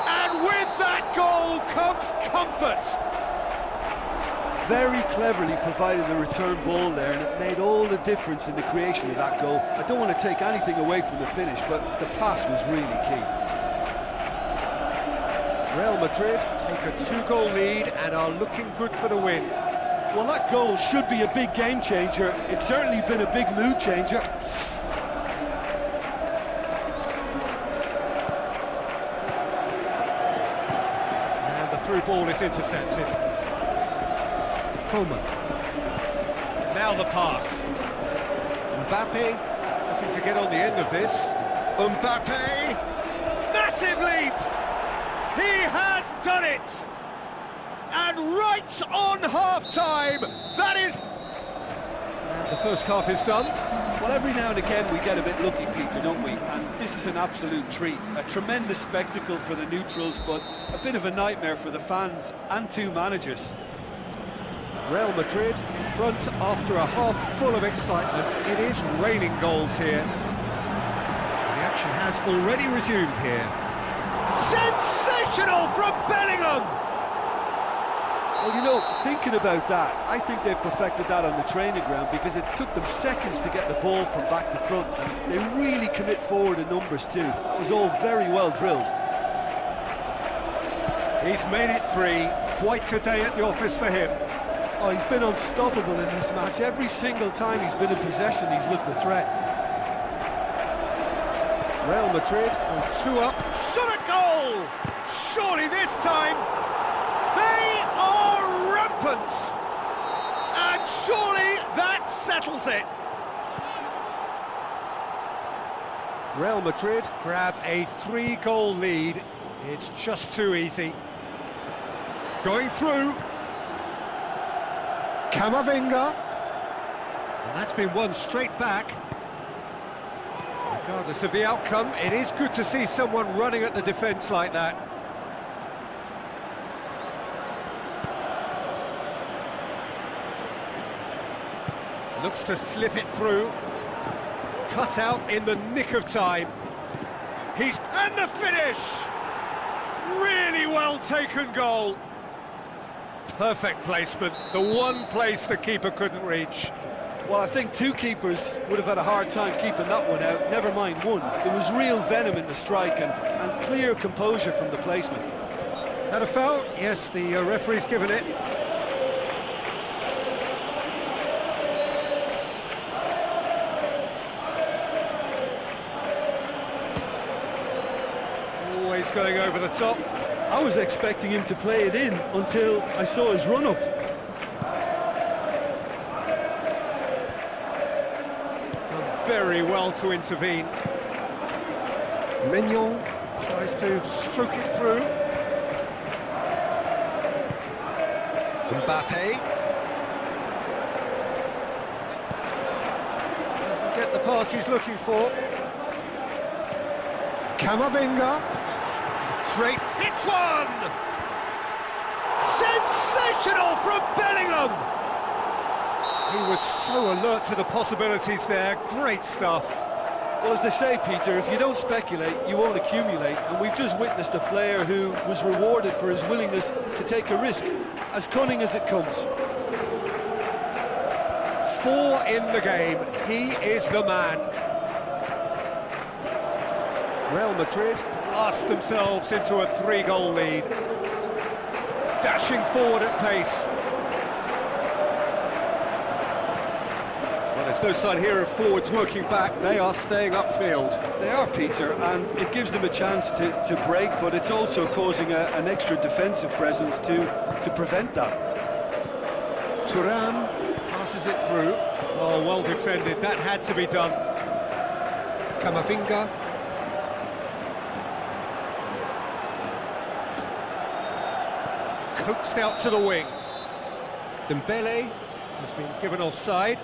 And with that goal comes comfort. Very cleverly provided the return ball there, and it made all the difference in the creation of that goal. I don't want to take anything away from the finish, but the pass was really key. Real Madrid take a 2-goal lead and are looking good for the win. Well, that goal should be a big game changer. It's certainly been a big mood changer. And the through ball is intercepted. Coman Now the pass. Mbappe looking to get on the end of this. Mbappe! Massive leap! He has done it! And right on half-time, that is... And the first half is done. Well, every now and again we get a bit lucky, Peter, don't we? And this is an absolute treat. A tremendous spectacle for the neutrals, but a bit of a nightmare for the fans and two managers. Real Madrid in front after a half full of excitement. It is raining goals here. The action has already resumed here. Sensational from Bellingham! Well, you know, thinking about that, I think they've perfected that on the training ground because it took them seconds to get the ball from back to front, and they really commit forward in numbers too. That was all very well drilled. He's made it 3. Quite a day at the office for him. Oh, he's been unstoppable in this match. Every single time he's been in possession, he's looked a threat. Real Madrid on 2 up. Shot at goal! Surely this time they are rampant! And surely that settles it. Real Madrid grab a 3-goal lead. It's just too easy. Going through. Camavinga. And that's been won straight back. Regardless of the outcome, it is good to see someone running at the defence like that. Looks to slip it through. Cut out in the nick of time. And the finish! Really well taken goal. Perfect placement, the one place the keeper couldn't reach. Well, I think two keepers would have had a hard time keeping that one out, never mind one. There was real venom in the strike and clear composure from the placement. Had a foul? Yes, the referee's given it. Always going over the top. I was expecting him to play it in until I saw his run-up. Done very well to intervene. Mignon tries to stroke it through. Mbappe doesn't get the pass he's looking for. Camavinga. Great, hits one! Sensational from Bellingham! He was so alert to the possibilities there, great stuff. Well, as they say, Peter, if you don't speculate, you won't accumulate, and we've just witnessed a player who was rewarded for his willingness to take a risk, as cunning as it comes. 4 in the game, he is the man. Real Madrid blast themselves into a 3-goal lead. Dashing forward at pace. Well, there's no sign here of forwards working back. They are staying upfield. They are, Peter, and it gives them a chance to break, but it's also causing an extra defensive presence to prevent that. Turan passes it through. Oh, well defended. That had to be done. Camavinga. Coaxed out to the wing. Dembele has been given offside.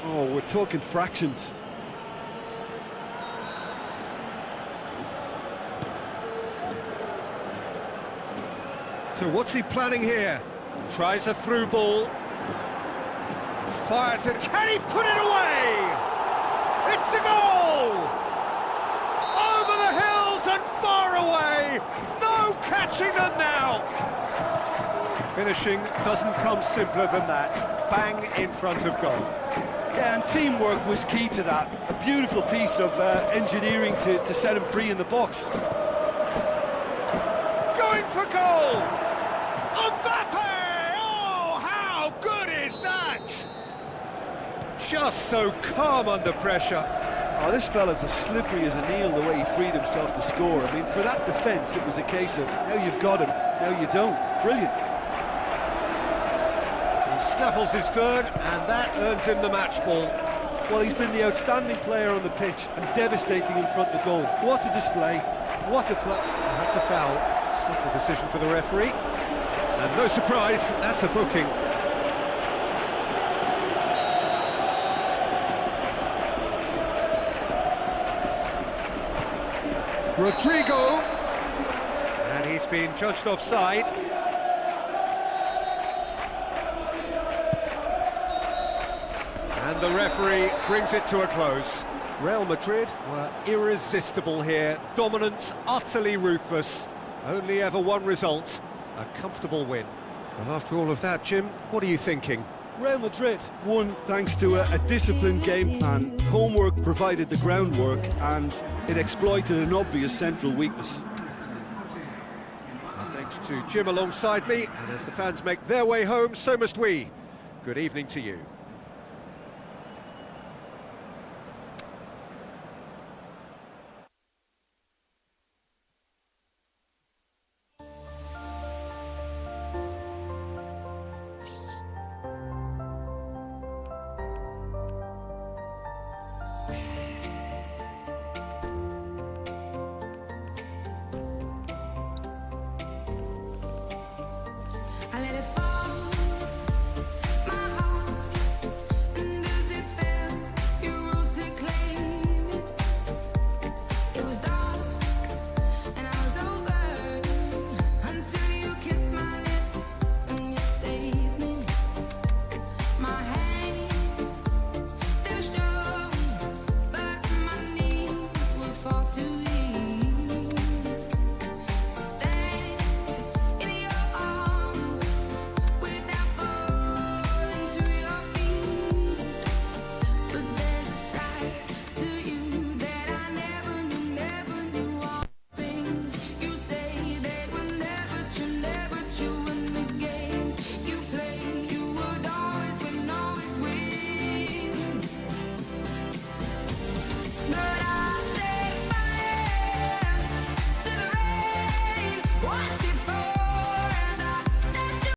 Oh, we're talking fractions. So what's he planning here? Tries a through ball. Fires it. Can he put it away? It's a goal! Over the hills and far away. No catching them now. Finishing doesn't come simpler than that. Bang in front of goal. Yeah, and teamwork was key to that. A beautiful piece of engineering to set him free in the box. Going for goal! Mbappe! Oh, how good is that? Just so calm under pressure. Oh, this fella's as slippery as a Neil the way he freed himself to score. I mean, for that defence, it was a case of, now you've got him, now you don't. Brilliant. snaffles his third, and that earns him the match ball. Well, he's been the outstanding player on the pitch and devastating in front of goal. What a display, what a play. That's a foul. Simple decision for the referee. And no surprise, that's a booking. Rodrigo. And he's been judged offside. And the referee brings it to a close. Real Madrid were irresistible here, dominant, utterly ruthless. Only ever one result, a comfortable win. Well, after all of that, Jim, what are you thinking? Real Madrid won thanks to a disciplined game plan. Homework provided the groundwork and it exploited an obvious central weakness. Well, thanks to Jim alongside me, and as the fans make their way home, so must we. Good evening to you. I let it fall, my heart, and as it fell, you rose to claim it. It was dark, and I was over, until you kissed my lips, and you saved me. My hands, they were strong, but my knees were far too weak. Stand in your arms without falling to your feet. But there's a side to you that I never knew all things you say they were never true in the games you play. You would always win, always win. But I set fire to the rain, watched it pour as I touched you.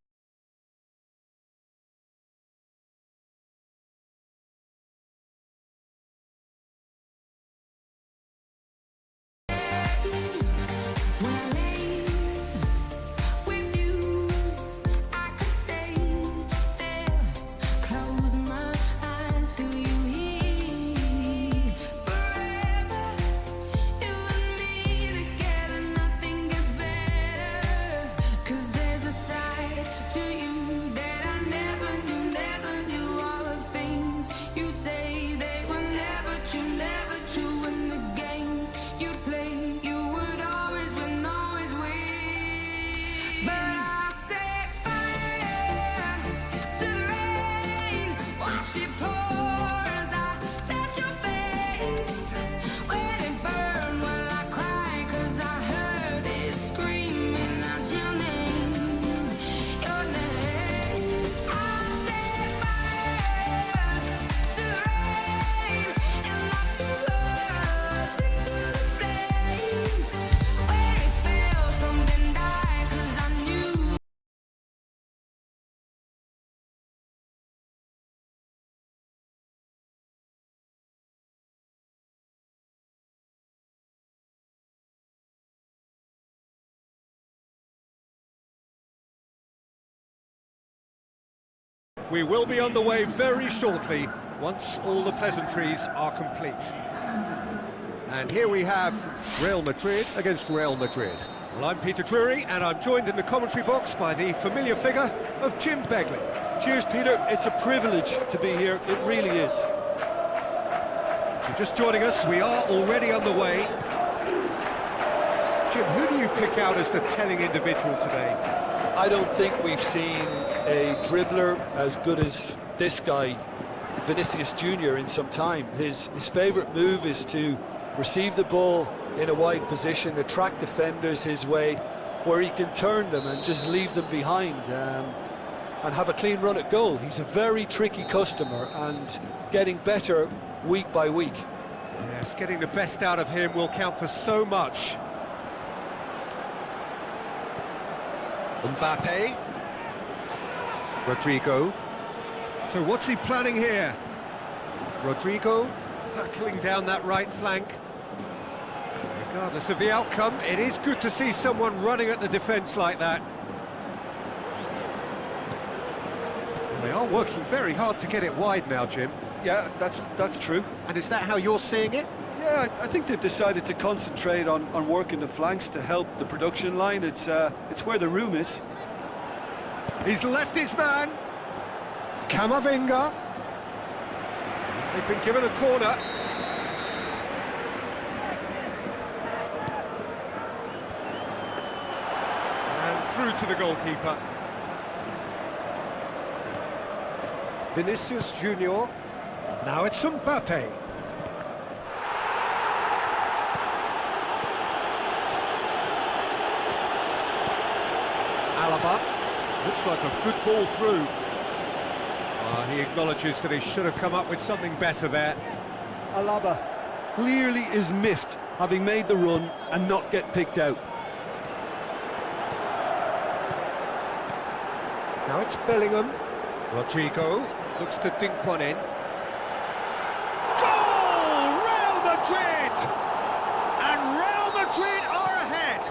When I lay with you, I could stay there, close my eyes, feel you here forever. You and me together, nothing gets better. 'Cause there's a side to you that I never knew all the things you'd say they were never true in the games you play. You would always win, always win. But I set fire to the rain, watched it pour as I touched your face. When it burned, well I cried 'cause I heard it screaming out your name, your name. I set fire to the rain and locked us into the flames. When it fell, something died 'cause I knew. We will be on the way very shortly, once all the pleasantries are complete. And here we have Real Madrid against Real Madrid. Well, I'm Peter Drury, and I'm joined in the commentary box by the familiar figure of Jim Begley. Cheers, Peter. It's a privilege to be here. It really is. If you're just joining us, we are already on the way. Jim, who do you pick out as the telling individual today? I don't think we've seen a dribbler as good as this guy, Vinicius Jr., in some time. His favourite move is to receive the ball in a wide position, attract defenders his way, where he can turn them and just leave them behind and have a clean run at goal. He's a very tricky customer and getting better week by week. Yes, getting the best out of him will count for so much. Mbappe. Rodrigo. So what's he planning here? Rodrigo hurtling down that right flank. Regardless of the outcome, it is good to see someone running at the defence like that. They are working very hard to get it wide now, Jim. Yeah, that's true. And is that how you're seeing it? Yeah, I think they've decided to concentrate on working the flanks to help the production line. It's where the room is. He's left his man. Camavinga. They've been given a corner. And through to the goalkeeper. Vinicius Junior. Now it's Mbappe. Alaba. Looks like a good ball through. He acknowledges that he should have come up with something better there. Alaba clearly is miffed, having made the run and not get picked out. Now it's Bellingham. Rodrigo looks to dink one in. Goal! Real Madrid! And Real Madrid are ahead.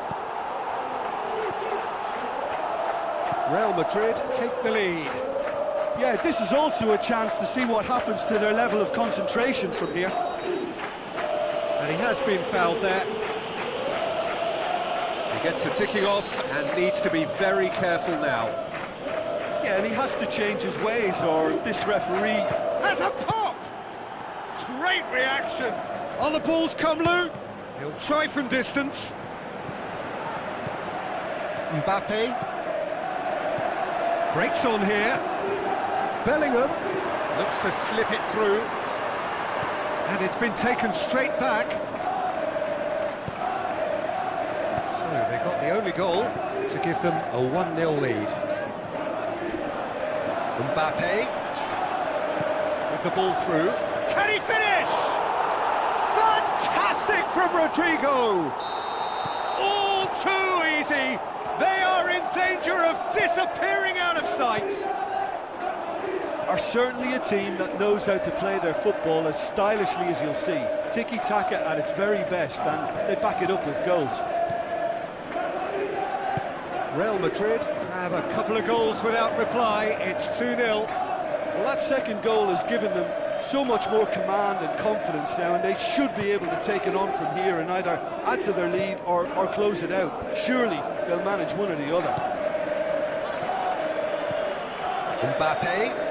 Real Madrid take the lead. Yeah, this is also a chance to see what happens to their level of concentration from here. And he has been fouled there. He gets a ticking off and needs to be very careful now. Yeah, and he has to change his ways, or this referee... Has a pop! Great reaction! Oh, the ball's come loose. He'll try from distance. Mbappe. Breaks on here. Bellingham looks to slip it through. And it's been taken straight back. So they got the only goal to give them a 1-0 lead. Mbappe with the ball through. Can he finish? Fantastic from Rodrigo! All too easy. They are in danger of disappearing out of sight. Are certainly a team that knows how to play their football as stylishly as you'll see. Tiki-taka at its very best, and they back it up with goals. Real Madrid grab a couple of goals without reply. It's 2-0. Well, that second goal has given them so much more command and confidence now, and they should be able to take it on from here and either add to their lead or close it out. Surely they'll manage one or the other. Mbappe.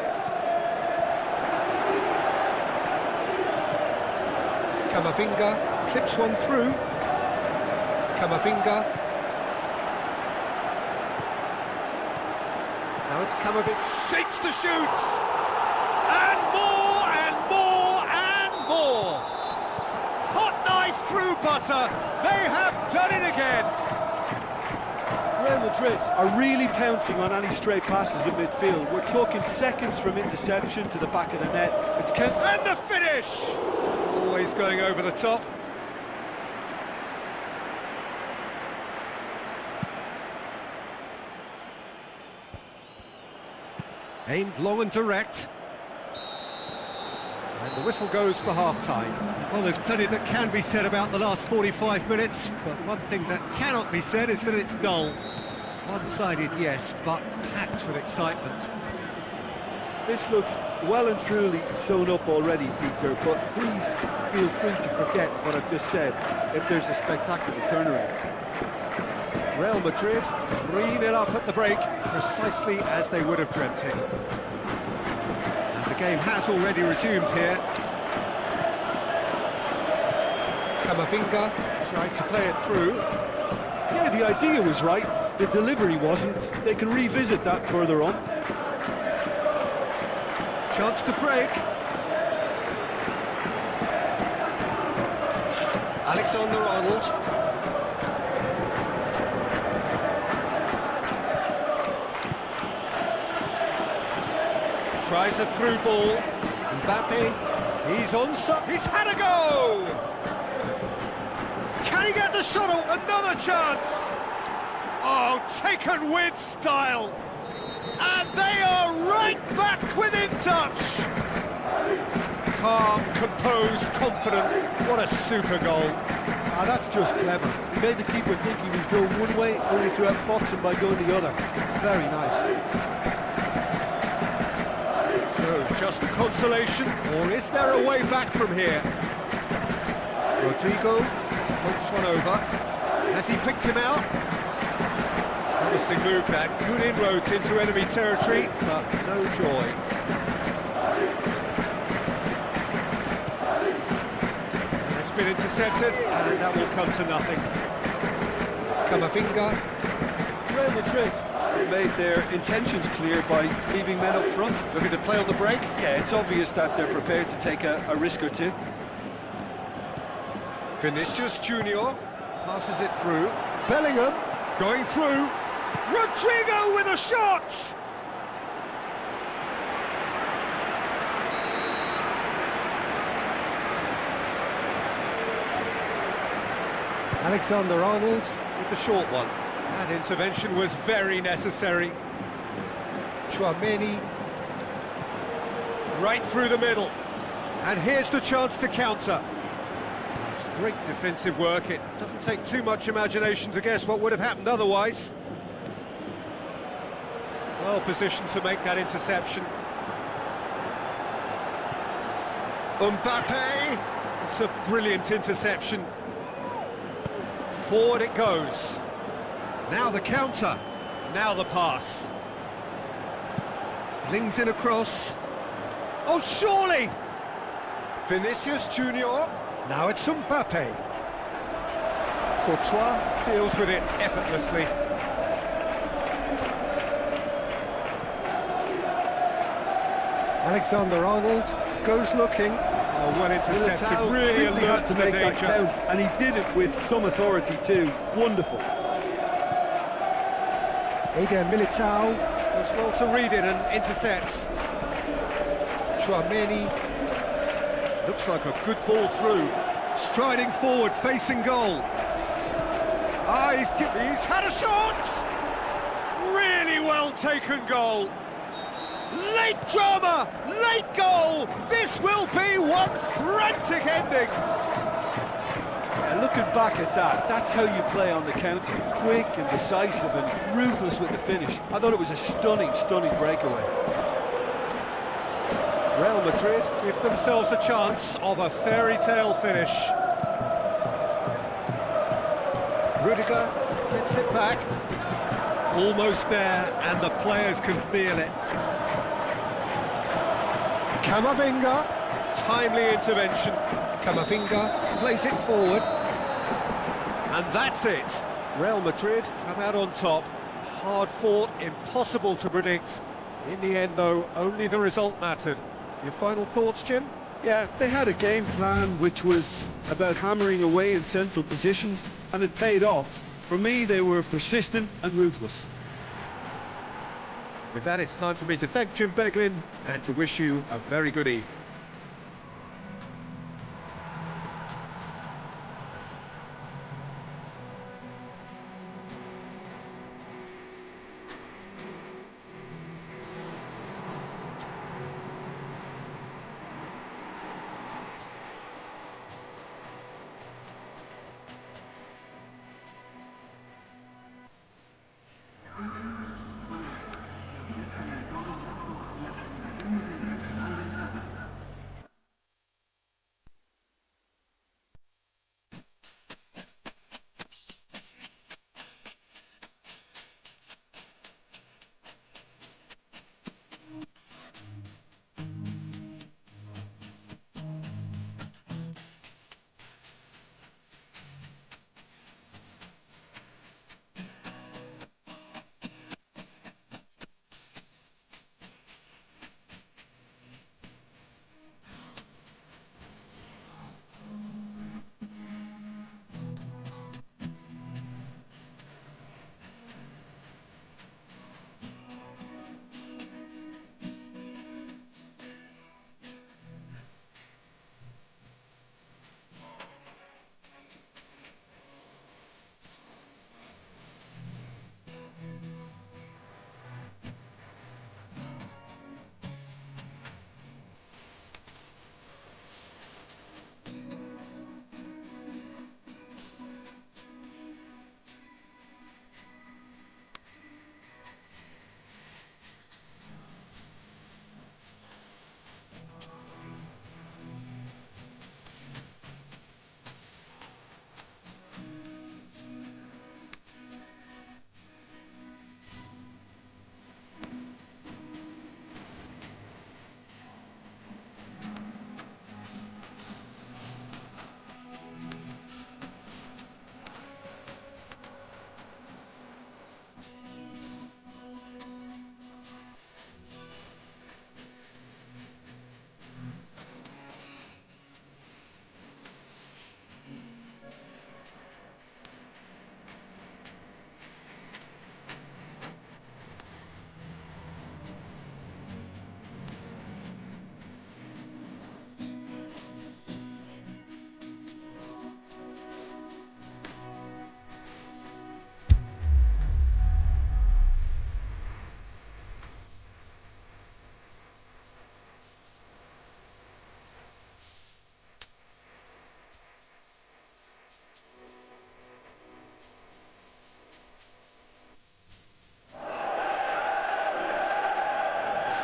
Camavinga clips one through. Camavinga. Now it's Camavinga. Shapes the shoots! And more and more and more! Hot knife through butter. They have done it again. Real Madrid are really pouncing on any stray passes in midfield. We're talking seconds from interception to the back of the net. It's And the finish! Always going over the top. Aimed long and direct. And the whistle goes for half-time. Well, there's plenty that can be said about the last 45 minutes, but one thing that cannot be said is that it's dull. One-sided, yes, but packed with excitement. This looks well and truly sewn up already, Peter, but please feel free to forget what I've just said if there's a spectacular turnaround. Real Madrid 3-0 up at the break, precisely as they would have dreamt it. And the game has already resumed here. Camavinga tried to play it through. Yeah, the idea was right, the delivery wasn't. They can revisit that further on. Chance to break. Alexander-Arnold. Tries a through ball. Mbappe, he's on top. He's had a go! Can he get the shot? Another chance! Oh, taken with style. And they are right Right back within touch. Calm, composed, confident. What a super goal. Ah, that's just clever. He made the keeper think he was going one way, only to outfox him by going the other. Very nice. So, just a consolation, or is there a way back from here? Rodrigo floats one over. Has he picked him out? Promising move that. Good inroads into enemy territory, but no joy. That's been intercepted, and that will come to nothing. Camavinga. Real Madrid made their intentions clear by leaving men up front. Looking to play on the break. Yeah, it's obvious that they're prepared to take a risk or two. Vinicius Junior passes it through. Bellingham going through. Rodrigo with a shot! Alexander-Arnold with the short one. That intervention was very necessary. Tchouaméni right through the middle. And here's the chance to counter. It's great defensive work. It doesn't take too much imagination to guess what would have happened otherwise. Well positioned to make that interception. Mbappe! It's a brilliant interception. Forward it goes. Now the counter. Now the pass. Flings in across. Oh, surely! Vinicius Junior. Now it's Mbappe. Courtois deals with it effortlessly. Alexander-Arnold goes looking. Oh, well intercepted, Militao really simply alert had to to the make that danger. count, and he did it with some authority too. Wonderful. Eder Militao does well to read it and intercepts. Tchouaméni looks like a good ball through. Striding forward, facing goal. Ah, he's had a shot! Really well taken goal. Late drama, late goal. This will be one frantic ending. Yeah, looking back at that, that's how you play on the counter. Quick and decisive and ruthless with the finish. I thought it was a stunning, stunning breakaway. Real Madrid give themselves a chance of a fairy tale finish. Rudiger gets it back. Almost there, and the players can feel it. Camavinga, timely intervention. Camavinga plays it forward. And that's it. Real Madrid come out on top. Hard fought, impossible to predict. In the end, though, only the result mattered. Your final thoughts, Jim? Yeah, they had a game plan which was about hammering away in central positions, and it paid off. For me, they were persistent and ruthless. With that, it's time for me to thank Jim Beglin and to wish you a very good evening.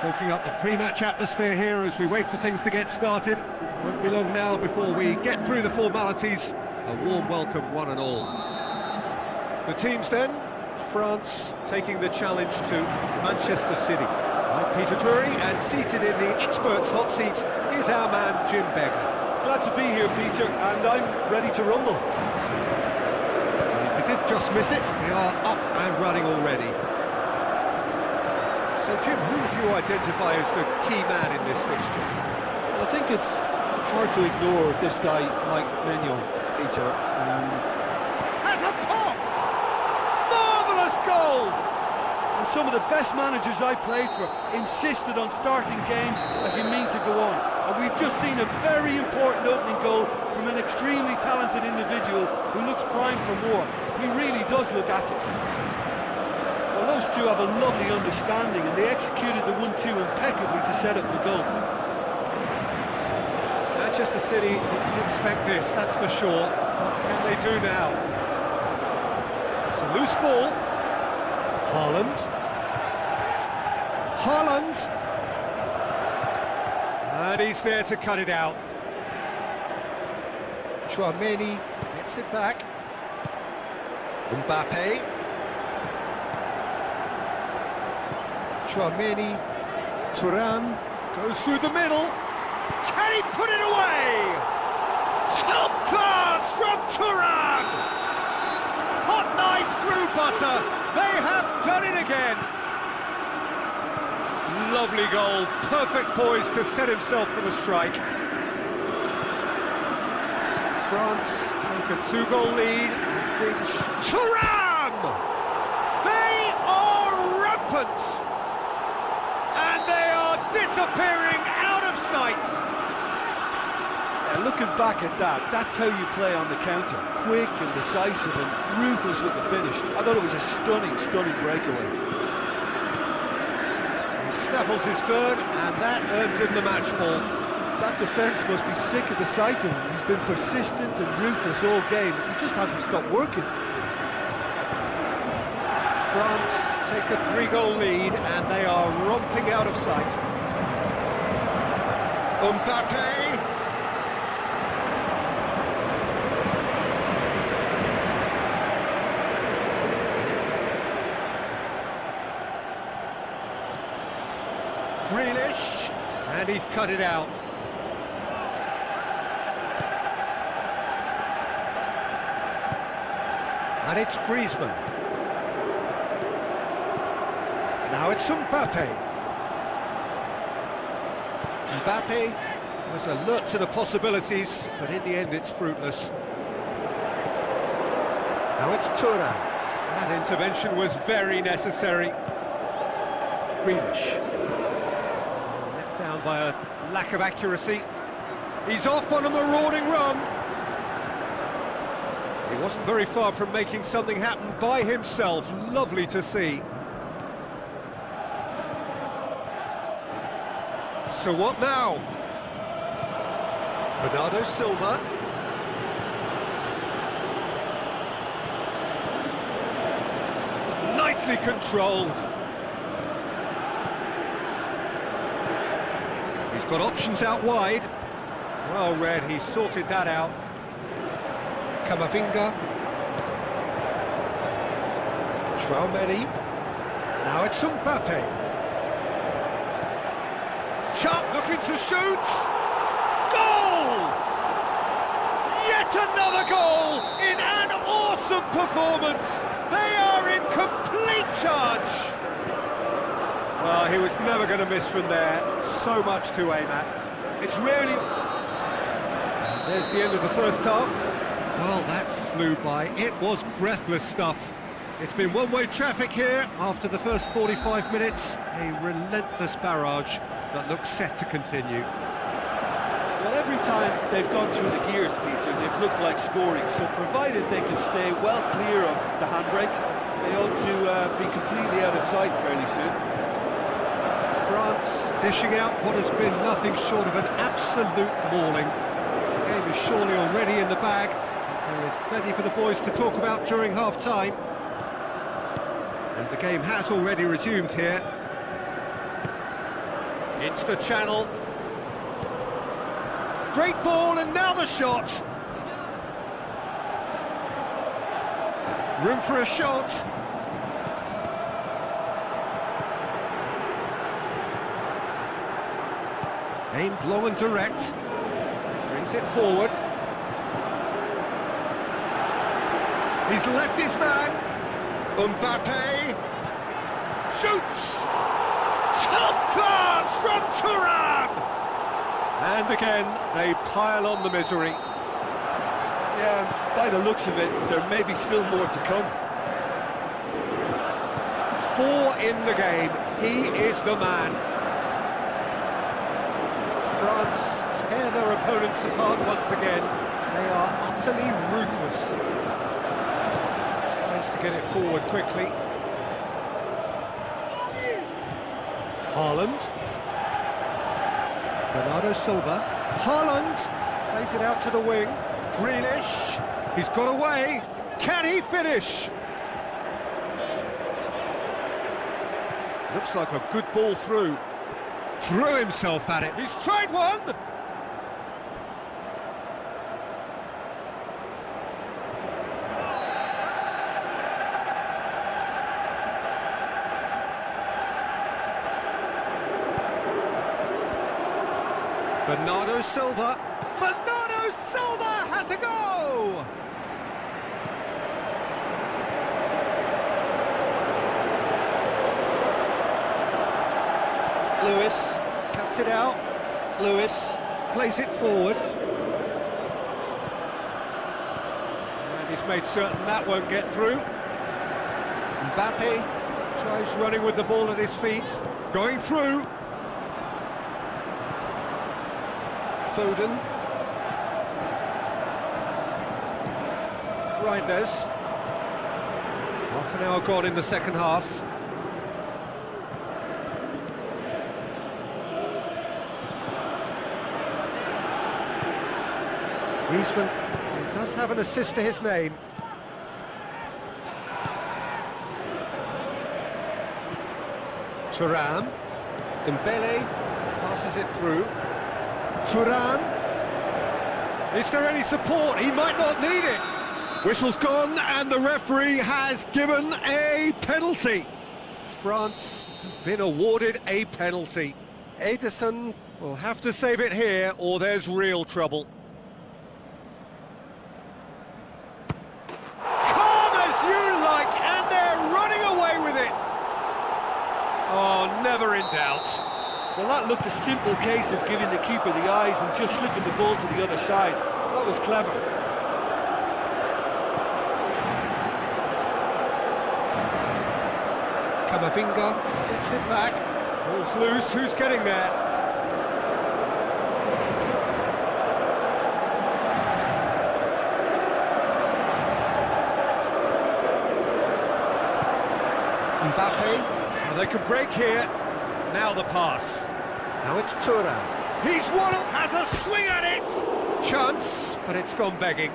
Soaking up the pre-match atmosphere here as we wait for things to get started. Won't be long now before we get through the formalities. A warm welcome, one and all. The teams then, France taking the challenge to Manchester City. I'm Peter Drury, and seated in the experts' hot seat is our man Jim Begley. Glad to be here, Peter, and I'm ready to rumble. And if you did just miss it, we are up and running already. So Jim, who would you identify as the key man in this fixture? I think it's hard to ignore this guy, Mike Maignan, Peter. Has a pop! Marvellous goal! And some of the best managers I played for insisted on starting games as you mean to go on. And we've just seen a very important opening goal from an extremely talented individual who looks primed for more. He really does look at it. Well, those two have a lovely understanding, and they executed the 1-2 impeccably to set up the goal. Manchester City didn't expect this, that's for sure. What can they do now? It's a loose ball. Haaland. And he's there to cut it out. Chouameni gets it back. Mbappe. Chouameni. Thuram goes through the middle. Can he put it away? Top class from Thuram! Hot knife through butter. They have done it again. Lovely goal, perfect poise to set himself for the strike. France take a 2-goal lead and things... Thuram! They are rampant! And they are disappearing out of sight. Yeah, looking back at that, that's how you play on the counter. Quick and decisive and ruthless with the finish. I thought it was a stunning, stunning breakaway. He snaffles his third, and that earns him the match ball. That defence must be sick of the sight of him. He's been persistent and ruthless all game. He just hasn't stopped working. France take a 3-goal lead, and they are romping out of sight. Mbappe! Grealish, and he's cut it out. And it's Griezmann. Now it's Mbappe. Mbappe was alert to the possibilities, but in the end it's fruitless. Now it's Turnamen. That intervention was very necessary. Grealish. Let down by a lack of accuracy. He's off on a marauding run. He wasn't very far from making something happen by himself. Lovely to see. So what now? Bernardo Silva. Nicely controlled. He's got options out wide. Well read, he sorted that out. Camavinga. Chouameni. Now it's Mbappe. Chuck looking to shoot. Goal! Yet another goal in an awesome performance. They are in complete charge. Well, he was never going to miss from there. So much to aim at. It's rarely... There's the end of the first half. Well, that flew by. It was breathless stuff. It's been one-way traffic here after the first 45 minutes. A relentless barrage that looks set to continue. Well, every time they've gone through the gears, Peter, they've looked like scoring. So provided they can stay well clear of the handbrake, they ought to be completely out of sight fairly soon. France dishing out what has been nothing short of an absolute mauling. The game is surely already in the bag. There is plenty for the boys to talk about during half-time. And the game has already resumed here. Into the channel. Great ball, and now the shot. Room for a shot. Aimed long and direct. Brings it forward. He's left his man. Mbappe shoots. Top class from Turan. And again, they pile on the misery. Yeah, by the looks of it, there may be still more to come. 4 in the game. He is the man. France tear their opponents apart once again. They are utterly ruthless. Tries to get it forward quickly. Haaland. Bernardo Silva. Haaland plays it out to the wing. Grealish. He's got away. Can he finish? Looks like a good ball through. Threw himself at it. He's tried one. Bernardo Silva. Bernardo Silva has a go! Lewis cuts it out. Lewis plays it forward. And he's made certain that won't get through. Mbappe tries running with the ball at his feet. Going through. Foden. Reinders. Half an hour gone in the second half. Griezmann, he does have an assist to his name. Thuram. Dembele passes it through. Thuram. Is there any support? He might not need it. Whistle's gone and the referee has given a penalty. France have been awarded a penalty. Ederson will have to save it here or there's real trouble. Calm as you like, and they're running away with it. Oh, never in doubt. Well, that looked a simple case of giving the keeper the eyes and just slipping the ball to the other side. That was clever. Camavinga gets it back. Ball's loose, who's getting there? Mbappe. Well, they could break here. Now the pass. Now it's Thuram. He's won up, has a swing at it! Chance, but it's gone begging.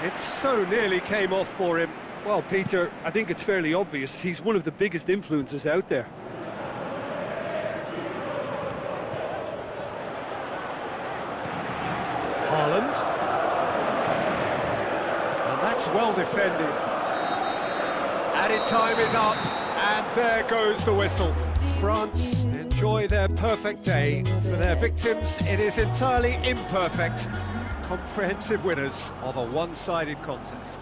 It so nearly came off for him. Well, Peter, I think it's fairly obvious. He's one of the biggest influences out there. Haaland. And that's well defended. Added time is up, and there goes the whistle. France enjoy their perfect day. For their victims, it is entirely imperfect. Comprehensive winners of a one-sided contest.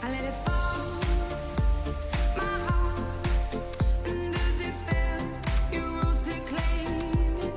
I let it fall, my heart, and as it fell, you rose to claim it.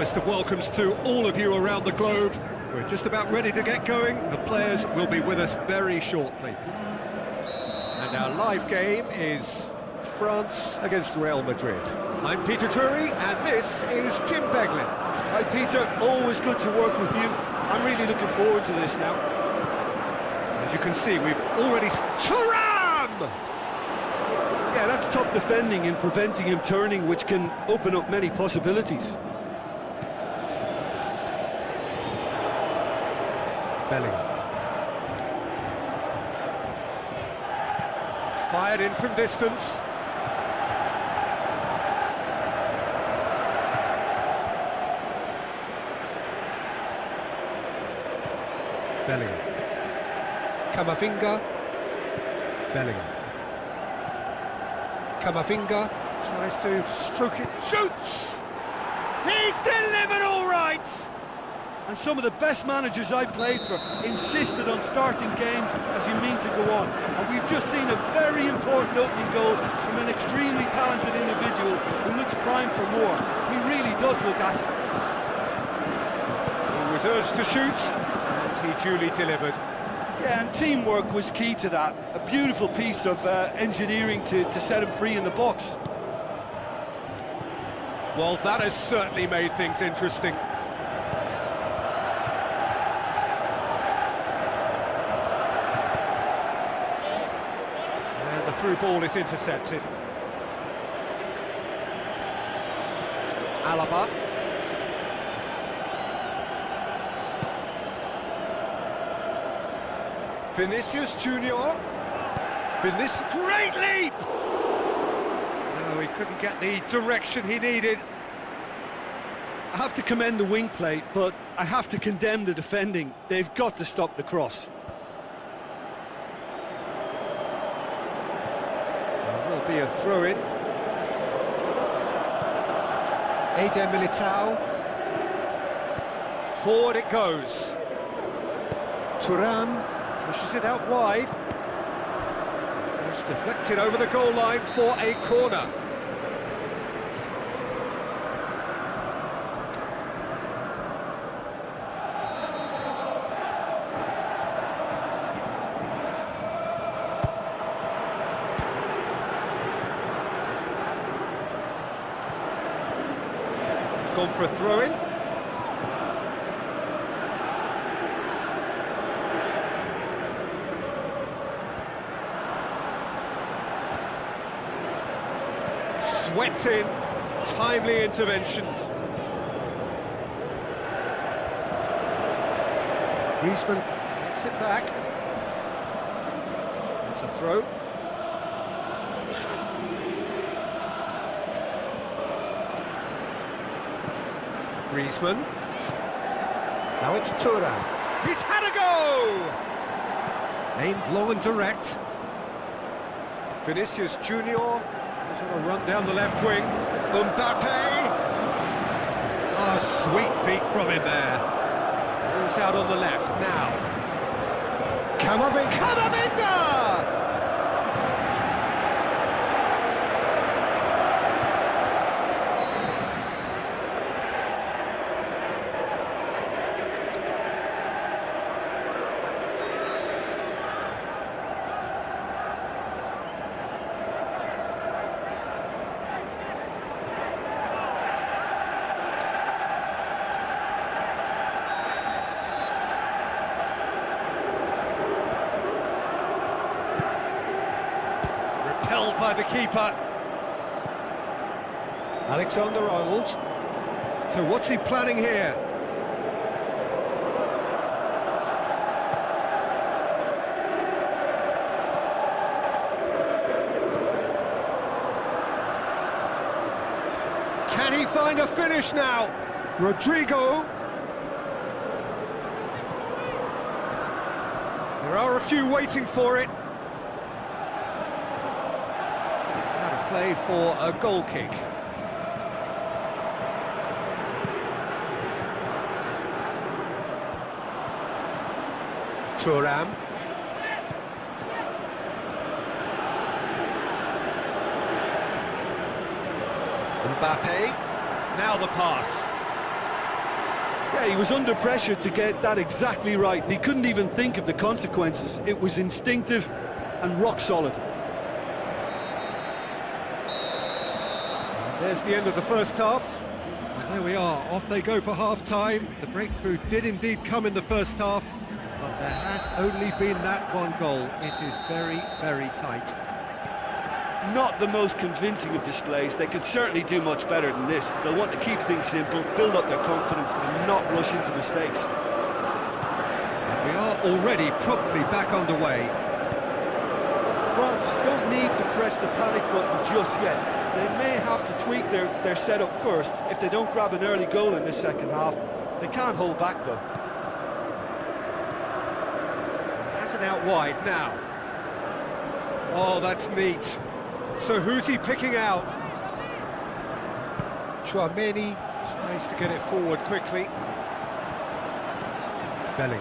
warmest of welcomes to all of you around the globe. We're just about ready to get going. The players will be with us very shortly. And our live game is France against Real Madrid. I'm Peter Drury, and this is Jim Beglin. Hi Peter, always good to work with you. I'm really looking forward to this now. As you can see, we've already... Thuram! Yeah, that's top defending and preventing him turning, which can open up many possibilities. Bellingham. Fired in from distance. Bellingham. Camavinga. Bellingham. Camavinga tries to stroke it. Shoots! He's delivered all right! And some of the best managers I played for insisted on starting games as you mean to go on. And we've just seen a very important opening goal from an extremely talented individual who looks primed for more. He really does look at it. He was urged to shoot, and he duly delivered. Yeah, and teamwork was key to that. A beautiful piece of engineering to set him free in the box. Well, that has certainly made things interesting. And the through ball is intercepted. Alaba. Vinicius Junior. Vinicius, great leap! No, he couldn't get the direction he needed. I have to commend the wing play, but I have to condemn the defending. They've got to stop the cross. There will be a throw-in. Eder Militao. Forward it goes. Thuram pushes it out wide. Just deflected over the goal line for a corner. It's gone for a throw-in. Swept in, timely intervention. Griezmann gets it back. That's a throw. Griezmann. Now it's Turnamen. He's had a go! Aimed long and direct. Vinicius Junior. He's on a run down the left wing. Mbappe! Oh, sweet feet from him there. Moves out on the left now. Camavinga! Held by the keeper. Alexander-Arnold. So what's he planning here? Can he find a finish now? Rodrigo. There are a few waiting for it. Play for a goal kick. Thuram. Mbappe. Now the pass. Yeah, he was under pressure to get that exactly right. He couldn't even think of the consequences. It was instinctive and rock solid. There's the end of the first half. And there we are, off they go for half-time. The breakthrough did indeed come in the first half, but there has only been that one goal. It is very, very tight. Not the most convincing of displays. They could certainly do much better than this. They'll want to keep things simple, build up their confidence and not rush into mistakes. And we are already promptly back underway. France don't need to press the panic button just yet. They may have to tweak their setup first. If they don't grab an early goal in this second half, they can't hold back though. Has it out wide now. Oh, that's neat. So who's he picking out? Chouameni tries to get it forward quickly. Bellingham.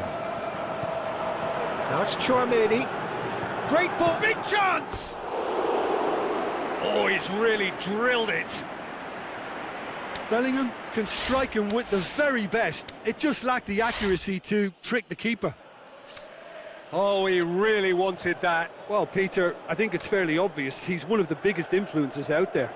Now it's Chouameni. Great ball, big chance! Oh, he's really drilled it. Bellingham can strike him with the very best. It just lacked the accuracy to trick the keeper. Oh, he really wanted that. Well, Peter, I think it's fairly obvious. He's one of the biggest influences out there.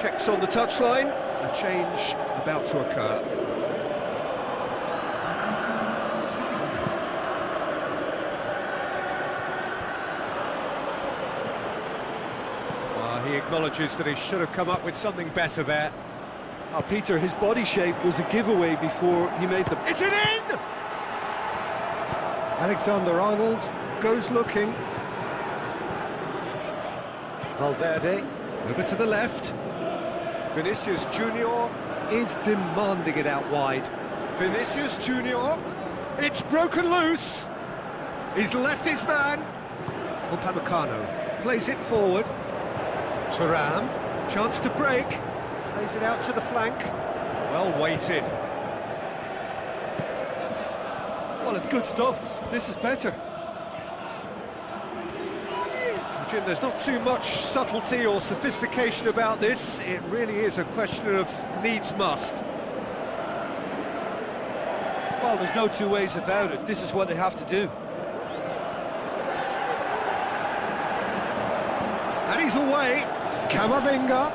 Checks on the touchline, a change about to occur. He acknowledges that he should have come up with something better there. Oh, Peter, his body shape was a giveaway before he made the... Is it in? Alexander-Arnold goes looking. Valverde over to the left. Vinicius Junior is demanding it out wide. Vinicius Junior, it's broken loose. He's left his man. Upamecano plays it forward. Thuram, chance to break. Plays it out to the flank. Well weighted. Well, it's good stuff. This is better. Jim, there's not too much subtlety or sophistication about this. It really is a question of needs must. Well, there's no two ways about it. This is what they have to do. And he's away. Camavinga.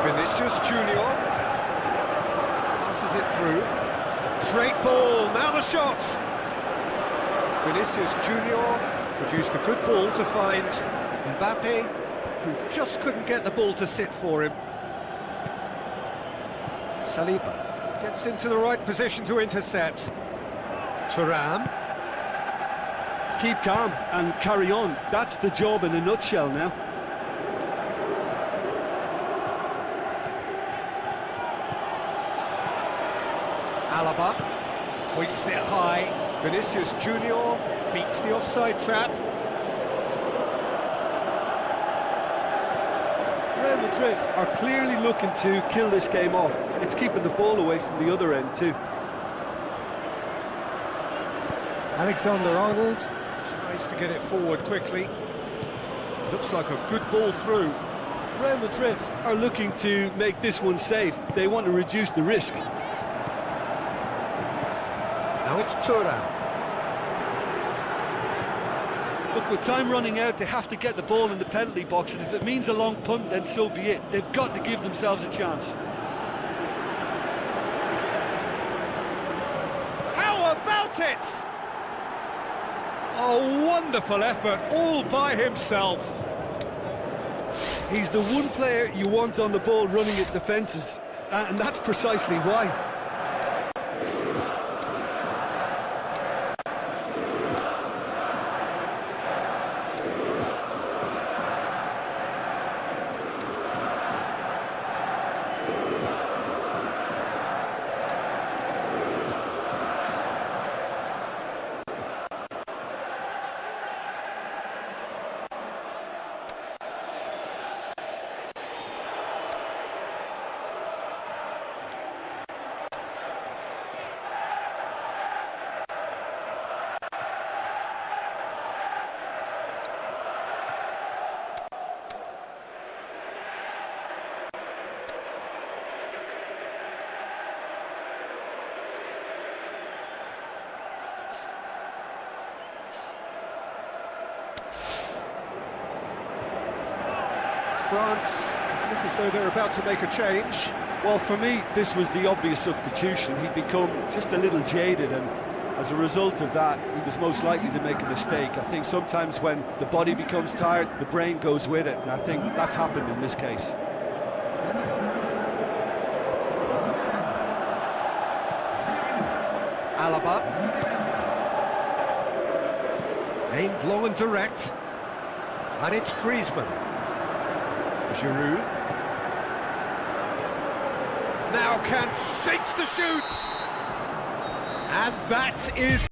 Vinicius Junior passes it through. Great ball, now the shot! Vinicius Junior produced a good ball to find Mbappe, who just couldn't get the ball to sit for him. Saliba gets into the right position to intercept. Thuram. Keep calm and carry on. That's the job in a nutshell now. Alaba hoists it high. Vinicius Junior beats the offside trap. Real Madrid are clearly looking to kill this game off. It's keeping the ball away from the other end too. Alexander-Arnold Tries to get it forward quickly. Looks like a good ball through. Real Madrid are looking to make this one safe. They want to reduce the risk. Now it's Turnamen. Look, with time running out, they have to get the ball in the penalty box, and if it means a long punt, then so be it. They've got to give themselves a chance. How about it? A wonderful effort, all by himself. He's the one player you want on the ball running at defences, and that's precisely why. France look as though they're about to make a change. Well, for me, this was the obvious substitution. He'd become just a little jaded, and as a result of that, he was most likely to make a mistake. I think sometimes when the body becomes tired, the brain goes with it, and I think that's happened in this case. Alaba. Aimed long and direct. And it's Griezmann. Giroud. Now can shapes the shoot. And that is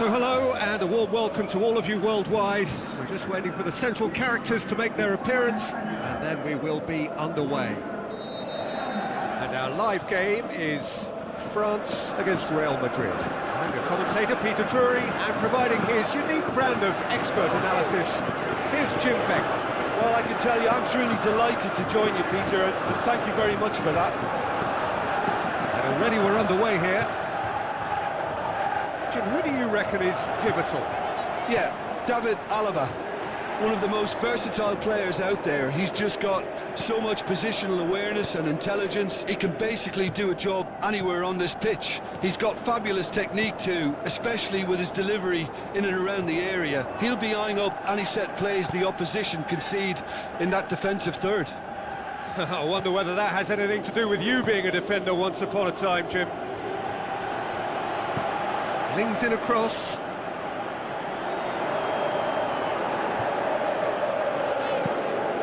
So hello and a warm welcome to all of you worldwide. We're just waiting for the central characters to make their appearance and then we will be underway. And our live game is France against Real Madrid. I'm your commentator, Peter Drury, and providing his unique brand of expert analysis, here's Jim Beglin. Well, I can tell you I'm truly delighted to join you, Peter, and thank you very much for that. And already we're underway here. Jim, who do you reckon is pivotal? Yeah, David Alaba, one of the most versatile players out there. He's just got so much positional awareness and intelligence. He can basically do a job anywhere on this pitch. He's got fabulous technique too, especially with his delivery in and around the area. He'll be eyeing up any set plays the opposition concede in that defensive third. I wonder whether that has anything to do with you being a defender once upon a time, Jim. Flings in across.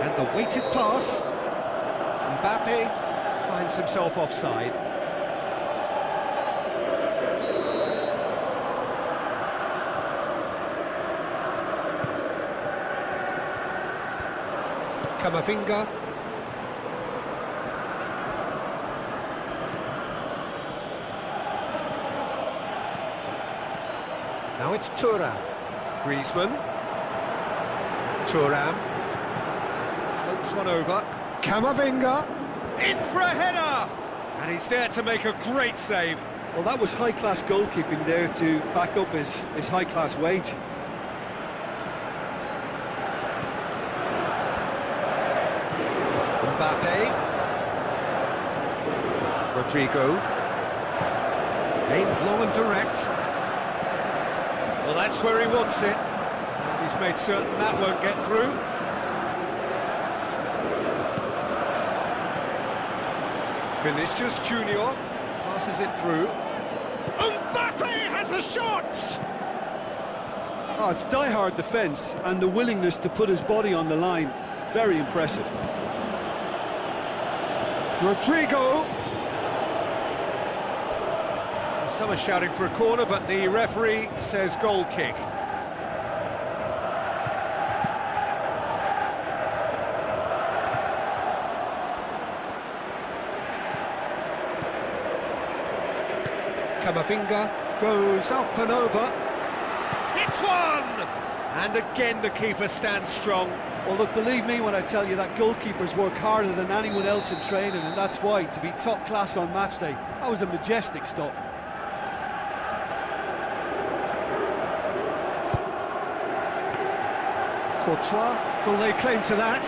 And the weighted pass. Mbappe finds himself offside. Camavinga. Now it's Thuram. Griezmann. Thuram. Floats one over. Camavinga. In for a header! And he's there to make a great save. Well, that was high-class goalkeeping there to back up his high-class wage. Mbappe. Rodrigo. Aimed long and direct. Well, that's where he wants it. And he's made certain that won't get through. Vinicius Junior passes it through. Mbappe has a shot! Oh, it's die-hard defence and the willingness to put his body on the line. Very impressive. Rodrigo. Some are shouting for a corner, but the referee says goal kick. Camavinga goes up and over. Hits one! And again the keeper stands strong. Well, look, believe me when I tell you that goalkeepers work harder than anyone else in training, and that's why, to be top class on match day, that was a majestic stop. Courtois will lay claim to that.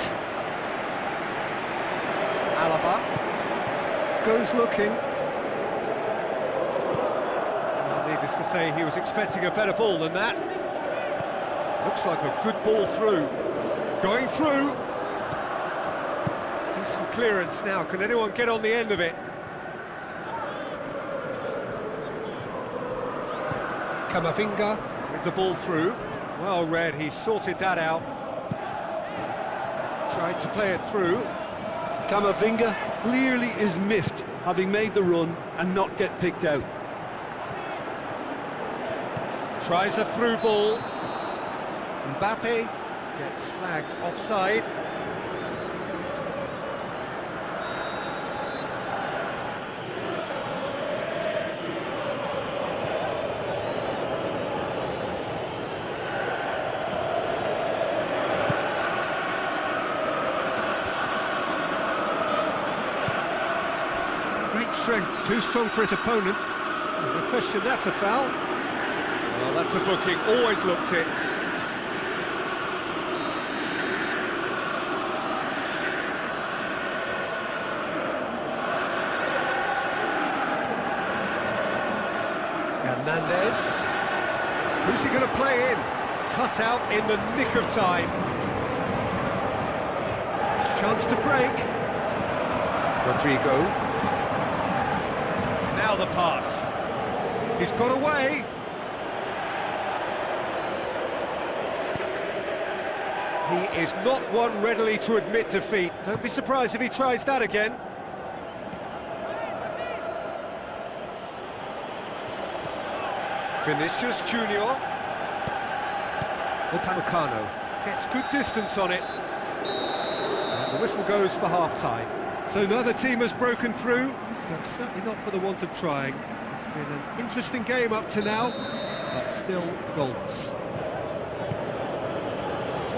Alaba goes looking. Well, needless to say, he was expecting a better ball than that. Looks like a good ball through. Going through. Decent clearance now. Can anyone get on the end of it? Camavinga with the ball through. Well read, he sorted that out. Tried to play it through. Camavinga clearly is miffed, having made the run and not get picked out. Tries a through ball. Mbappe gets flagged offside. Great strength, too strong for his opponent. No question, that's a foul. Well, that's a booking, always looked it. Hernandez. Who's he going to play in? Cut out in the nick of time. Chance to break. Rodrigo. Now the pass. He's got away. He is not one readily to admit defeat. Don't be surprised if he tries that again. Vinicius Junior. Upamecano gets good distance on it. And the whistle goes for half-time. So neither team has broken through, but certainly not for the want of trying. It's been an interesting game up to now, but still goalless.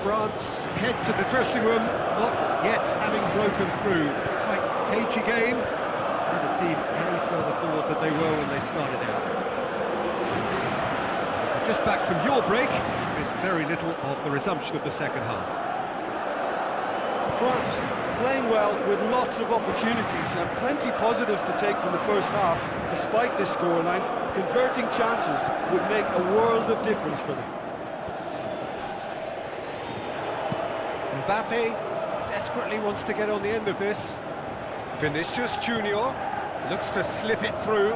France head to the dressing room, not yet having broken through. Tight, cagey game. Neither team any further forward than they were when they started out. Just back from your break, you've missed very little of the resumption of the second half. France playing well with lots of opportunities and plenty positives to take from the first half. Despite this scoreline, converting chances would make a world of difference for them. Mbappe desperately wants to get on the end of this. Vinicius Junior looks to slip it through.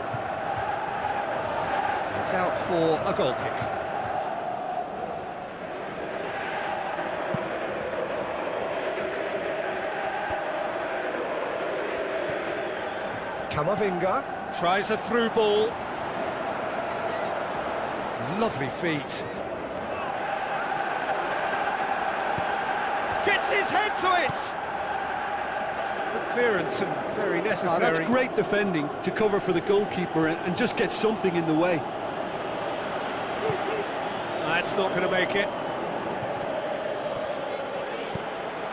It's out for a goal kick. Camavinga tries a through ball. Lovely feet. Gets his head to it! Good clearance and very necessary. That's great defending to cover for the goalkeeper and just get something in the way. That's not going to make it.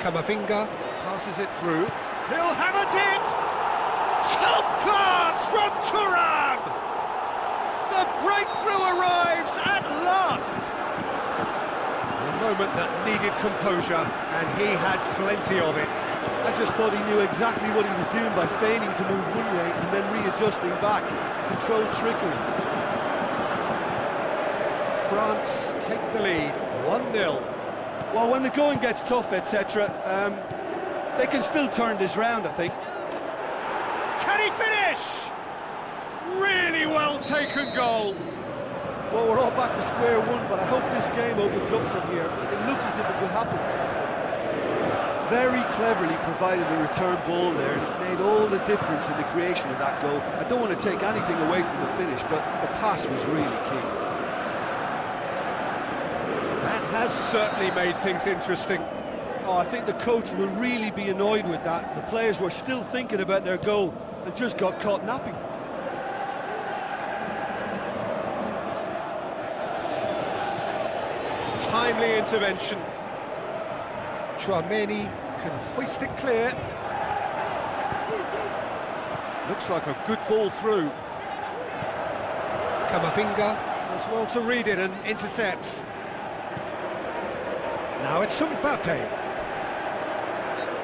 Camavinga passes it through. He'll have a dip! Top class from Turan! The breakthrough arrives at last! A moment that needed composure, and he had plenty of it. I just thought he knew exactly what he was doing by feigning to move one way and then readjusting back. Controlled trickery. France take the lead, 1-0. Well, when the going gets tough, etc., they can still turn this round, I think. Can he finish? Really well taken goal. Well, we're all back to square one, but I hope this game opens up from here. It looks as if it could happen. Very cleverly provided the return ball there, and it made all the difference in the creation of that goal. I don't want to take anything away from the finish, but the pass was really key. That has certainly made things interesting. Oh, I think the coach will really be annoyed with that. The players were still thinking about their goal and just got caught napping. Timely intervention. Chouameni can hoist it clear. Looks like a good ball through. Camavinga does well to read it and intercepts. Now it's Mbappe.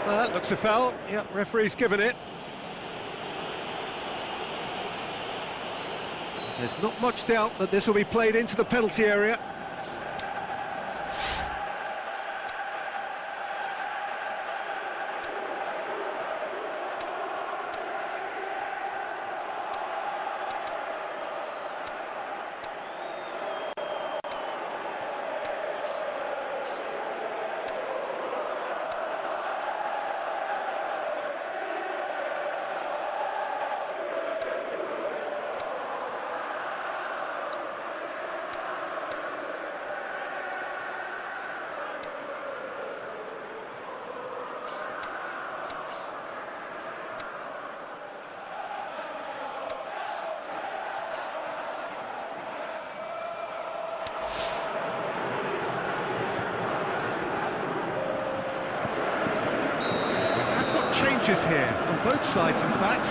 That looks a foul. Yep, referee's given it. There's not much doubt that this will be played into the penalty area. Changes here from both sides, in fact.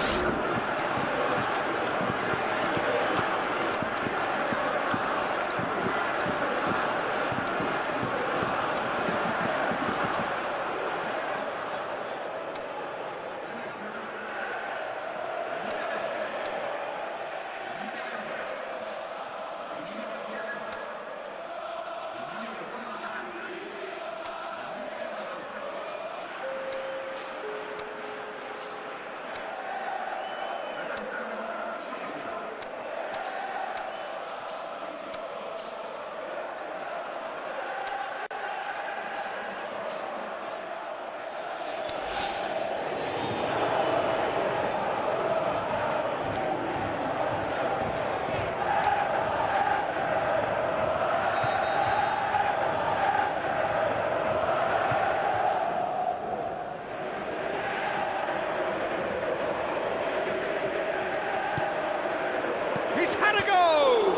He's had a go!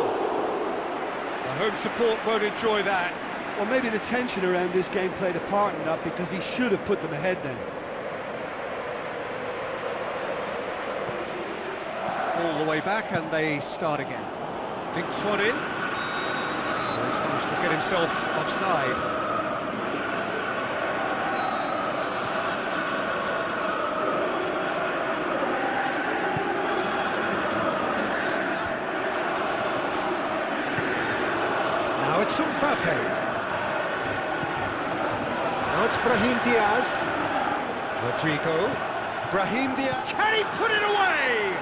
The home support won't enjoy that. Well, maybe the tension around this game played a part in that, because he should have put them ahead then. All the way back, and they start again. Dinks one in. He's managed to get himself offside. Now it's Mbappe. Now it's Brahim Diaz. Rodrigo. Brahim Diaz. Can he put it away?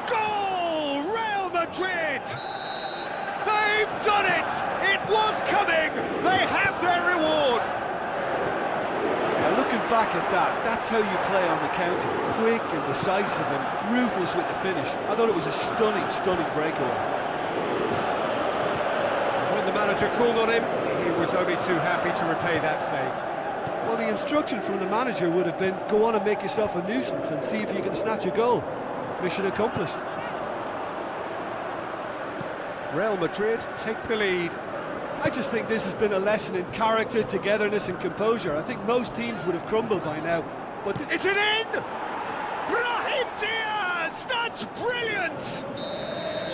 Goal! Real Madrid! They've done it! It was coming! They have their reward! Now, looking back at that, that's how you play on the counter. Quick and decisive and ruthless with the finish. I thought it was a stunning, stunning breakaway. When the manager called on him, he was only too happy to repay that faith. Well, the instruction from the manager would have been, go on and make yourself a nuisance and see if you can snatch a goal. Mission accomplished. Real Madrid take the lead. I just think this has been a lesson in character, togetherness and composure. I think most teams would have crumbled by now, but... Is it in? Brahim Diaz! That's brilliant!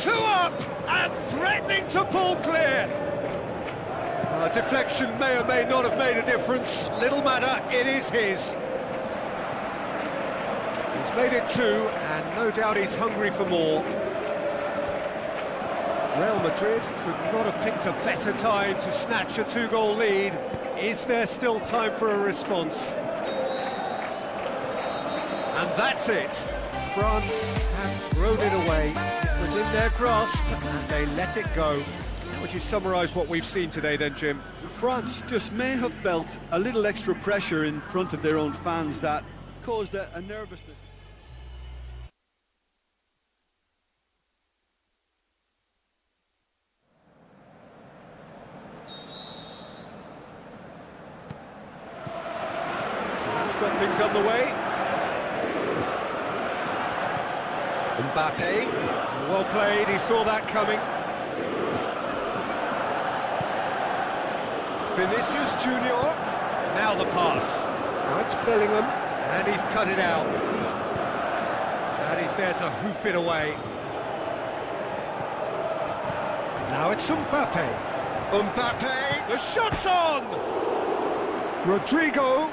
2 up and threatening to pull clear. Deflection may or may not have made a difference. Little matter, it is his. He's made it 2, and no doubt he's hungry for more. Real Madrid could not have picked a better time to snatch a 2-goal lead. Is there still time for a response? And that's it. France have thrown it away. It was in their grasp, and they let it go. How would you summarise what we've seen today then, Jim? France just may have felt a little extra pressure in front of their own fans that caused a nervousness. So that's got things underway. Mbappe, well played, he saw that coming. Vinicius Junior, now the pass. Now it's Bellingham, and he's cut it out. And he's there to hoof it away. Now it's Mbappe. Mbappe, the shot's on! Rodrigo.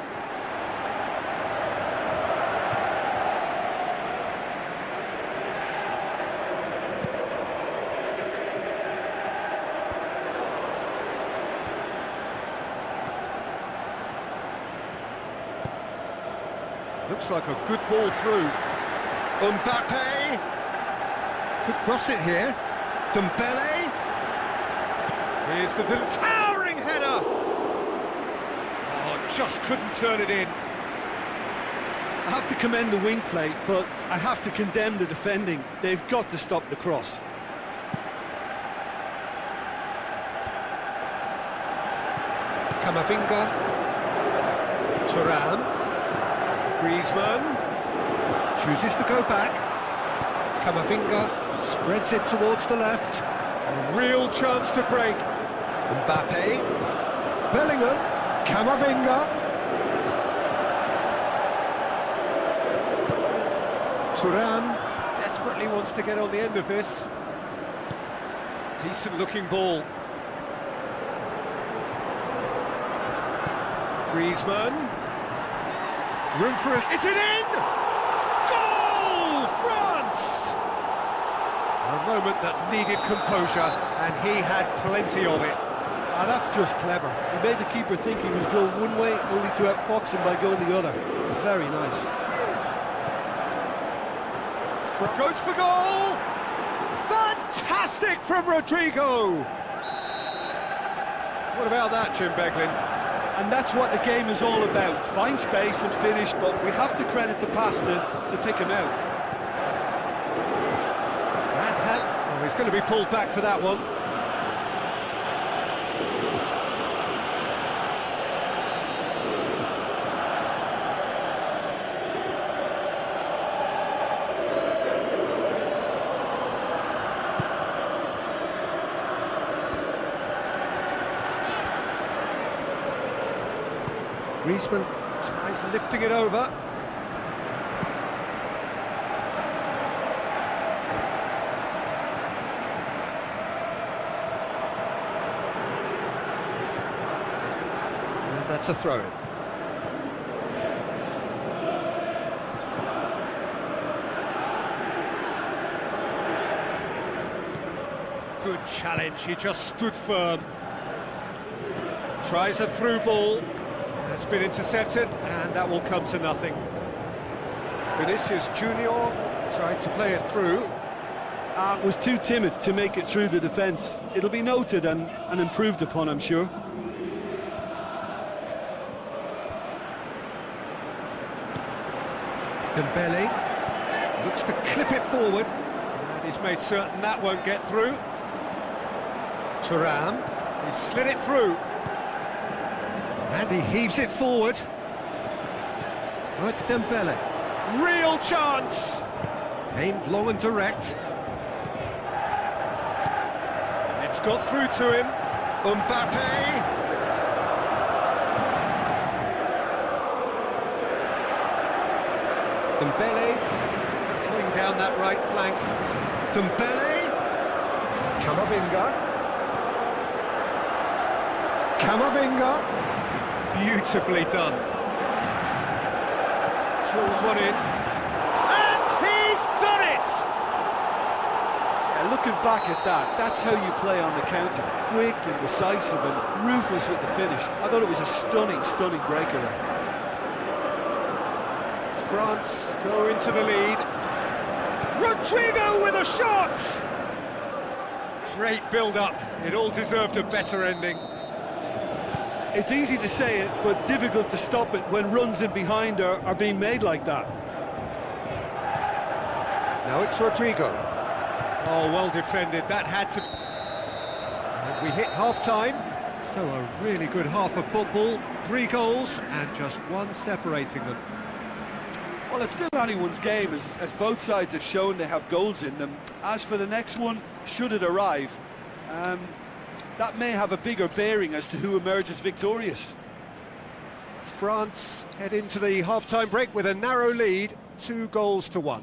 Looks like a good ball through. Mbappe could cross it here. Dembele. Here's the towering header. Oh, just couldn't turn it in. I have to commend the wing play, but I have to condemn the defending. They've got to stop the cross. Camavinga. Turan. Griezmann chooses to go back. Camavinga spreads it towards the left. A real chance to break. Mbappe. Bellingham. Camavinga. Turan desperately wants to get on the end of this. Decent looking ball. Griezmann. Room for us. Is it in? Goal! France! A moment that needed composure, and he had plenty of it. Ah, that's just clever. He made the keeper think he was going one way, only to outfox him by going the other. Very nice. Goes for goal! Fantastic from Rodrigo! What about that, Jim Beglin? And that's what the game is all about. Find space and finish, but we have to credit the pass to pick him out. Oh, he's going to be pulled back for that one. Griezmann tries lifting it over. And that's a throw-in. Good challenge, he just stood firm. Tries a through ball. It's been intercepted, and that will come to nothing. Vinicius Junior tried to play it through. Was too timid to make it through the defence. It'll be noted and improved upon, I'm sure. Dembele looks to clip it forward, and he's made certain that won't get through. Thuram, he slid it through, and he heaves it forward. Oh, it's Dembele. Real chance! Aimed long and direct. It's got through to him. Mbappe! Dembele, settling down that right flank. Dembele, Camavinga, beautifully done. Drills one in, and he's done it! Yeah, looking back at that, that's how you play on the counter. Quick and decisive and ruthless with the finish. I thought it was a stunning breakaway. France go into the lead. Rodrigo with a shot! Great build-up. It all deserved a better ending. It's easy to say it, but difficult to stop it when runs in behind are being made like that. Now it's Rodrigo. Oh, well defended. That had to... And we hit half-time. So a really good half of football. 3 goals and just one separating them. Well, it's still anyone's game, as both sides have shown they have goals in them. As for the next one, should it arrive, that may have a bigger bearing as to who emerges victorious. France head into the half-time break with a narrow lead, 2-1.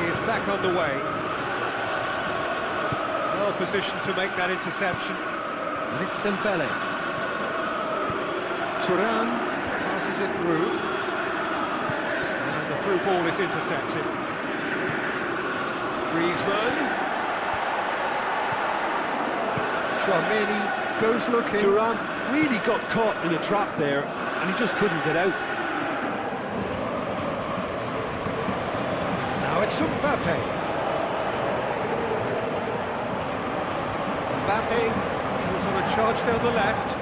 Is back on the way. Well positioned to make that interception. And it's Dembele. Thuram passes it through. And the through ball is intercepted. Griezmann. Tchouameni goes looking. Thuram really got caught in a trap there, and he just couldn't get out. Now it's Mbappe. Mbappe goes on a charge down the left.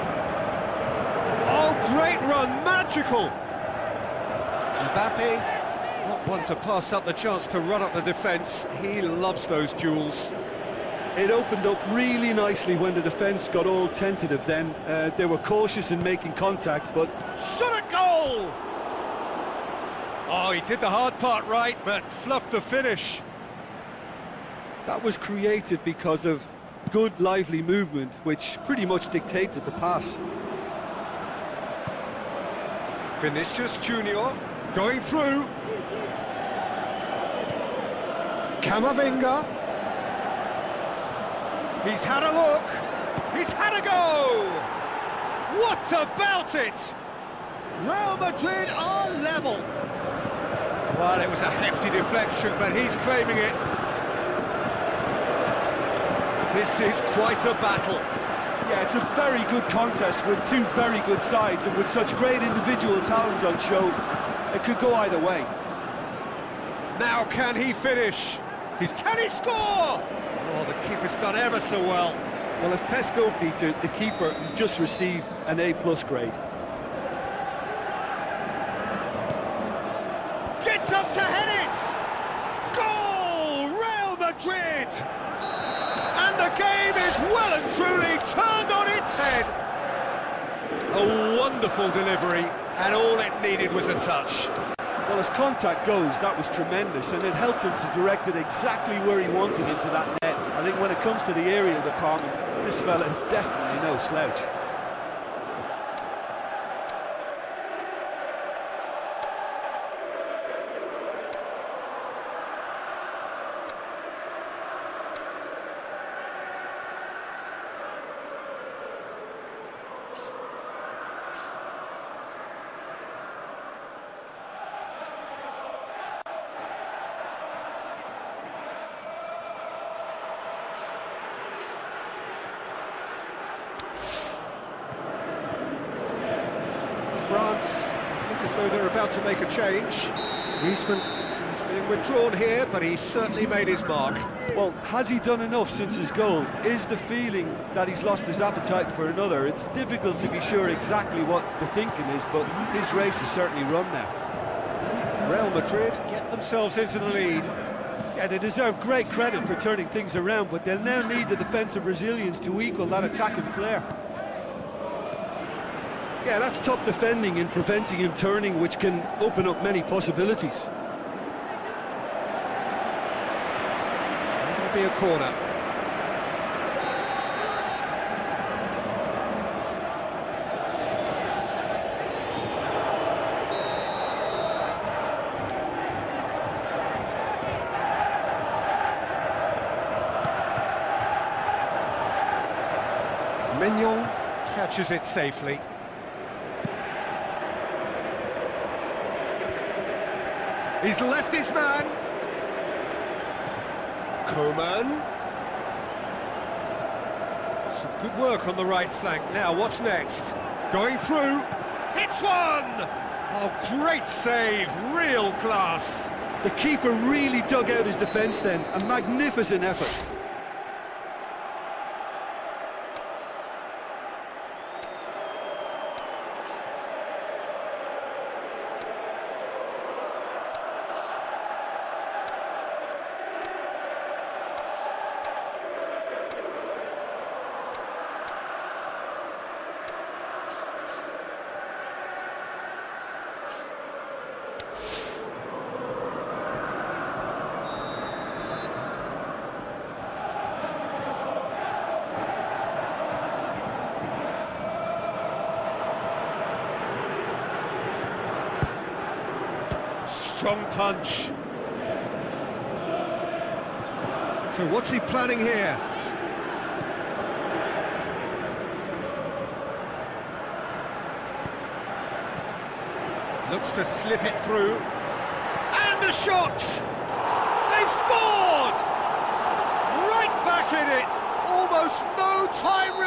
Oh, great run, magical! Mbappe, not one to pass up the chance to run up the defence. He loves those duels. It opened up really nicely when the defence got all tentative then. They were cautious in making contact, but... Shot at goal! Oh, he did the hard part right, but fluffed the finish. That was created because of good, lively movement, which pretty much dictated the pass. Vinicius Junior going through. Camavinga. He's had a look. He's had a go. What about it? Real Madrid are level. Well, it was a hefty deflection, but he's claiming it. This is quite a battle. Yeah, it's a very good contest with two very good sides, and with such great individual talent on show, it could go either way. Now can he finish? Can he score? Oh, the keeper's done ever so well. Well, as tests go, Peter, the keeper has just received an A+ grade. Gets up to head it! Goal! Real Madrid! And the game is well and truly turned on its head. A wonderful delivery, and all it needed was a touch. Well, as contact goes, that was tremendous, and it helped him to direct it exactly where he wanted into that net. I think when it comes to the aerial department, this fella is definitely no slouch. France look as though they're about to make a change. Griezmann is being withdrawn here, but he's certainly made his mark. Well, has he done enough since his goal? Is the feeling that he's lost his appetite for another? It's difficult to be sure exactly what the thinking is, but his race is certainly run now. Real Madrid get themselves into the lead. Yeah, they deserve great credit for turning things around, but they'll now need the defensive resilience to equal that attacking flair. Yeah, that's top defending and preventing him turning, which can open up many possibilities. It'll be a corner. Mignon catches it safely. He's left his man. Coman. Some good work on the right flank. Now, what's next? Going through. Hits one! Oh, great save. Real class. The keeper really dug out his defence then. A magnificent effort. Strong punch. So what's he planning here? Looks to slip it through. And a shot!